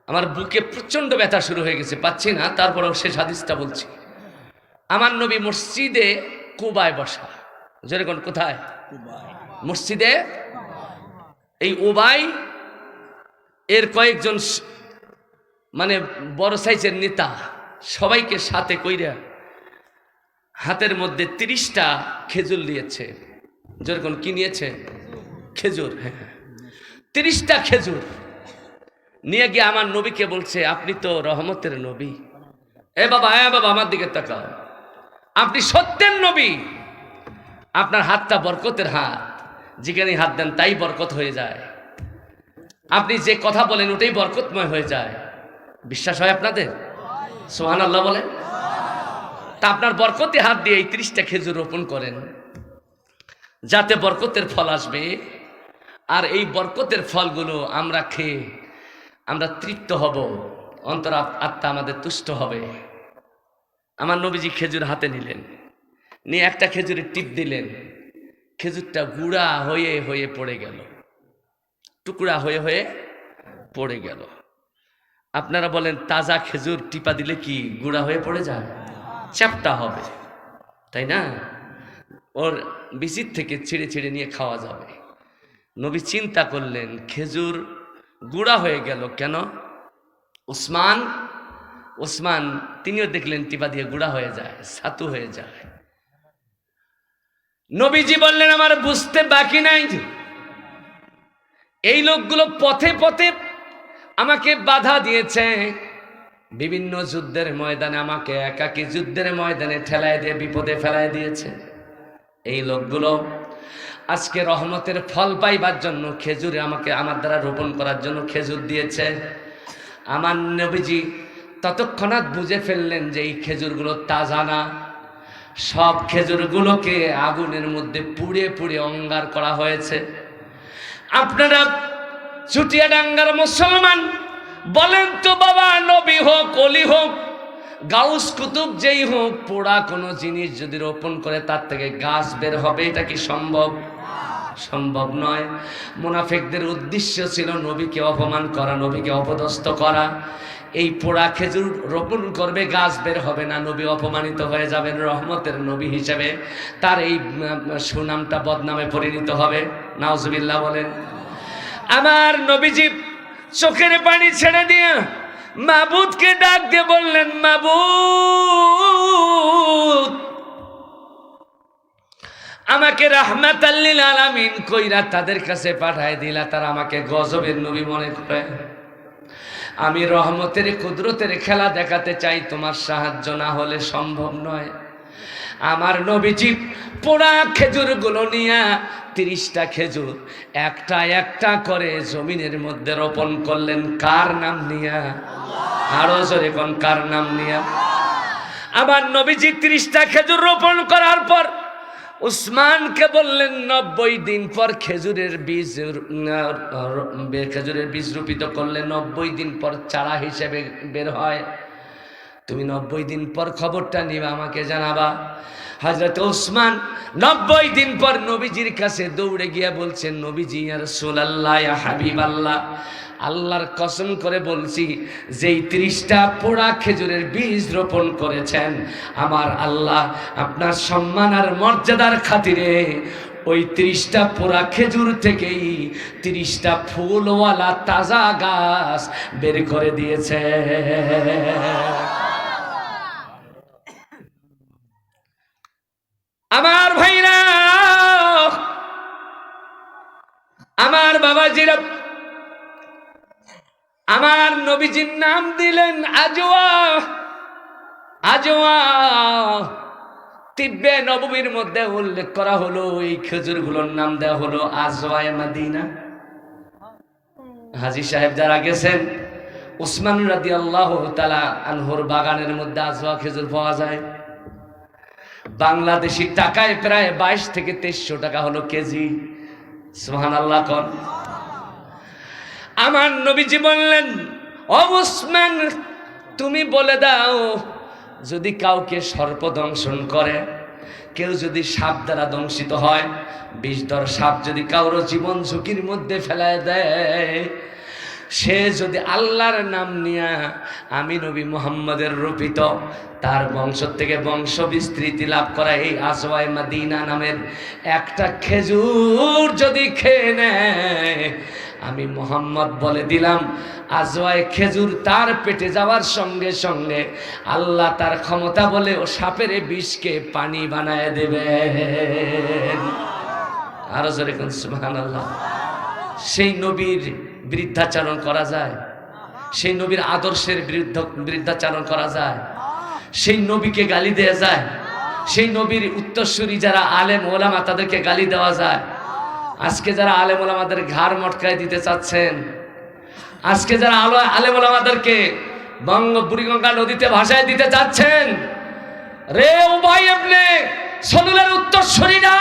আমার বুকে প্রচন্ড ব্যথা শুরু হয়ে গেছে, পাচ্ছি না, তারপরেও শেষ হাদিসটা বলছি। আমার নবী মসজিদে কুবায় বসা, যেরকম কোথায়? মসজিদে। এই উবাই এর কয়েকজন মানে বড় সাইজের নেতা সবাইকে সাথে কইরা হাতের মধ্যে 30টা খেজুর নিয়েছে। যেরকম কি নিয়েছে? খেজুর। হ্যাঁ, 30টা খেজুর নিয়ে গিয়ে আমার নবীকে বলছে, আপনি তো রহমতের নবী। এ বাবা আমার দিকে তাকাও, আপনি সত্যের নবী, আপনার হাতটা বরকতের হাত, যেখানে হাত দেন তাই বরকত হয়ে যায়। আপনি যে কথা বলেন ওটাই বরকতময় হয়ে যায়। বিশ্বাস হয় আপনাদের? সুবহানাল্লাহ বলেন। তা আপনার বরকতে হাত দিয়ে এই 30টা খেজুর রোপণ করেন, যাতে বরকতের ফল আসবে। আর এই বরকতের ফলগুলো আমরা খেয়ে আমরা তৃপ্ত হব, অন্তর আত্মা আমাদের তুষ্ট হবে। আমার নবীজি খেজুর হাতে নিলেন, নিয়ে একটা খেজুরের টিপ দিলেন। খেজুরটা গুঁড়া হয়ে হয়ে পড়ে গেল, টুকরা হয়ে হয়ে পড়ে গেল। আপনারা বলেন তাজা খেজুর টিপা দিলে কি গুঁড়া হয়ে পড়ে যায়? চ্যাপ্টা হবে, তাই না? ওর বিচির থেকে ছিঁড়ে ছিঁড়ে নিয়ে খাওয়া যাবে। নবী চিন্তা করলেন খেজুর গুঁড়া হয়ে গেল কেন? উসমান তিনিও দেখলেন টিপা দিয়ে গুঁড়া হয়ে যায়, ছাতু হয়ে যায়। নবীজি বললেন আমার বুঝতে বাকি নাই, এই লোকগুলো পথে পথে আমাকে বাধা দিয়েছে, বিভিন্ন যুদ্ধের ময়দানে আমাকে একাকী যুদ্ধের ময়দানে ঠেলায় দিয়ে বিপদে ফেলায় দিয়েছে। এই লোকগুলো আজকে রহমতের ফল পাইবার জন্য খেজুর আমাকে আমার দ্বারা রোপণ করার জন্য খেজুর দিয়েছে। আমার নবীজি ততক্ষণাৎ বুঝে ফেললেন যে এই খেজুরগুলো তাজা না, সব খেজুরগুলোকে আগুনের মধ্যে পুড়ে পুড়ে অঙ্গার করা হয়েছে। আপনারা চুটিয়াডাঙ্গার মুসলমান বলেন তো বাবা, নবী হোক অলি হোক গাউস কুতুব যেই হোক, পোড়া কোনো জিনিস যদি রোপণ করে তার থেকে গাছ বের হবে, এটা কি সম্ভব? সম্ভব নয়। মুনাফিকদের উদ্দেশ্য ছিল নবীকে অপমান করা, নবীকে অপদস্থ করা। এই পোড়া খেজুর রোপণ করবে, গাছ বের হবে না, নবী অপমানিত হয়ে যাবেন রহমতের নবী হিসেবে, তার এই সুনামটা বদনামে পরিণত হবে। নাউজুবিল্লাহ বলেন। আমার নবীজি চোখের পানি ছেড়ে দিয়ে মাবুদকে ডাক দিয়ে বললেন, মাবুদ আমাকে রাহমাতাল লিল আলামিন কইরা তাদের কাছে পাঠায় দিলা, তারা আমাকে গজবের নবী মনে করে। আমি রহমতের কুদরতের খেলা দেখাতে চাই, তোমার সাহায্য না হলে সম্ভব নয়। আমার নবীজি পোড়া খেজুরগুলো নিয়ে 30টা খেজুর একটা একটা করে জমিনের মধ্যে রোপণ করলেন। কার নাম নিয়া? আরো জোরে কোন কার নাম নিয়া? আমার নবীজি 30টা খেজুর রোপণ করার পর উসমানকে বললেন 90 দিন পর খেজুরের বীজ রোপিত করলে 90 দিন পর চারা হিসেবে বের হয়। তুমি 90 দিন পর খবরটা নিবা, আমাকে জানাবা। হযরত উসমান 90 দিন পর নবীজির কাছে দৌড়ে গিয়ে বলছেন, নবীজি ইয়া রাসূলুল্লাহ ইয়া হাবিবাল্লাহ, আল্লাহর কসম করে বলছি, যেই 30টা পোড়া খেজুরের বীজ রোপণ করেছেন আমার আল্লাহ আপনার সম্মান আর মর্যাদার খাতিরে ওই 30টা পোড়া খেজুর থেকেই 30টা ফুলওয়ালা তাজা গাছ বের করে দিয়েছে। আমার ভাইরা, আমার বাবাজিরা, আমার নবীজির নাম দিলেন আজওয়া। আজওয়া তিব্বে নববীর মধ্যে উল্লেখ করা হলো, এই খেজুরগুলোর নাম দেওয়া হলো আজওয়ায়ে মাদিনা। হাজী সাহেব যারা গেছেন, উসমান রাদিয়াল্লাহু তাআলা আনহুর বাগানের মধ্যে আজওয়া খেজুর পাওয়া যায়। বাংলাদেশি টাকায় প্রায় 22 থেকে 2300 টাকা হলো কেজি। সুবহানাল্লাহ কোন। আমার নবীজি বললেন, ও উসমান, তুমি বলে দাও, যদি কাউকে সর্প দংশন করে, কেউ যদি সাপ দ্বারা দংশিত হয়, বিষধর সাপ যদি কারো জীবন ঝুঁকির মধ্যে ফেলায় দেয়, সে যদি আল্লাহর নাম নিয়া আমি নবী মুহাম্মদের রূপিত তার বংশ থেকে বংশ বিস্তৃতি লাভ করা এই আজওয়ায়ে মাদিনা নামের একটা খেজুর যদি খেয়ে নেয়, আমি মুহাম্মদ বলে দিলাম, আজওয়ায়ে খেজুর তার পেটে যাওয়ার সঙ্গে সঙ্গে আল্লাহ তার ক্ষমতা বলে ও সাপের বিষকে পানি বানায় দেবেন। আরো জোরে কোন সুবহানাল্লাহ। সেই নবীর বিরুদ্ধাচরণ করা যায়? সেই নবীর আদর্শের বিরুদ্ধাচরণ করা যায়? সেই নবীকে গালি দেওয়া যায়? সেই নবীর উত্তরসূরি যারা আলেম ওলামা তাদেরকে গালি দেওয়া যায়? আজকে যারা আলেম ওলামাদের ঘাড় মটকায় দিতে চাচ্ছেন, আজকে যারা আলেম ওলামাদেরকে বুড়িগঙ্গা নদীতে ভাসায় দিতে চাচ্ছেন, রে উবাই ইবনে সলুলের উত্তরসূরিরা,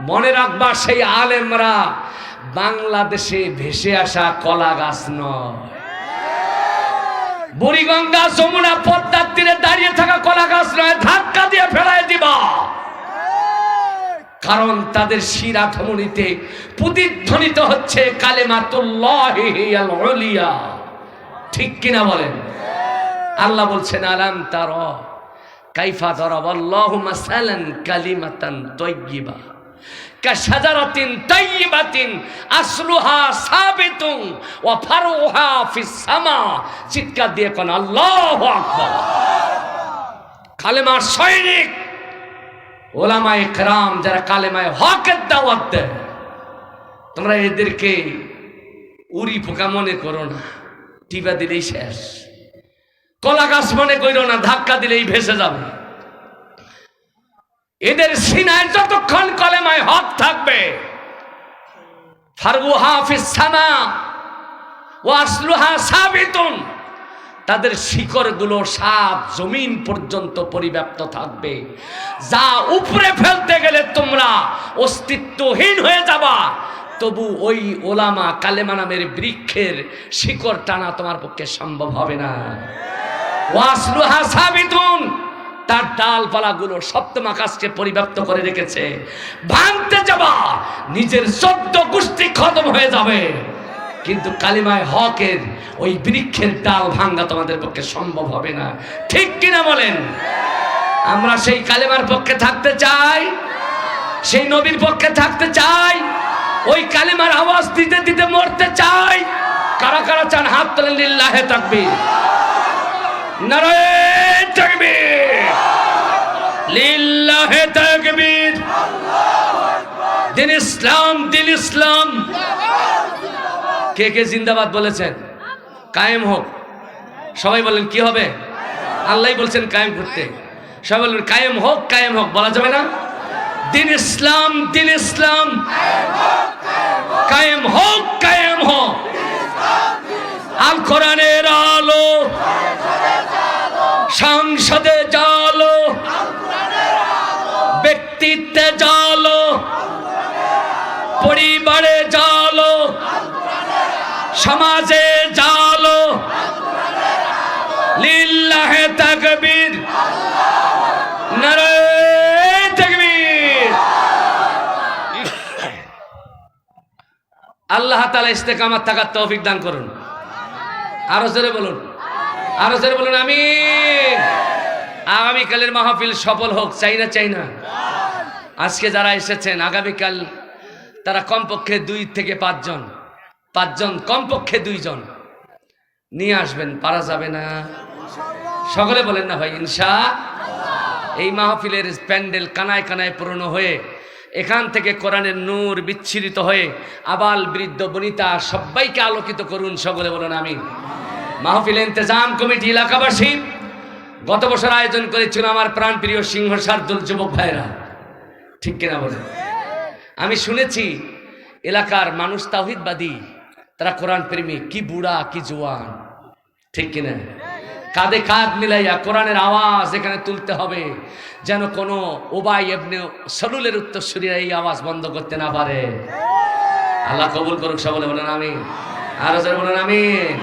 মনে রাখবা সেই আলেমরা বাংলাদেশে ভেসে আসা কলা গাছ নয়। বুড়িগঙ্গা যমুনা পদ্মার তীরে দাঁড়িয়ে থাকা কলা গাছ নয়, ধাক্কা দিয়ে ফেলায় দিবা। কারণ তাদের শিরা ধমনীতে প্রতিধ্বনিত হচ্ছে কালেমাতুল্লাহি হিয়াল উলিয়া। ঠিক কিনা বলেন? আল্লাহ বলছেন, আলাম তারা কাইফা দারাবাল্লাহু মাসালান কালিমাতান তাইয়্যিবা কাশাজারাতিন তাইয়্যিবাতিন আসলুহা সাবিতুন ওয়া ফারউহা ফিস সামা। চিৎকার দিয়ে কোন আল্লাহু আকবার। কালেমার সৈনিক ওলামায়ে কেরাম যারা কালেমায়ে হকের দাওয়াত দেয়, তোমরা এদেরকে উড়ি পোকা মনে করো না, টিপা দিলেই শেষ। কলা গাছ মনে করো না, ধাক্কা দিলেই ভেসে যাবে। এদের সিনায় যতক্ষণ কালেমায়ে হক থাকবে, ফারউহা ফিস সামা ওয়া আসলুহা সাবিতুন, তাদের শিকড়গুলো সাত জমিন পর্যন্ত পরিব্যাপ্ত থাকবে। যা উপরে ফেলতে গেলে তোমরা অস্তিত্বহীন হয়ে যাবা, তবু ওই ওলামা কালেমা নামের বৃক্ষের শিকড় টানা তোমার পক্ষে সম্ভব হবে না। ওয়াসলুহা সাবিতুন, তার ডালপালাগুলো সপ্তম আকাশকে পরিব্যাপ্ত করে রেখেছে। ভাঙতে যাবা, নিজের 14 গোষ্ঠী খতম হয়ে যাবে, কিন্তু কালিমায়ে হকের ওই বৃক্ষের ডাল ভাঙ্গা তোমাদের পক্ষে সম্ভব হবে না। ঠিক কিনা বলেন? আমরা সেই কালিমার পক্ষে থাকতে চাই, সেই নবীর পক্ষে থাকতে চাই, ওই কালিমার আওয়াজ দিতে দিতে মরতে চাই। কারা কারা চান হাত তোলেন, লিল্লাহে তাকবীর, নারায়ে তাকবীর, লিল্লাহে তাকবীর। দিন ইসলাম, দিন ইসলাম। কে কে জিন্দাবাদ বলেছেন? কায়েম হোক। সবাই বলেন কি হবে? আল্লাহ বলছেন কায়েম করতে। সবাই বলেন কায়েম হোক, কায়েম হোক। বলা যাবে না? দিন ইসলাম, দিন ইসলাম, কায়েম হোক, কায়েম হোক। আল কোরআনের আলো সংসদে জালো, ব্যক্তিত্বে জালো, পরিবারে জালো, সমাজে জালো। লিল্লাহে তাকবীর, নারায়ে তাকবীর। আল্লাহ তাআলা ইস্তেকামাত থাকার তৌফিক দান করুন। আরো জোরে বলুন, আরো জোরে বলুন আমিন। আগামীকালের মাহফিল সফল হোক, চাই না? চাই না? আজকে যারা এসেছেন আগামীকাল তারা কমপক্ষে 2 থেকে 5 জন, 5 জন কমপক্ষে 2 জন নিয়ে আসবেন। পারা যাবে না? সকলে বলেন না ভাই ইনশাআল্লাহ। এই মাহফিলের প্যান্ডেল কানায় কানায় পূর্ণ হয়ে এখান থেকে কোরআনের নূর বিচ্ছিরিত হয়ে আবাল বৃদ্ধ বনিতা সবাইকে আলোকিত করুন। সকলে বলুন আমিন। মাহফিল ইন্তেজাম কমিটি এলাকাবাসী গত বছর আয়োজন করেছিল আমার প্রাণপ্রিয় সিংহ শার্দুল যুবক ভাইরা, ঠিক কিনা বলে? আমি শুনেছি এলাকার মানুষ তাওহীদবাদী, তারা কোরআন প্রেমী, কি বুড়া কি জোয়ান, ঠিক কিনা? কাঁধে কাঁধ মিলাইয়া কোরআনের আওয়াজ এখানে তুলতে হবে, যেন কোনো উবাই ইবনে সালুলের উত্তরসূরিরা এই আওয়াজ বন্ধ করতে না পারে। আল্লাহ কবুল করুক। সকলে বলেন আমিন। আরো যারা বলেন আমিন।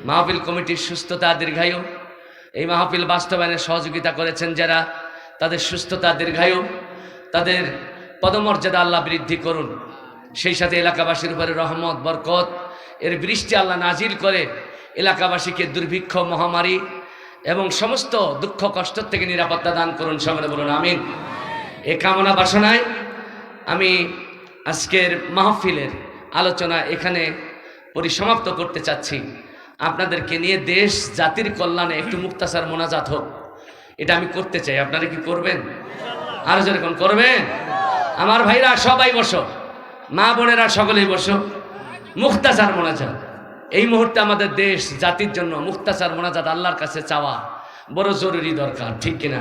মাহফিল কমিটির সুস্থতা দীর্ঘায়ু, এই মাহফিল বাস্তবায়নে সহযোগিতা করেছেন যারা, তাদের সুস্থতা দীর্ঘায়ু, তাদের পদমর্যাদা আল্লাহ বৃদ্ধি করুন। সেই সাথে এলাকাবাসীর উপরে রহমত বরকত এর বৃষ্টি আল্লাহ নাজিল করে এলাকাবাসীকে দুর্ভিক্ষ মহামারী এবং সমস্ত দুঃখ কষ্ট থেকে নিরাপত্তা দান করুন। সকলে বলুন আমিন। এ কামনা বাসনায় আমি আজকের মাহফিলের আলোচনা এখানে পরিসমাপ্ত করতে চাচ্ছি। আপনাদেরকে নিয়ে দেশ জাতির কল্যাণে একটু মুক্তাসার মোনাজাত হোক, এটা আমি করতে চাই। আপনারা কি করবেন? আরো যেরকম করবেন। আমার ভাইরা সবাই বসো, মা বোনেরা সকলেই বসো। মুক্তাসার মোনাজাত এই মুহূর্তে আমাদের দেশ জাতির জন্য মুক্তাসার মোনাজাত আল্লাহর কাছে চাওয়া বড় জরুরি দরকার, ঠিক কিনা?